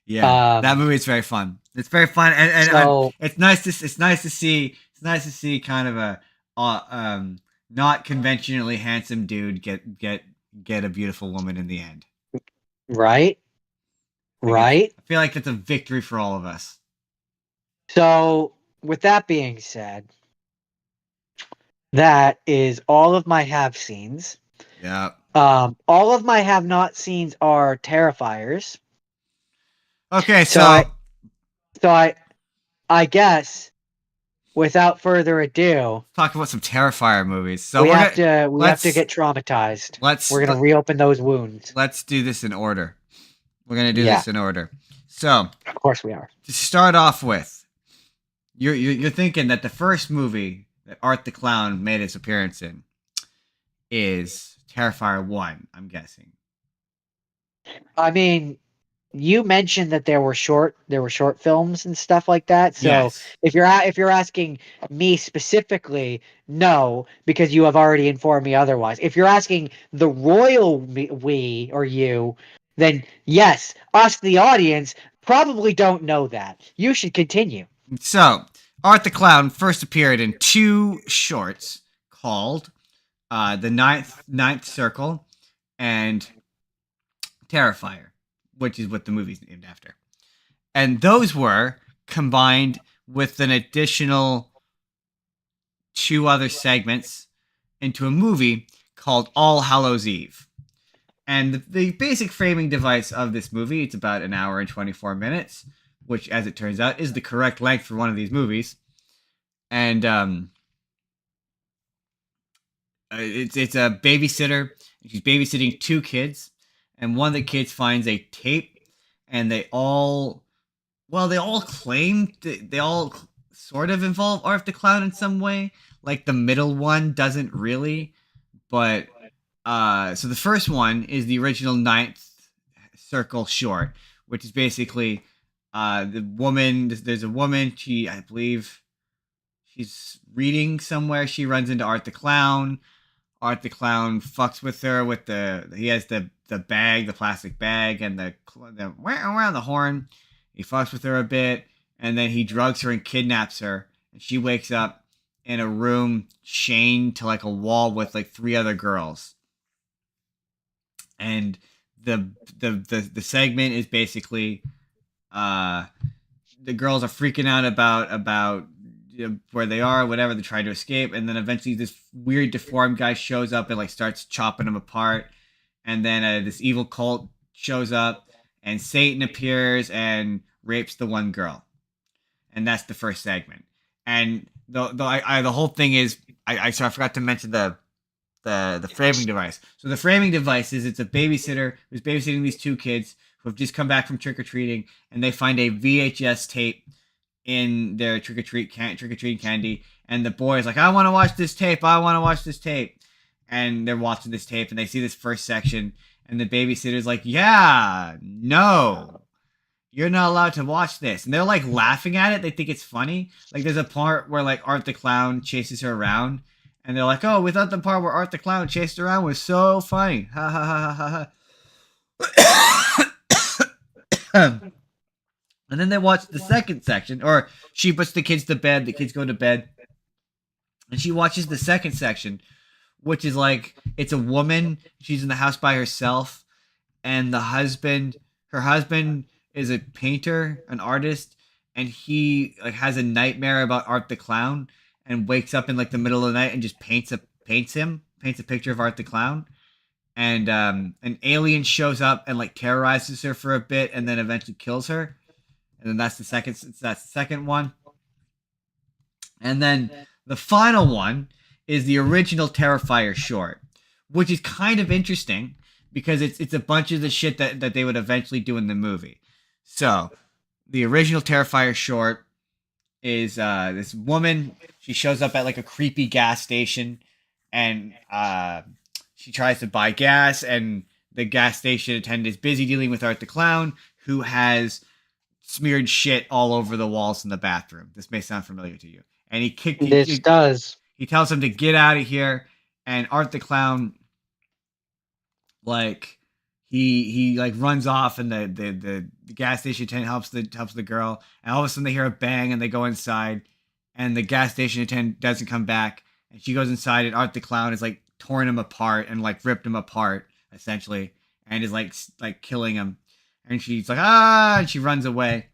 Yeah, that movie is very fun. It's very fun, and So it's nice to see kind of a not conventionally handsome dude get a beautiful woman in the end. right, right. I feel like that's a victory for all of us. So with that being said, that is all of my have seens. Yeah. All of my have not seens are Terrifiers. Okay, So I guess without further ado, talk about some Terrifier movies. So we we're have gonna, to get traumatized. let's We're gonna reopen those wounds. let's do this in order. We're gonna do Yeah. this in order. So Of course we are. to start off with, you're thinking that the first movie that Art the Clown made his appearance in is Terrifier 1, I'm guessing. I mean, you mentioned that there were short films and stuff like that. So Yes. if you're asking me specifically, no, because you have already informed me otherwise. If you're asking the royal we or you, then yes, us the audience probably don't know that. You should continue. So Art the Clown first appeared in 2 shorts called The Ninth Circle and Terrifier, which is what the movie's named after. And those were combined with an additional 2 other segments into a movie called All Hallows Eve. And the basic framing device of this movie, it's about an hour and 24 minutes, which, as it turns out, is the correct length for one of these movies. And it's a babysitter. She's babysitting 2 kids, and one of the kids finds a tape, and they all well, they all claim they all sort of involve Art the Clown in some way. Like the middle one doesn't really, but so the first one is the original Ninth Circle short, which is basically the woman. There's a woman. I believe, she's reading somewhere. She runs into Art the Clown. Art the Clown fucks with her with he has the bag, the plastic bag, and the around the horn. He fucks with her a bit, and then he drugs her and kidnaps her. And she wakes up in a room chained to like a wall with like three other girls. And the segment is basically the girls are freaking out about where they are, whatever. They're trying to escape, and then eventually this weird deformed guy shows up and like starts chopping them apart. And then this evil cult shows up, and Satan appears and rapes the one girl, and that's the first segment. And the whole thing is, so I forgot to mention the framing device. So the framing device is, it's a babysitter who's babysitting these two kids who have just come back from trick or treating, and they find a VHS tape in their trick or treating candy, and the boy is like, "I want to watch this tape. I want to watch this tape." And they're watching this tape, and they see this first section, and the babysitter's like, "Yeah, no, you're not allowed to watch this." And they're like laughing at it. They think it's funny. Like there's a part where like Art the Clown chases her around, and they're like, "Oh, we thought the part where Art the Clown chased her around was so funny." Ha ha ha ha ha. And then they watch the second section, or she puts the kids to bed. The kids go to bed, and she watches the second section, which is like, it's a woman. She's in the house by herself, and her husband is a painter, an artist, and he like has a nightmare about Art the Clown, and wakes up in like the middle of the night and just paints a picture of Art the Clown. And an alien shows up and like terrorizes her for a bit, and then eventually kills her. And then that's the second one. And then the final one is the original Terrifier short, which is kind of interesting because it's a bunch of the shit that they would eventually do in the movie. So the original Terrifier short is this woman. She shows up at like a creepy gas station, and she tries to buy gas, and the gas station attendant is busy dealing with Art the Clown, who has smeared shit all over the walls in the bathroom. This may sound familiar to you. And does. He tells him to get out of here, and Art the Clown, like, he like runs off, and the gas station attendant helps the girl, and all of a sudden they hear a bang, and they go inside, and the gas station attendant doesn't come back, and she goes inside, and Art the Clown is like torn him apart and like ripped him apart essentially, and is like killing him. And she's like, "Ah!" And she runs away.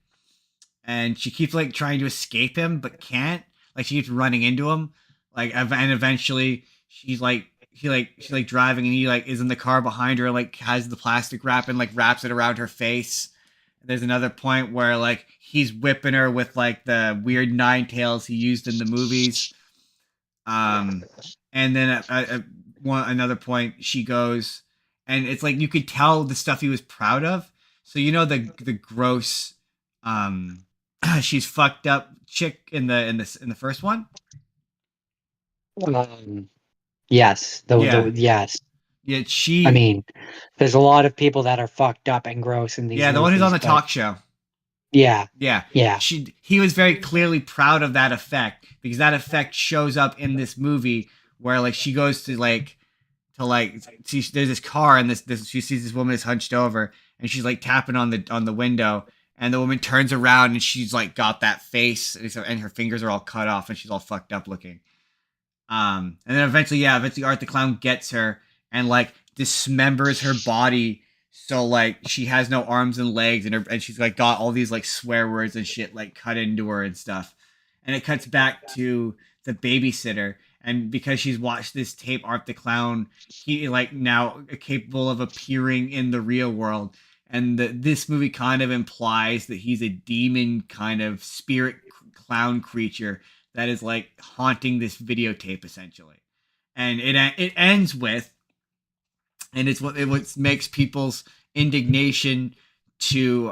And she keeps like trying to escape him, but can't. Like she keeps running into him. Like, and eventually she's like driving, and he like is in the car behind her, like has the plastic wrap and like wraps it around her face. There's another point where like he's whipping her with like the weird nine tails he used in the movies. And then another point, she goes, and it's like you could tell the stuff he was proud of. So you know the gross, she's fucked up chick in the first one. Yes. Yes. Yeah, I mean, there's a lot of people that are fucked up and gross in these. Yeah, the one who's on the talk show. Yeah. Yeah. Yeah. He was very clearly proud of that effect, because that effect shows up in this movie where like she goes to there's this car, and this she sees this woman is hunched over, and she's like tapping on the window, and the woman turns around, and she's like got that face, and her fingers are all cut off, and she's all fucked up looking. And then eventually Art the Clown gets her and like dismembers her body, so like she has no arms and legs, and she's like got all these like swear words and shit like cut into her and stuff. And it cuts back to the babysitter, and because she's watched this tape, Art the Clown, he like now capable of appearing in the real world. And this movie kind of implies that he's a demon kind of spirit clown creature that is like haunting this videotape essentially. And it ends with, and it's what makes people's indignation to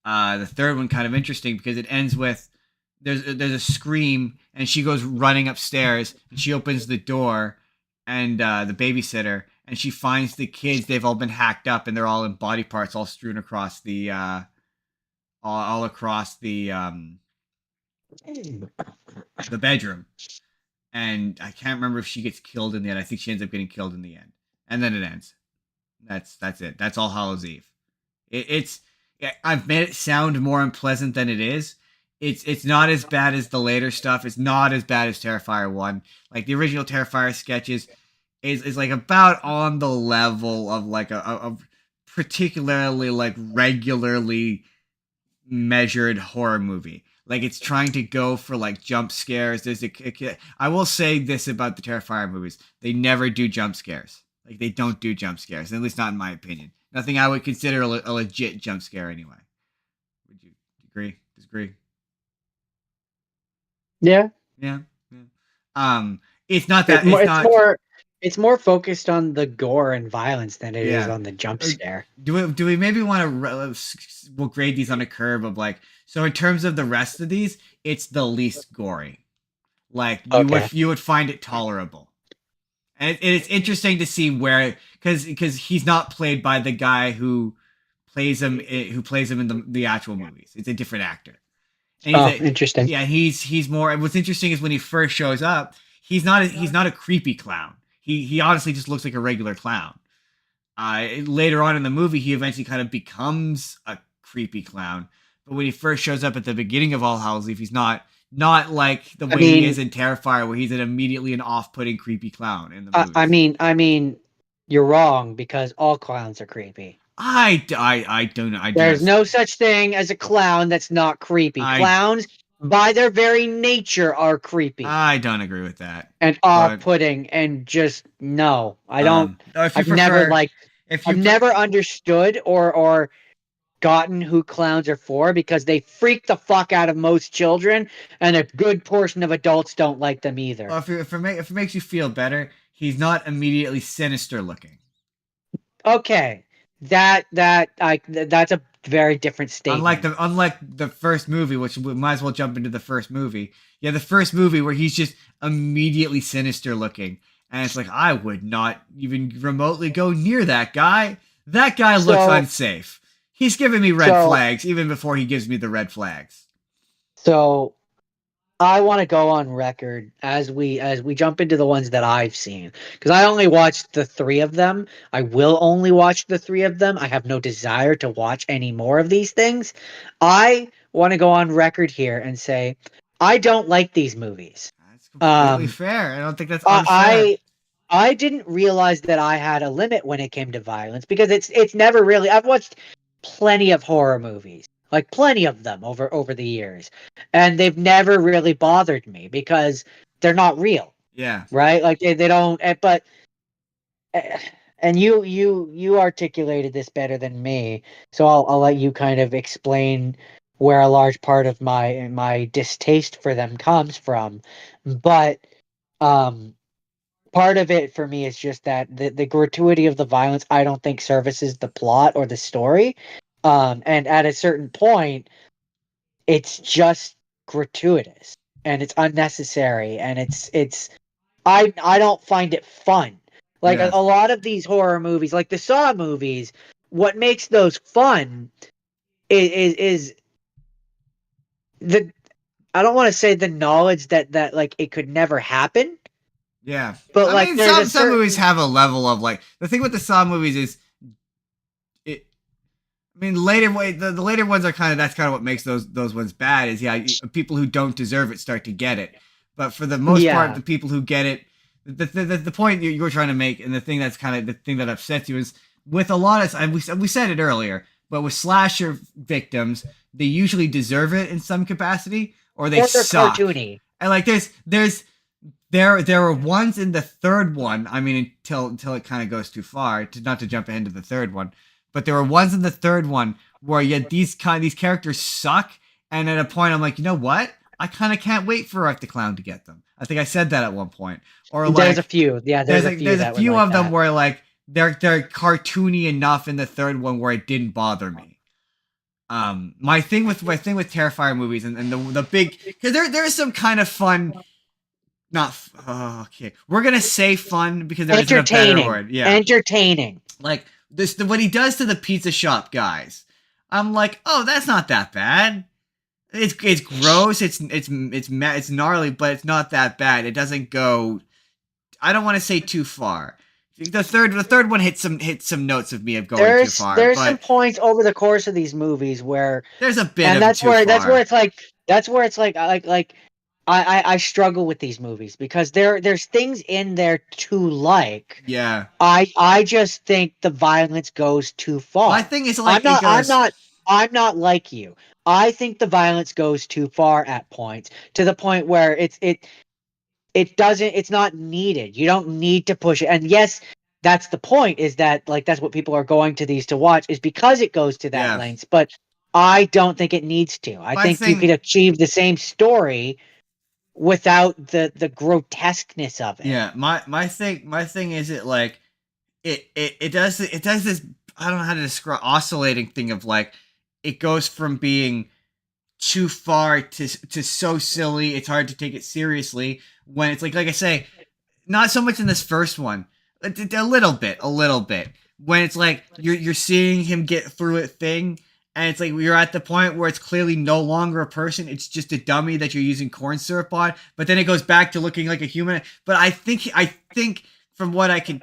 The third one kind of interesting because it ends with there's a scream and she goes running upstairs and she opens the door and the babysitter and she finds the kids. They've all been hacked up and they're all in body parts all strewn across the all across the bedroom. And I can't remember if she gets killed in the end. I think she ends up getting killed in the end, and then it ends. That's it. That's All Hallows Eve. It's I've made it sound more unpleasant than it is. It's not as bad as the later stuff. It's not as bad as Terrifier 1. Like the original Terrifier sketches is like about on the level of like a particularly like regularly measured horror movie. Like it's trying to go for like jump scares. I will say this about the Terrifier movies: they never do jump scares. Like they don't do jump scares, at least not in my opinion. Nothing I would consider a legit jump scare anyway. Would you agree? Disagree? Yeah. Yeah. It's not that. It's more focused on the gore and violence than it is on the jump scare. Do we maybe want to we'll grade these on a curve of like, so in terms of the rest of these, it's the least gory. Like you would find it tolerable. And it's interesting to see where because he's not played by the guy who plays him in the actual movies. It's a different actor. And interesting. Yeah, he's more. What's interesting is when he first shows up, he's not a creepy clown. He honestly just looks like a regular clown. Later on in the movie, he eventually kind of becomes a creepy clown. But when he first shows up at the beginning of All Hallows Eve, he's not like the way he is in Terrifier, where he's immediately an off-putting creepy clown in the movie. I mean, you're wrong because all clowns are creepy. I don't know. There's no such thing as a clown that's not creepy. Clowns, by their very nature, are creepy. I don't agree with that. And off-putting, and just no, I don't. I've never understood or gotten who clowns are for because they freak the fuck out of most children, and a good portion of adults don't like them either. Well, if it makes you feel better, he's not immediately sinister looking. Okay. That's a very different statement. Unlike the first movie, which we might as well jump into the first movie. Yeah, the first movie where he's just immediately sinister looking, and it's like I would not even remotely go near that guy. That guy looks unsafe. He's giving me red flags even before he gives me the red flags. So I want to go on record as we jump into the ones that I've seen, because I only watched the 3 of them. I will only watch the 3 of them. I have no desire to watch any more of these things. I want to go on record here and say I don't like these movies. That's completely fair. I don't think that's unfair. I didn't realize that I had a limit when it came to violence because it's never really. I've watched plenty of horror movies. Like plenty of them over the years, and they've never really bothered me because they're not real. Yeah. Right. Like they don't. But and you articulated this better than me, so I'll let you kind of explain where a large part of my distaste for them comes from. But part of it for me is just that the gratuity of the violence I don't think services the plot or the story. And at a certain point, it's just gratuitous and it's unnecessary and it's I don't find it fun. Like a lot of these horror movies, like the Saw movies, what makes those fun is the I don't want to say the knowledge that like it could never happen. Yeah, but I mean, some movies have a level of like the thing with the Saw movies is. I mean, the later ones are that's kind of what makes those ones bad. Is people who don't deserve it start to get it, but for the most part, the people who get it, the point you were trying to make, and the thing that's kind of the thing that upsets you is with a lot of, and we said it earlier, but with slasher victims, they usually deserve it in some capacity, or they suck. Cartoony. And like there were ones in the third one. I mean, until it kind of goes too far, not to jump ahead to the third one. But there were ones in the third one where these characters suck, and at a point I'm like, you know what? I kind of can't wait for Art the Clown to get them. I think I said that at one point. Or like there's a few, there's a few of them where like they're cartoony enough in the third one where it didn't bother me. My thing with Terrifier movies and the big, because there's some kind of fun. Not okay. We're gonna say fun because there isn't a better Entertaining. word. Yeah, Entertaining. like what he does to the pizza shop guys. I'm like, oh, that's not that bad. It's gross. It's gnarly, but it's not that bad. It doesn't go. I don't want to say too far. The third one hit some notes of me of going too far. There's some But points over the course of these movies where, there's a bit and of too far. that's where it's like I struggle with these movies because there's things in there to like. Yeah. I just think the violence goes too far. My thing is like it goes. I'm not like you. I think the violence goes too far at points, to the point where it's not needed. You don't need to push it. And yes, that's the point, is that like that's what people are going to these to watch, is because it goes to that lengths. But I don't think it needs to. I think you could achieve the same story without the grotesqueness of it. Yeah, my thing is it does this, I don't know how to describe, oscillating thing of like it goes from being too far to so silly it's hard to take it seriously, when it's like I say, not so much in this first one, a little bit when it's like you're seeing him get through it thing, and it's like you're at the point where it's clearly no longer a person, it's just a dummy that you're using corn syrup on, but then it goes back to looking like a human. But I think from what I can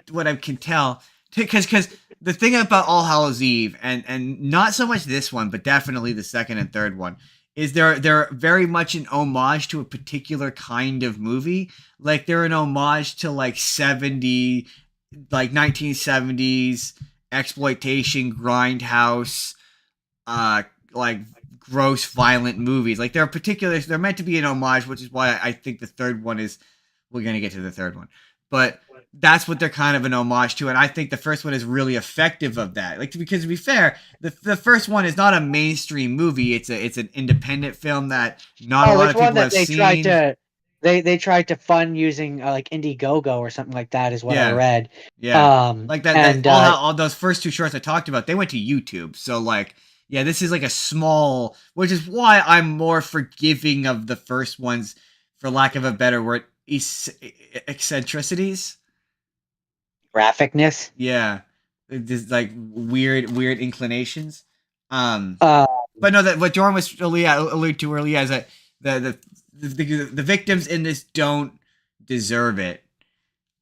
tell, because the thing about All Hallows Eve, and not so much this one, but definitely the second and third one, is they're very much an homage to a particular kind of movie. Like they're an homage to like 1970s exploitation, grindhouse, like gross violent movies. Like they're meant to be an homage, which is why I think the third one is, we're gonna get to the third one, but that's what they're kind of an homage to, and I think the first one is really effective of that. Like, because to be fair, the first one is not a mainstream movie. It's an independent film that not a lot of people have seen. They tried to fund using like Indiegogo or something like that, is what I read. Yeah, like that. All those first two shorts I talked about, they went to YouTube. So like, yeah, this is like a small, which is why I'm more forgiving of the first ones, for lack of a better word, eccentricities. Graphicness. Yeah, just like weird inclinations. But no, that what Jordan was alluded to earlier is that the victims in this don't deserve it.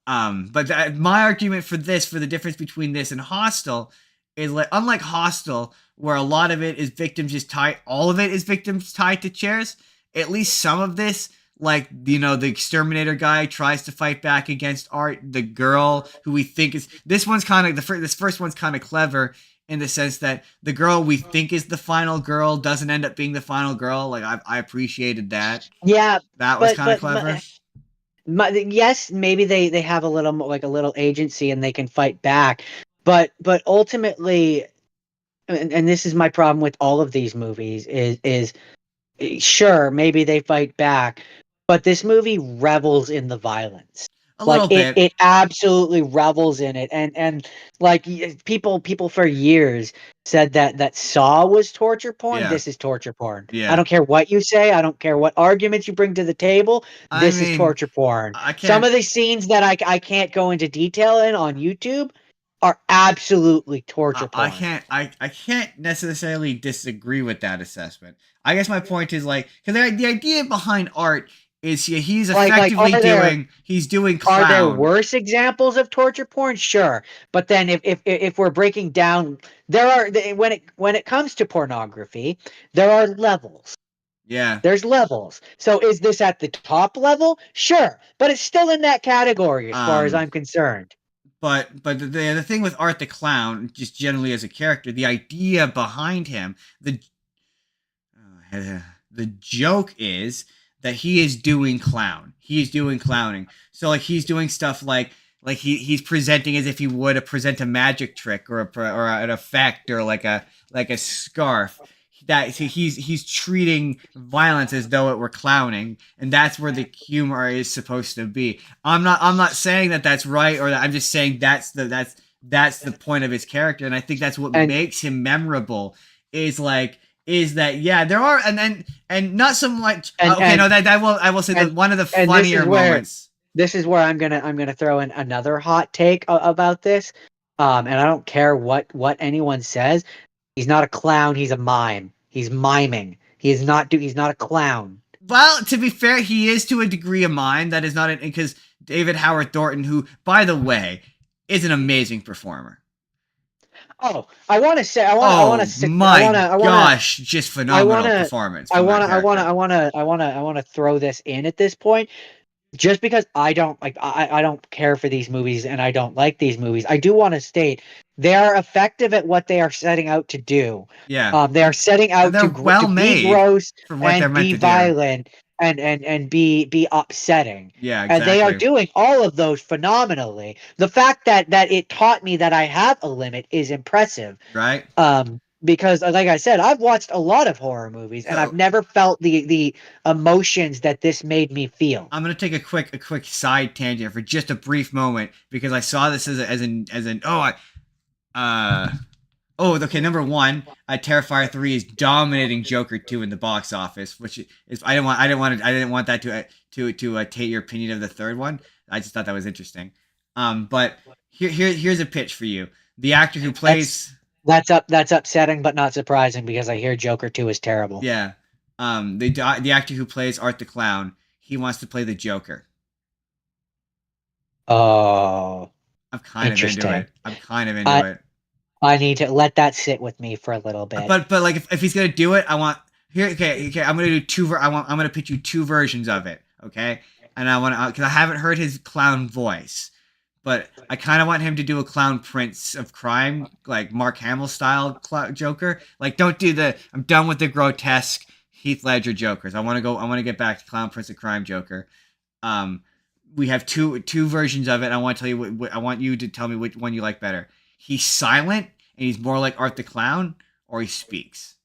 But my argument for the difference between this and Hostel is, like, unlike Hostel, where a lot of it is victims just tied, all of it is victims tied to chairs. At least some of this, like, you know, the exterminator guy tries to fight back against Art. The girl who we think is, this one's kind of this first one's kind of clever in the sense that the girl we think is the final girl doesn't end up being the final girl. Like, I appreciated that. Yeah, that was kind of clever. Yes, maybe they have a little like a little agency and they can fight back, but ultimately, and this is my problem with all of these movies, is sure, maybe they fight back, but this movie revels in the violence. A little bit. It absolutely revels in it, and like people for years said that Saw was torture porn. Yeah. This is torture porn. Yeah. I don't care what you say. I don't care what arguments you bring to the table. This is torture porn. Some of the scenes that I can't go into detail in on YouTube are absolutely torture porn. I can't necessarily disagree with that assessment. I guess my point is, like, because the idea behind Art is he's effectively he's doing clown. Are there worse examples of torture porn? Sure, but then if we're breaking down, there are, when it comes to pornography, there are levels. Yeah, there's levels. So is this at the top level? Sure, but it's still in that category as far as I'm concerned. But the thing with Art the Clown, just generally as a character, the idea behind him, the joke is that he is doing clown. He is doing clowning. So like he's doing stuff like he's presenting as if he would present a magic trick or an effect or like a scarf. That he's treating violence as though it were clowning, and that's where the humor is supposed to be. I'm not saying that that's right, or that, I'm just saying that's the point of his character, and I think that's what makes him memorable. Is like is that there are and not so much. And Okay, and no, that I will say that and one of the and this funnier is where moments. I'm gonna throw in another hot take about this. And I don't care what anyone says. He's not a clown. He's a mime. He's miming. He's not a clown. Well, to be fair, he is to a degree of mine. That is not because David Howard Thornton, who, by the way, is an amazing performer. Oh, I want to say Oh my I want to gosh, just phenomenal performance from that character. I want to throw this in at this point, just because I don't care for these movies and I don't like these movies. I do want to state they are effective at what they are setting out to do. Yeah, They are setting and out they're to well be made gross for what they're and meant be to do. violent and be upsetting. Yeah, And they are exactly. doing all of those phenomenally. The fact that it taught me that I have a limit is impressive. Right. Because like I said, I've watched a lot of horror movies and I've So never felt the emotions that this made me feel. I'm gonna take a quick side tangent for just a brief moment because I saw this as an okay, number one, Terrifier 3 is dominating Joker 2 in the box office, which is I didn't want that to take your opinion of the third one. I just thought that was interesting. But here's a pitch for you. The actor who plays That's upsetting but not surprising because I hear Joker 2 is terrible. yeah, the actor who plays Art the Clown, he wants to play the Joker. Oh, I'm kind of into interesting. it. I'm kind of into it. I need to let that sit with me for a little bit. But like if he's gonna do it, I want here. Okay. I'm gonna do I'm gonna pitch you two versions of it. Okay, and I want to because I haven't heard his clown voice, but I kind of want him to do a clown Prince of Crime, like Mark Hamill style Joker. Like don't do the I'm done with the grotesque Heath Ledger Jokers. I want to go. I want to get back to clown Prince of Crime Joker. Um, we have two versions of it. I want to tell you I want you to tell me which one you like better. He's silent and he's more like Art the Clown, or he speaks.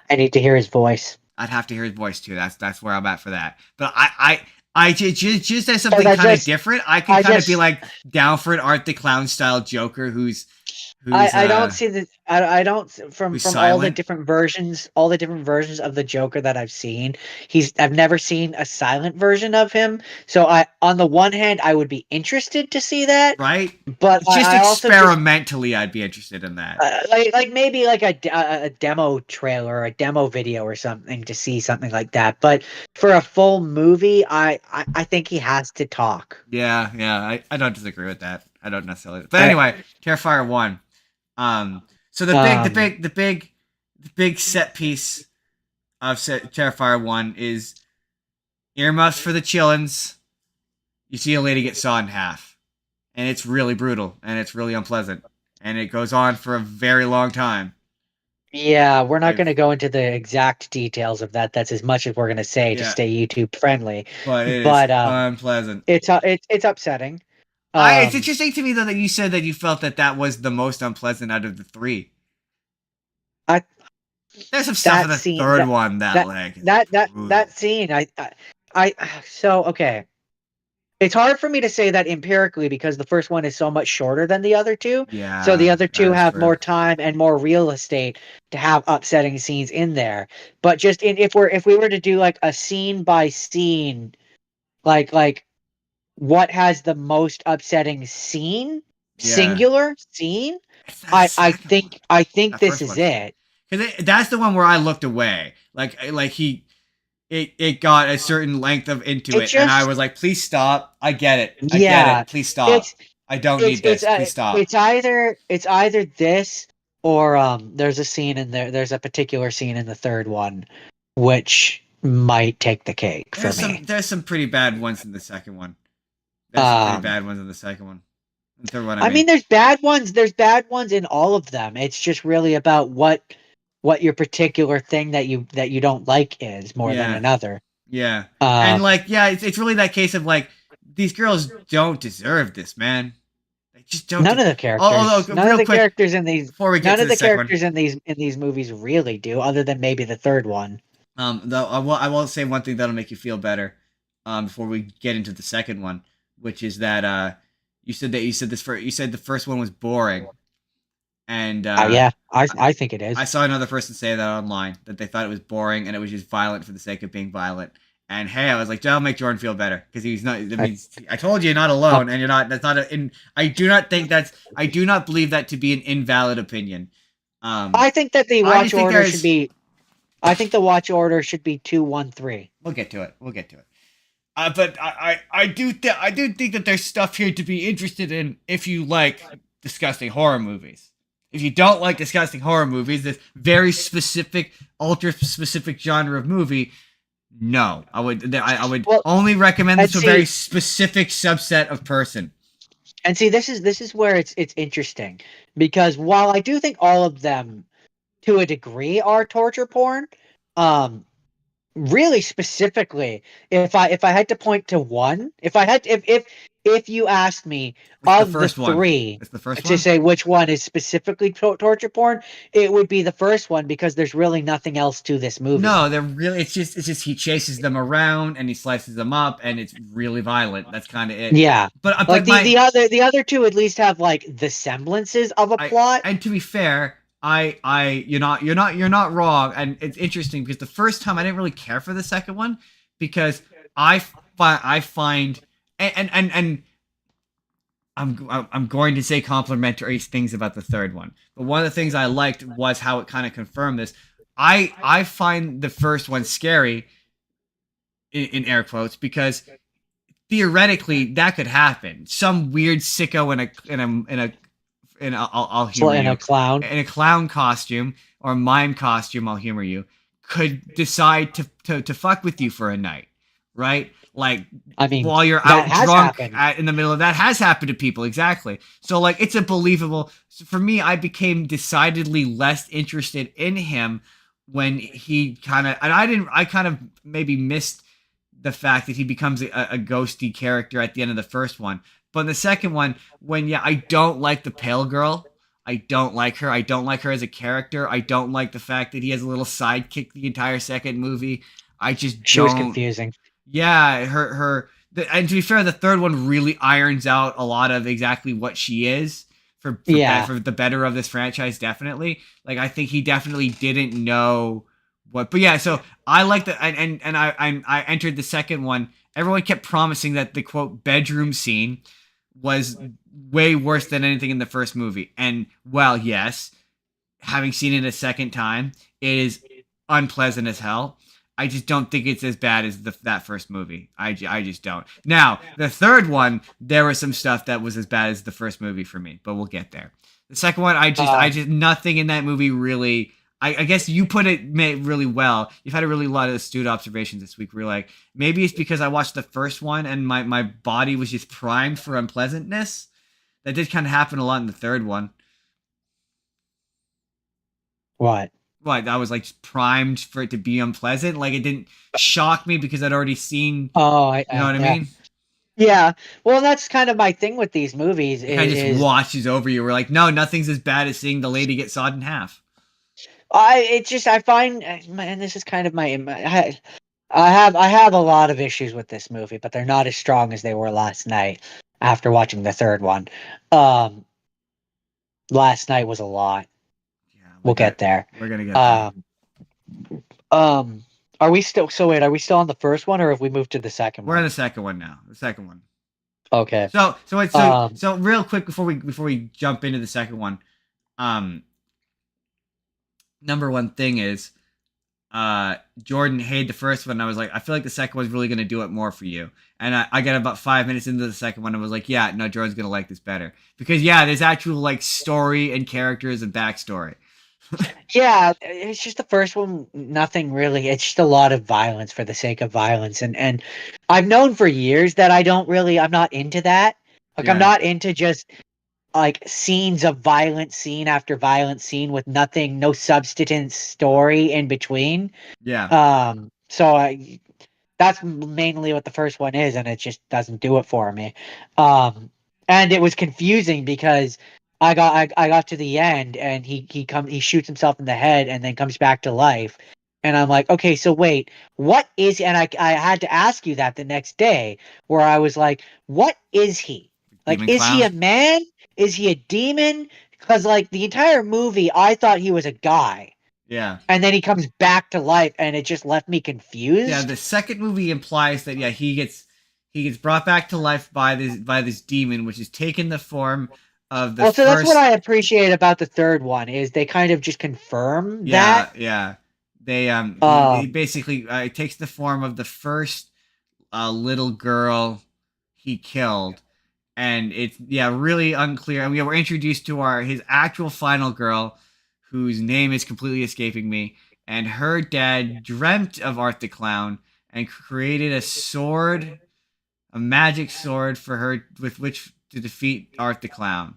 I need to hear his voice. I'd have to hear his voice too. That's where I'm at for that. But I just as something I kind of just different, I I could kind of be just like down for an Art the Clown style Joker I don't see the I don't who's from silent, all the different versions of the Joker that I've seen. I've never seen a silent version of him. So I on the one hand I would be interested to see that, right? but Just I also just experimentally, I'd be interested in that. like maybe like a demo trailer or a demo video or something to see something like that. But for a full movie, I think he has to talk. Yeah, I don't disagree with that. I don't necessarily. But Uh, anyway, Terrifier 1. So um, the big set piece of Terrifier 1 is earmuffs for the chillins. You see a lady get sawed in half, and it's really brutal and it's really unpleasant, and it goes on for a very long time. Yeah, we're not going I've to go into the exact details of that. That's as much as we're going to say to yeah, stay YouTube friendly. but it is But unpleasant. it's upsetting. It's Um, interesting to me though that you said that you felt that was the most unpleasant out of the three. I There's some stuff in that the scene third one that that like is that brutal. scene so okay. It's hard for me to say that empirically because the first one is so much shorter than the other two. So the Yeah, other that two is have true. more time and more real estate to have upsetting scenes in there. But if we were to do like a scene by scene, like what has the most upsetting scene, Yeah, singular scene, it's that second one. I think That this first is one's it. because that's the one where I looked away. It got a certain length of into It it, and I just was like, please stop. I get it. I get Yeah, it. Please stop. it's I don't need this. Please stop. it's either this or there's a scene in there. There's a particular scene in the third one which might take the cake for me. There's some pretty bad ones in the second one. There's some pretty Um, bad ones in the second one. The third one, I I mean. mean, there's bad ones. There's bad ones in all of them. It's just really about what your particular thing that you don't like is more than Yeah. another. Yeah. And Um, like, yeah, it's really that case of like these girls don't deserve this, man. They just don't. Although, none of real the quick characters in these before we get none to of the the second one, characters in these movies really do, other than maybe the third one. though I will say one thing that'll make you feel better, before we get into the second one, which is that you said the first one was boring, And Yeah, I think it I is. saw another person say that online, that they thought it was boring and it was just violent for the sake of being violent. And hey, I was like, that'll make Jordan feel better because he's not. I I, mean, I told you you're not alone, and you're not. That's not a. I do not think that's. I do not believe that to be an invalid opinion. I think that the I watch just think order should there's. be. I think the watch order should be 2-1-3. We'll get to it. We'll get to it. But I do think that there's stuff here to be interested in if you like disgusting horror movies. If you don't like disgusting horror movies, this very specific, ultra specific genre of movie, no, I would Well, only recommend and this to a very see, specific subset of person. this is where it's interesting because while I do think all of them to a degree are torture porn, um, really specifically, if I had to point to one, if you asked me It's the of the first one. three It's the first to one. say which one is specifically torture porn, it would be the first one because there's really nothing else to this movie. No, they're really. It's just he chases them around and he slices them up and it's really violent. That's kind of it. Yeah. Like But my the other two at least have like the semblances of a I plot. and to be fair, you're not wrong, and it's interesting because the first time I didn't really care for the second one because I find and I'm going to say complimentary things about the third one, but one of the things I liked was how it kind of confirmed this. I find the first one scary in air quotes because theoretically that could happen. Some weird sicko I'll humor And a you, clown. in a clown costume or mime costume, I'll humor you, could decide to fuck with you for a night, right? Like I mean, while you're that out has drunk happened. in the middle of that has happened to people, exactly. So like it's a believable. So for me, I became decidedly less interested in him when he kind of and I didn't. I kind of maybe missed the fact that he becomes a ghosty character at the end of the first one. But in the second one, when I don't like the pale girl. I don't like her. I don't like her as a character. I don't like the fact that he has a little sidekick the entire second movie. I just She was don't. confusing. Yeah, and to be fair, the third one really irons out a lot of exactly what she is Yeah. for the better of this franchise. Definitely, like I think he definitely didn't know what. But yeah, so I like the and I entered the second one. Everyone kept promising that the quote bedroom scene was way worse than anything in the first movie. And well, yes, having seen it a second time, it is unpleasant as hell. I just don't think it's as bad as that first movie. I just don't. Now, the third one, there was some stuff that was as bad as the first movie for me, but we'll get there. The second one, I just nothing in that movie really. I guess you put it really well. You've had a really lot of astute observations this week. Where you're like, maybe it's because I watched the first one and my body was just primed for unpleasantness. That did kind of happen a lot in the third one. What? What, I was like primed for it to be unpleasant. Like it didn't shock me because I'd already seen. Oh, You know what I yeah. mean? Yeah. Well, that's kind of my thing with these movies It kind of just is washes over you. We're like, no, nothing's as bad as seeing the lady get sawed in half. I find, man, this is kind of I have a lot of issues with this movie, but they're not as strong as they were last night after watching the third one. Um, Last night was a lot. Yeah, We'll get there. We're gonna get there. Are we still? So wait, are we still on the first one, or have we moved to the second We're on one? the second one now. The second one. Okay. So real quick before we jump into the second one, number one thing is, Jordan hated the first one. And I was like, I feel like the second one's really gonna do it more for you. And I got about 5 minutes into the second one and was like, yeah, no, Jordan's gonna like this better because there's actual like story and characters and backstory. Yeah, it's just the first one. Nothing really. It's just a lot of violence for the sake of violence, and I've known for years that I'm not into that. Like I'm Yeah. not into just like scenes of violent scene after violent scene with nothing, no substance story in between. Yeah. So that's mainly what the first one is, and it just doesn't do it for me. And it was confusing because I got to the end, and he shoots himself in the head, and then comes back to life, and I'm like, okay, so wait, what is? And I had to ask you that the next day, where I was like, what is he? Like, Demon is he clown. a man? Is he a demon? Because like the entire movie, I thought he was a guy, Yeah. and then he comes back to life, and it just left me Yeah, confused. the second movie implies that he gets brought back to life by this demon, which has taken the form of the Well, so that's what first. I appreciate about the third one is they kind of just confirm that. Yeah, yeah. He Um, basically it takes the form of the first little girl he killed, and it's really unclear. And we were introduced to his actual final girl, whose name is completely escaping me, and her dad dreamt of Art the Clown and created a magic sword for her with which to defeat Art the Clown.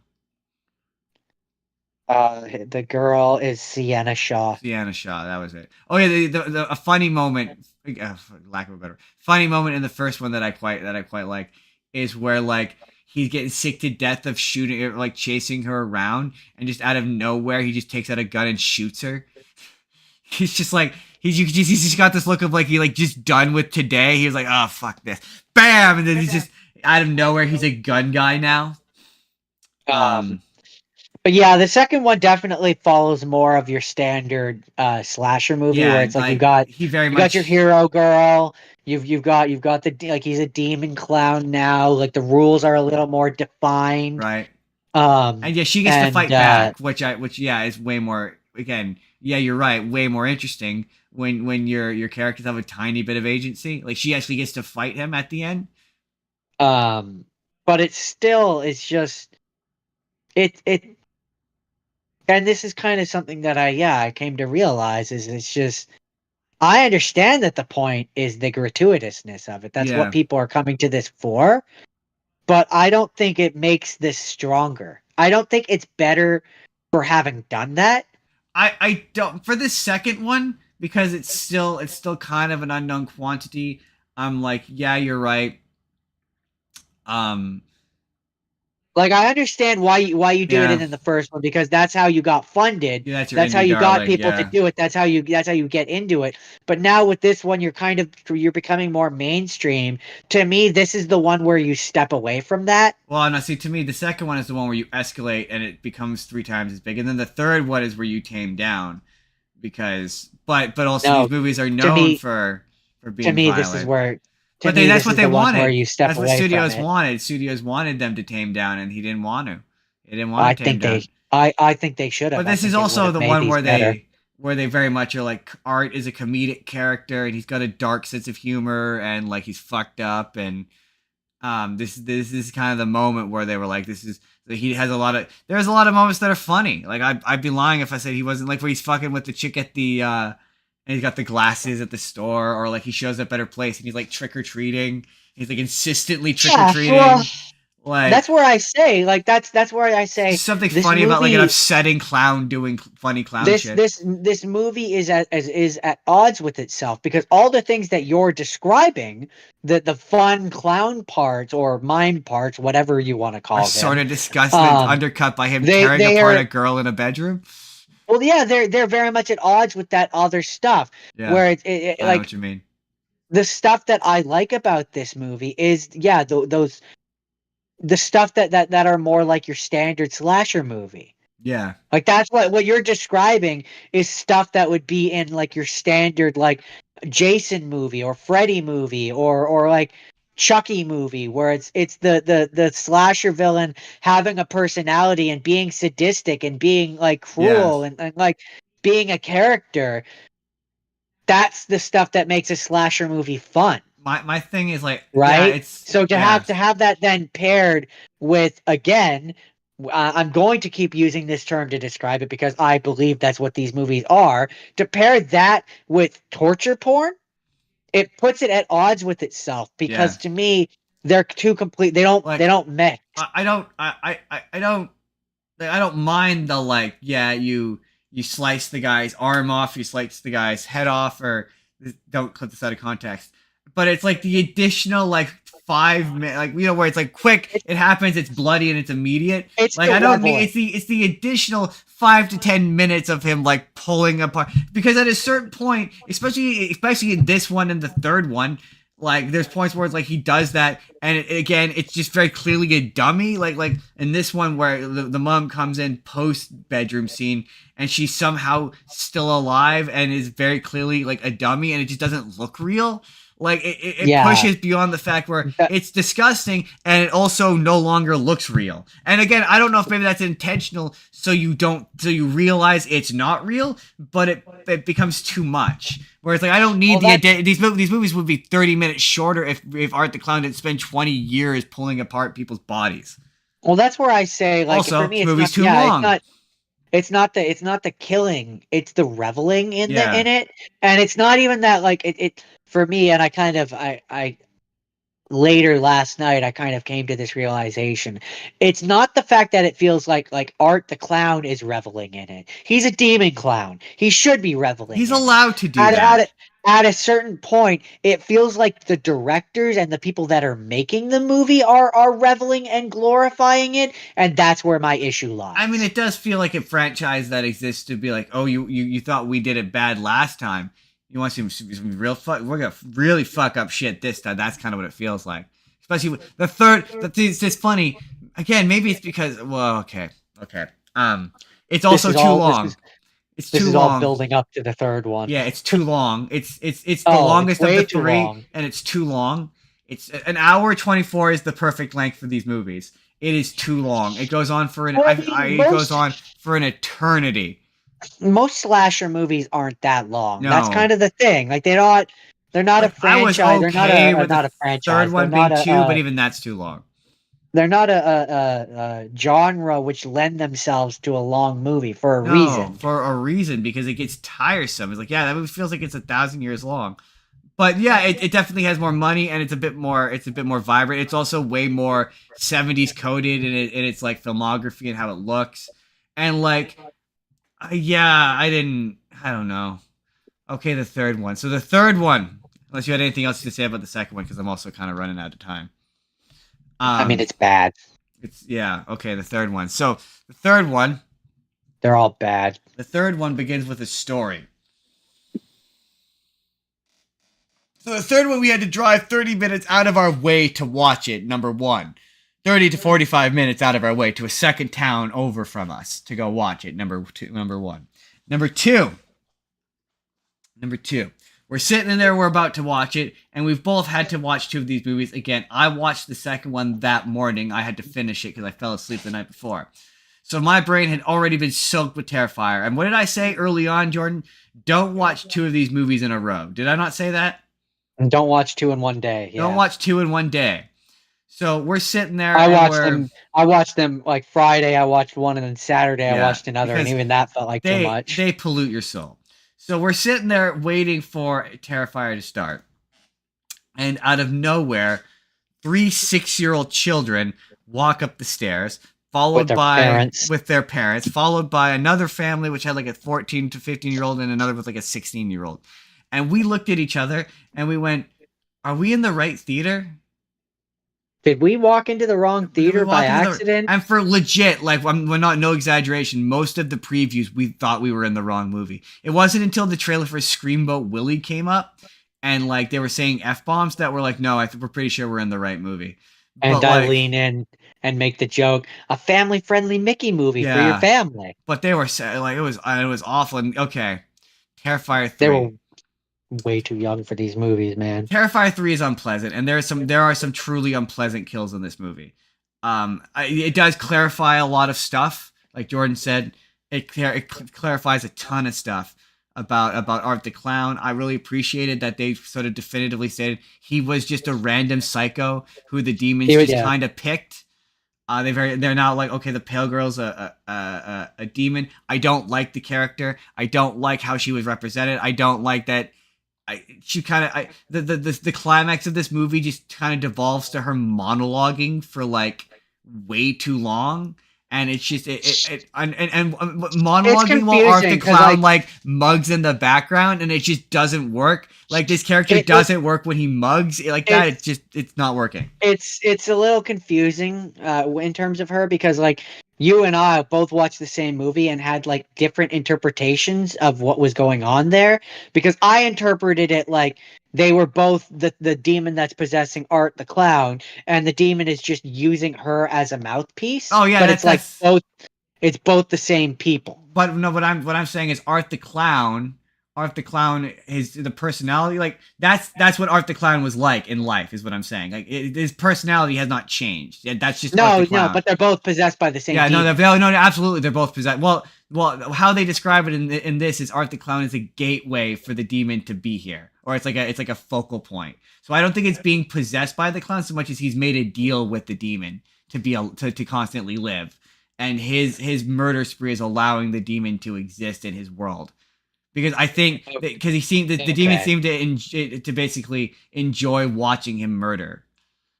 the girl is Sienna Shaw. Sienna Shaw, that was it. Oh yeah, a funny moment, for lack of a better, funny moment in the first one that I quite like is where like he's getting sick to death of shooting, like chasing her around, and just out of nowhere he just takes out a gun and shoots her. He's just like he's just got this look of like he like just done with today. He was like, oh fuck this, bam, and then he's just out of nowhere he's a gun guy now. Um, but yeah, the second one definitely follows more of your standard slasher movie where Yeah, it's like like he very you got your much hero girl, you've got like he's a demon clown now, like the rules are a little more defined. right. Um, And yeah, she gets to and fight back, which is way more again. Yeah, you're right, way more interesting when your characters have a tiny bit of agency. Like she actually gets to fight him at the end. um, but it's just it and this is kind of something that I came to realize is it's just I understand that the point is the gratuitousness of it. That's what Yeah. people are coming to this for, but I don't think it makes this stronger. I don't think it's better for having done that. I don't for this second one because it's still kind of an unknown quantity. I'm like, yeah, you're right. Um, Like I understand why you do it yeah, in the first one because that's how you got funded. yeah, that's your That's how indie you got darling. people to Yeah, do it. That's how you get into it. But now with this one you're becoming more mainstream. To me this is the one where you step away from that. well, no, see, to me, the second one is the one where you escalate and it becomes 3 times as big, and then the third one is where you tame down, because, but also these No, movies are to known me for to being me this is violent. where to But me that's this what is they the one where wanted. you step That's what away from studios it. wanted. Studios wanted them to tame down, and he didn't want to. He didn't want I to tame think they down. I think they should But have. I this is think it would also have the made one these better. where they very much are like Art is a comedic character, and he's got a dark sense of humor, and like he's fucked up, and this is kind of the moment where they were like, this is he has a lot of there's a lot of moments that are funny. Like I'd be lying if I said he wasn't, like where he's fucking with the chick at the and he's got the glasses at the store, or like he shows up at her place and he's like trick or treating. He's like insistently trick or Yeah, well, treating. Like that's where I say like that's where I say just something this funny about like an movie upsetting clown doing funny clown this shit. this this movie is at odds with itself because all the things that you're describing, the fun clown parts or mime parts, whatever you want to Are call sort them, of disgusted, um, undercut by him they tearing they apart a are girl in a bedroom. well, yeah, they're very much at odds with that other stuff. Yeah, Where I know like what you mean. the stuff that I like about this movie is those the stuff that are more like your standard slasher movie. Yeah, Like that's what you're describing is stuff that would be in like your standard like Jason movie or Freddy movie or like Chucky movie where it's the slasher villain having a personality and being sadistic and being like yeah. cruel and like being a character. That's the stuff that makes a slasher movie fun, My thing is like, yeah, right? it's So to yeah, have that then paired with again, I'm going to keep using this term to describe it because I believe that's what these movies are. To pair that with torture porn, it puts it at odds with itself yeah. because to me they're too complete. They don't mix. I don't I don't like, I don't mind the like, yeah, you slice the guy's arm off, you slice the guy's head off, or don't clip this out of context. But it's like the additional like 5 minutes, like where it's like quick, It's it happens, it's bloody and it's immediate. it's Like the I don't need leveling. it's the additional 5 to 10 minutes of him like pulling apart, because at a certain point, especially in this one and the third one, Like there's points where it's like he does that, and again, it's just very clearly a dummy. Like in this one where the mom comes in post bedroom scene, and she's somehow still alive and is very clearly like a dummy, and it just doesn't look real. Like it pushes beyond the fact where it's disgusting, and it also no longer looks real. And again, I don't know if maybe that's intentional, so you realize it's not real, but it becomes too much. Whereas like I don't need these movies would be 30 minutes shorter if Art the Clown didn't spend 20 years pulling apart people's bodies. Well, that's where I say like Also, for me, the movie's too long. It's not the killing, it's the reveling in it, and it's not even that like it for me. And I later last night I kind of came to this realization. It's not the fact that it feels like Art the Clown is reveling in it. He's a demon clown. He should be reveling. He's allowed to do that. At a certain point, it feels like the directors and the people that are making the movie are reveling and glorifying it, and that's where my issue lies. I mean, it does feel like a franchise that exists to be like, oh, you thought we did it bad last time. You want some real fuck? We're gonna really fuck up shit this time. That's kind of what it feels like. Especially with the third. It's just funny. Again, maybe it's because. Well, okay. It's also too long. It's too long. This is all building up to the third one. Yeah, it's too long. It's the longest of the three, and it's too long. It's an hour 24 is the perfect length for these movies. It is too long. It goes on for it goes on for an eternity. Most slasher movies aren't that long. No. That's kind of the thing. Like they're not a franchise. I was okay with not the a franchise. Third one being two, but even that's too long. They're not a genre which lend themselves to a long movie for a reason. For a reason, because it gets tiresome. It's like, yeah, that movie feels like it's 1,000 years long. But yeah, it definitely has more money, and it's a bit more vibrant. It's also way more 70s coded in its like filmography and how it looks. And like, I don't know. Okay, the third one. So the third one, unless you had anything else to say about the second one, because I'm also kind of running out of time. I mean, it's bad. Okay, the third one. So the third one, they're all bad. The third one begins with a story. So the third one, we had to drive 30 minutes out of our way to watch it, number one. 30 to 45 minutes out of our way to a second town over from us to go watch it, number one. Number two, we're sitting in there, we're about to watch it, and we've both had to watch two of these movies. Again, I watched the second one that morning. I had to finish it because I fell asleep the night before. So my brain had already been soaked with Terrifier. And what did I say early on, Jordan? Don't watch two of these movies in a row. Did I not say that? And don't watch two in one day. Yeah. Don't watch two in one day. So we're sitting there. I watched them like Friday. I watched one, and then Saturday I watched another, and even that felt like too much. They pollute your soul. So we're sitting there waiting for Terrifier to start, and out of nowhere, 3 6-year-old children walk up the stairs, followed with their parents, followed by another family which had like a 14 to 15-year-old and another with like a 16-year-old. And we looked at each other and we went, "Are we in the right theater? Did we walk into the wrong theater by accident?" And for legit, like, we're not, no exaggeration, most of the previews, we thought we were in the wrong movie. It wasn't until the trailer for Screamboat Willie came up, and, like, they were saying F-bombs that we're like, no, we're pretty sure we're in the right movie. And lean in and make the joke, a family-friendly Mickey movie for your family. But they were, like, it was awful. And, okay, Terrifier 3. They were way too young for these movies, man. Terrifier 3 is unpleasant, and there are some truly unpleasant kills in this movie. It does clarify a lot of stuff, like Jordan said. It clarifies a ton of stuff about Art the Clown. I really appreciated that they sort of definitively stated he was just a random psycho who the demons kind of picked. They're now like, okay, the pale girl's a demon. I don't like the character. I don't like how she was represented. I don't like that. The climax of this movie just kind of devolves to her monologuing for like way too long, and it's just monologuing while Art the Clown like mugs in the background, and it just doesn't work. Like, this character doesn't work when he mugs like that. It's not working. It's a little confusing in terms of her, because like you and I both watched the same movie and had like different interpretations of what was going on there, because I interpreted it like they were both the demon that's possessing Art the clown, and the demon is just using her as a mouthpiece, Oh yeah, but it's like that's. both the same people. But no, what I'm saying is Art the Clown. Art the Clown is the personality. Like that's what Art the Clown was like in life. Is what I'm saying. Like his personality has not changed. Yeah, that's just Art the No, Clown. but they're both possessed by the same Yeah, no, demon. no, absolutely, they're both possessed. Well, how they describe it in this is Art the Clown is a gateway for the demon to be here, or it's like a focal point. So I don't think it's being possessed by the clown so much as he's made a deal with the demon to be to constantly live, and his murder spree is allowing the demon to exist in his world. Because I think because the demon Okay. seemed to basically enjoy watching him murder.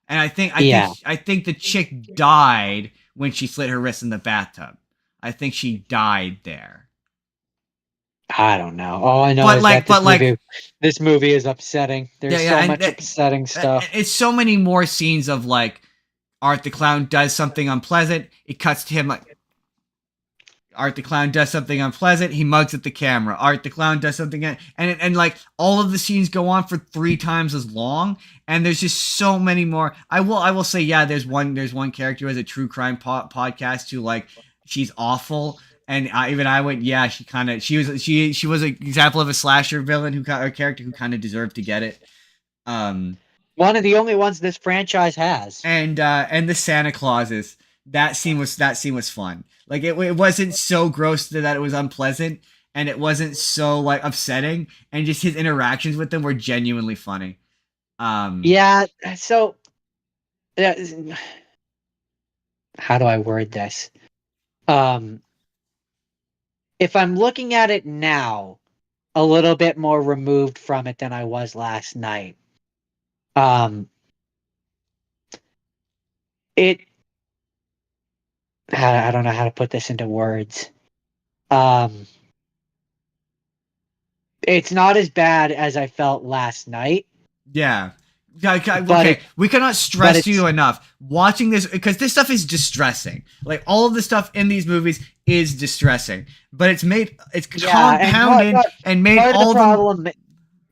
And Yeah, I think the chick died when she slit her wrist in the bathtub. I think she died there. I don't know. All I know But is that like, but like, this movie is upsetting. yeah, There's yeah, so and much upsetting stuff. it's so many more scenes of like Art the Clown does something unpleasant. It cuts to him like Art the Clown does something unpleasant. He mugs at the camera. Art the Clown does something, and like all of the scenes go on for 3 times as long. And there's just so many more. I will say, yeah. There's one character who has a true crime podcast who like she's awful. And I went, yeah, she was an example of a slasher villain a character who kind of deserved to get it. Um, One of the only ones this franchise has. and the Santa Clauses. That scene was fun. Like it wasn't so gross that it was unpleasant, and it wasn't so like upsetting, and just his interactions with them were genuinely funny. Um, Yeah, so uh, how do I word this? Um, if I'm looking at it now, a little bit more removed from it than I was last night. Um, it I don't know how to put this into words. Um, it's not as bad as I felt last night, yeah. Okay, but okay, we cannot but stress to it's you enough watching this because this stuff is distressing. Like all of the stuff in these movies is distressing, but it's yeah, and compounded and made part of the all of them problem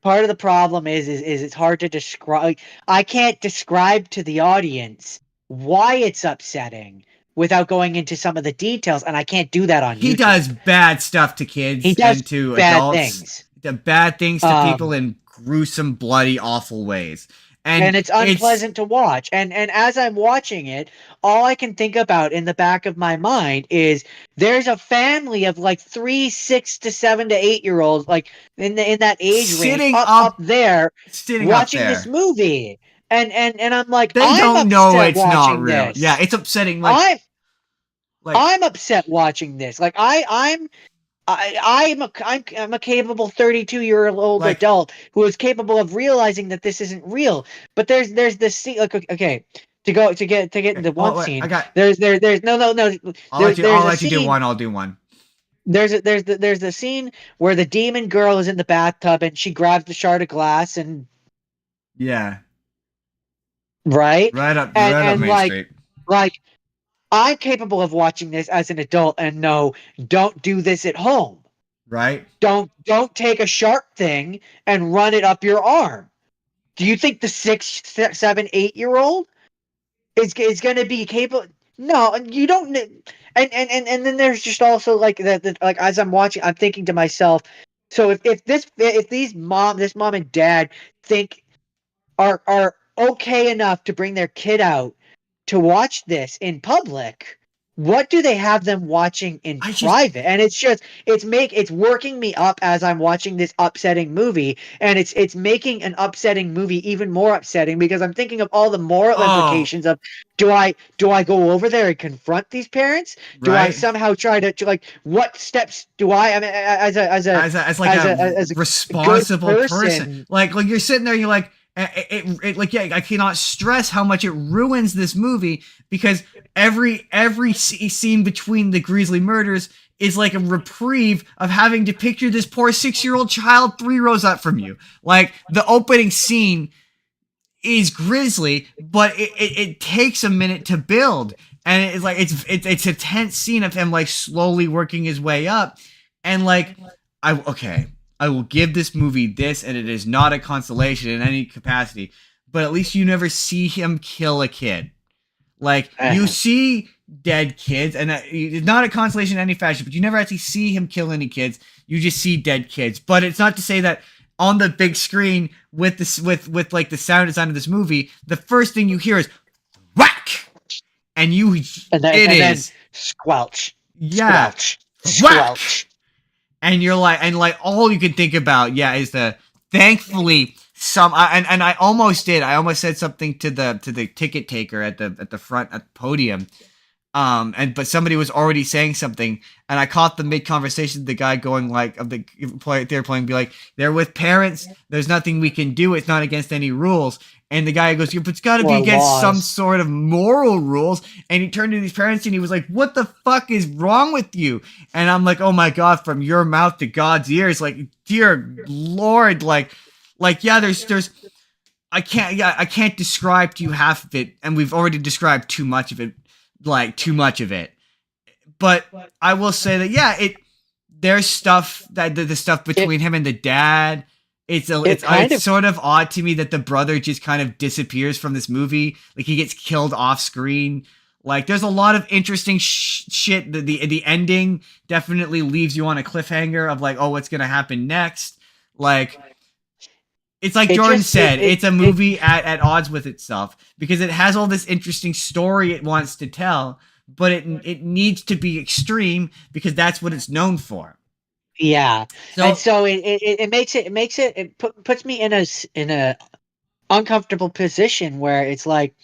part of the problem is it's hard to describe. Like, I can't describe to the audience why it's upsetting without going into some of the details, and I can't do that on he YouTube. does bad stuff to He kids does and to bad adults, things. the bad things to people Um, in gruesome, bloody, awful ways. And and it's it's unpleasant to watch. And as I'm watching it, all I can think about in the back of my mind is there's a family of like 3, 6 to 7 to 8 year olds, like in that age range, sitting up up, there, sitting up watching this there. movie. And I'm like, They I'm don't know upset it's not watching real. Yeah, this. it's upsetting. I'm Like, I'm upset watching this. Like I'm a capable 32-year-old like, adult who is capable of realizing that this isn't real. But there's this scene, like, okay, to get into well, one wait, scene. There's no I'll there's a let you do scene. one. I'll do one. There's the scene where the demon girl is in the bathtub and she grabs the shard of glass, and Yeah, right, right up and Main Street. like I'm capable of watching this as an adult and no, don't do this at home. Right? Don't take a sharp thing and run it up your arm. Do you think the 6, 7, 8-year-old is going to be capable? No, you don't. And then there's just also like that. Like as I'm watching, I'm thinking to myself. So if this mom and dad think are okay enough to bring their kid out to watch this in public, what do they have them watching in I just private? And it's working me up as I'm watching this upsetting movie, and it's making an upsetting movie even more upsetting because I'm thinking of all the moral oh implications of do I go over there and confront these parents? Do I right. somehow try to like what steps do I mean As like a as a good responsible person. person. Like you're sitting there, you're like, like yeah, I cannot stress how much it ruins this movie because every scene between the grisly murders is like a reprieve of having to picture this poor 6-year-old child 3 rows up from you. Like the opening scene is grisly, but it takes a minute to build. and it's like it's a tense scene of him like slowly working his way up, and like I will give this movie this, and it is not a consolation in any capacity, but at least you never see him kill a kid. Like you see dead kids, and it's not a consolation in any fashion, but you never actually see him kill any kids. You just see dead kids. But it's not to say that on the big screen with this with like the sound design of this movie, the first thing you hear is whack, and then squelch, yeah, squelch, whack, squelch. and you're like, and like all you can think about, yeah, is the thankfully I almost did. I almost said something to the ticket taker at the front at the podium. But somebody was already saying something, and I caught the mid conversation. The guy going like of the they're playing, be like, they're with parents. There's nothing we can do. It's not against any rules. And the guy goes, but it's got to be against laws. some sort of moral rules. And he turned to these parents and he was like, what the fuck is wrong with you? And I'm like, oh my God, from your mouth to God's ears, like, dear Lord, like yeah, there's I can't describe to you half of it, and we've already described too much of it. But I will say that yeah, there's stuff that the stuff between him and the dad. It's sort of odd to me that the brother just kind of disappears from this movie. Like he gets killed off screen. Like there's a lot of interesting shit. The ending definitely leaves you on a cliffhanger of like, oh, what's gonna happen next? Like it's like Jordan said, it's a movie at odds with itself because it has all this interesting story it wants to tell, but it needs to be extreme because that's what it's known for. Yeah, and so it puts me in a uncomfortable position where it's like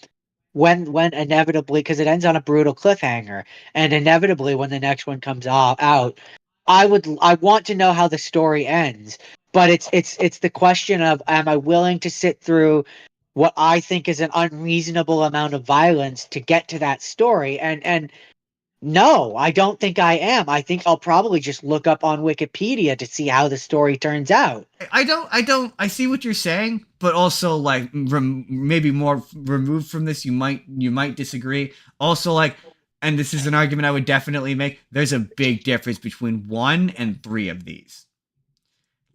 when inevitably, because it ends on a brutal cliffhanger, and inevitably when the next one comes out, I want to know how the story ends. But it's the question of, am I willing to sit through what I think is an unreasonable amount of violence to get to that story? And no, I don't think I am. I think I'll probably just look up on Wikipedia to see how the story turns out. I see what you're saying, but also like maybe more removed from this, you might disagree. Also, like, and this is an argument I would definitely make. There's a big difference between 1 and 3 of these.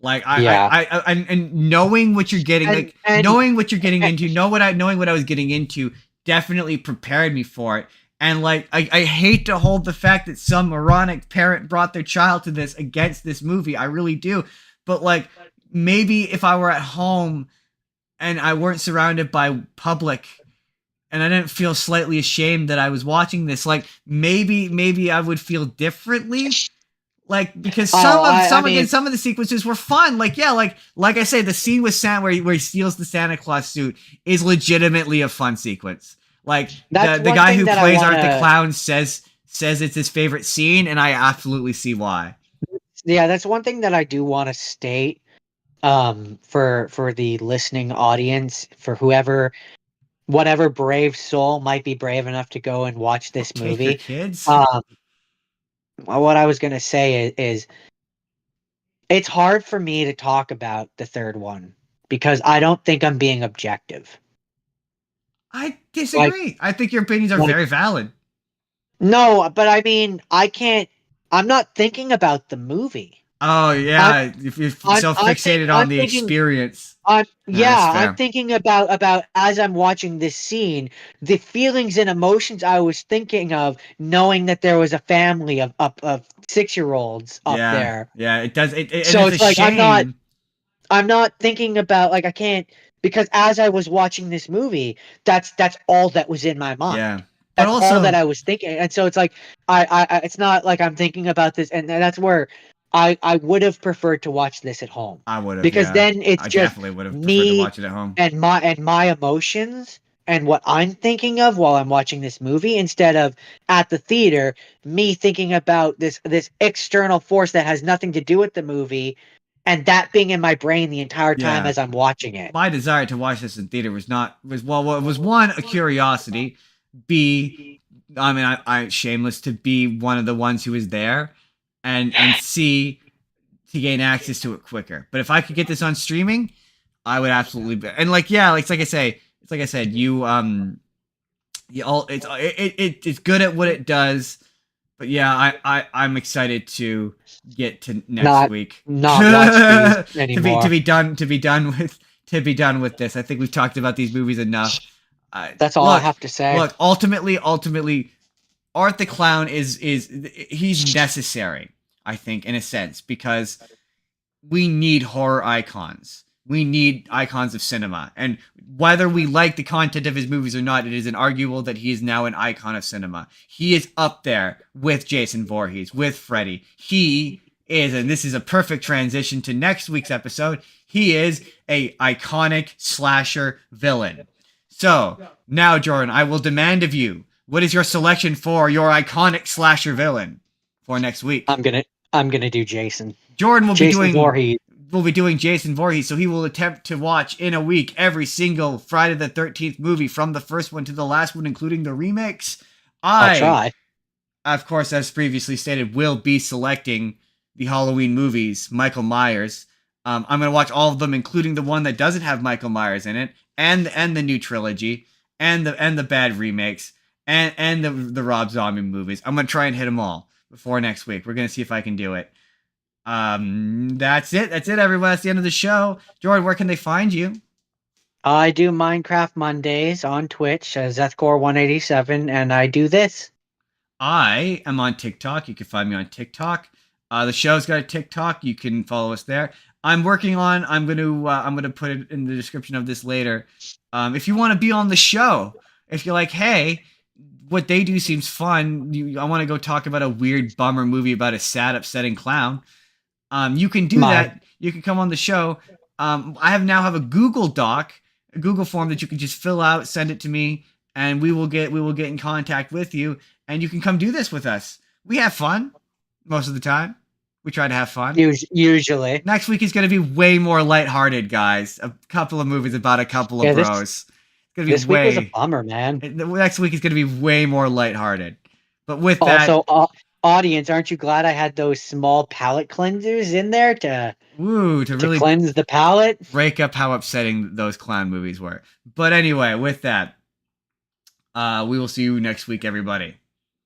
Like and knowing what you're getting, knowing what you're getting into, knowing what I was getting into, definitely prepared me for it. And like, I hate to hold the fact that some moronic parent brought their child to this against this movie. I really do. But like, maybe if I were at home and I weren't surrounded by public and I didn't feel slightly ashamed that I was watching this, like maybe I would feel differently. Like, because some of the sequences were fun. Like, yeah, like I say, the scene with Santa where he steals the Santa Claus suit is legitimately a fun sequence. Like the guy who plays Art the Clown says it's his favorite scene, and I absolutely see why. Yeah, that's one thing that I do want to state for the listening audience, for whatever brave soul might be brave enough to go and watch this movie. Take your kids. What I was gonna say is it's hard for me to talk about the third one because I don't think I'm being objective. I disagree. I think your opinions are very valid. No, but I mean, I'm not thinking about the movie. Oh yeah, if you're so fixated on the experience. I'm thinking about as I'm watching this scene, the feelings and emotions I was thinking of, knowing that there was a family of 6-year-olds up there. Yeah, it does. So it's like shame. I'm not thinking about, like, I can't, because as I was watching this movie, that's all that was in my mind. Yeah. That's all that I was thinking. And so it's like I it's not like I'm thinking about this, and that's where I would have preferred to watch this at home. I would have, because then it's just definitely would have preferred to watch it at home. And my emotions and what I'm thinking of while I'm watching this movie, instead of at the theater, me thinking about this external force that has nothing to do with the movie, and that being in my brain the entire time as I'm watching it. My desire to watch this in theater was one, a curiosity. B, I mean, I shameless to be one of the ones who was there, and C, to gain access to it quicker. But if I could get this on streaming, I would absolutely be. And like, yeah, it's like I said, you It's good at what it does. But yeah, I'm excited to get to next week. Not watch these to anymore. be done with this. I think we've talked about these movies enough. That's all I have to say. Look, ultimately, Art the Clown he's necessary, I think, in a sense, because we need horror icons. We need icons of cinema. And whether we like the content of his movies or not, it is inarguable that he is now an icon of cinema. He is up there with Jason Voorhees, with Freddy. He is, and this is a perfect transition to next week's episode, he is a iconic slasher villain. So, now, Jordan, I will demand of you, what is your selection for your iconic slasher villain for next week? I'm gonna do Jason. Jordan will Jason be doing Voorhees. We'll be doing Jason Voorhees, so he will attempt to watch in a week every single Friday the 13th movie from the first one to the last one, including the remakes. I'll try. Of course, as previously stated, will be selecting the Halloween movies, Michael Myers. I'm going to watch all of them, including the one that doesn't have Michael Myers in it, and the new trilogy, and the bad remakes, and the Rob Zombie movies. I'm going to try and hit them all before next week. We're going to see if I can do it. That's it, everyone. That's the end of the show. Jordan, where can they find you? I do Minecraft Mondays on Twitch as Ethcore187, and I do this. I am on TikTok. You can find me on TikTok. The show's got a TikTok. You can follow us there. I'm working on. I'm gonna put it in the description of this later. If you want to be on the show, if you're like, hey, what they do seems fun. I want to go talk about a weird bummer movie about a sad, upsetting clown. You can do that. You can come on the show. I now have a Google Doc, a Google form that you can just fill out, send it to me, and we will get in contact with you, and you can come do this with us. We have fun most of the time. We try to have fun. Usually. Next week is going to be way more lighthearted, guys. A couple of movies about a couple of bros. It's gonna be this week was a bummer, man. Next week is going to be way more lighthearted. But with that, also, audience, aren't you glad I had those small palate cleansers in there to really cleanse the palate? Break up how upsetting those clown movies were. But anyway, with that, we will see you next week, everybody.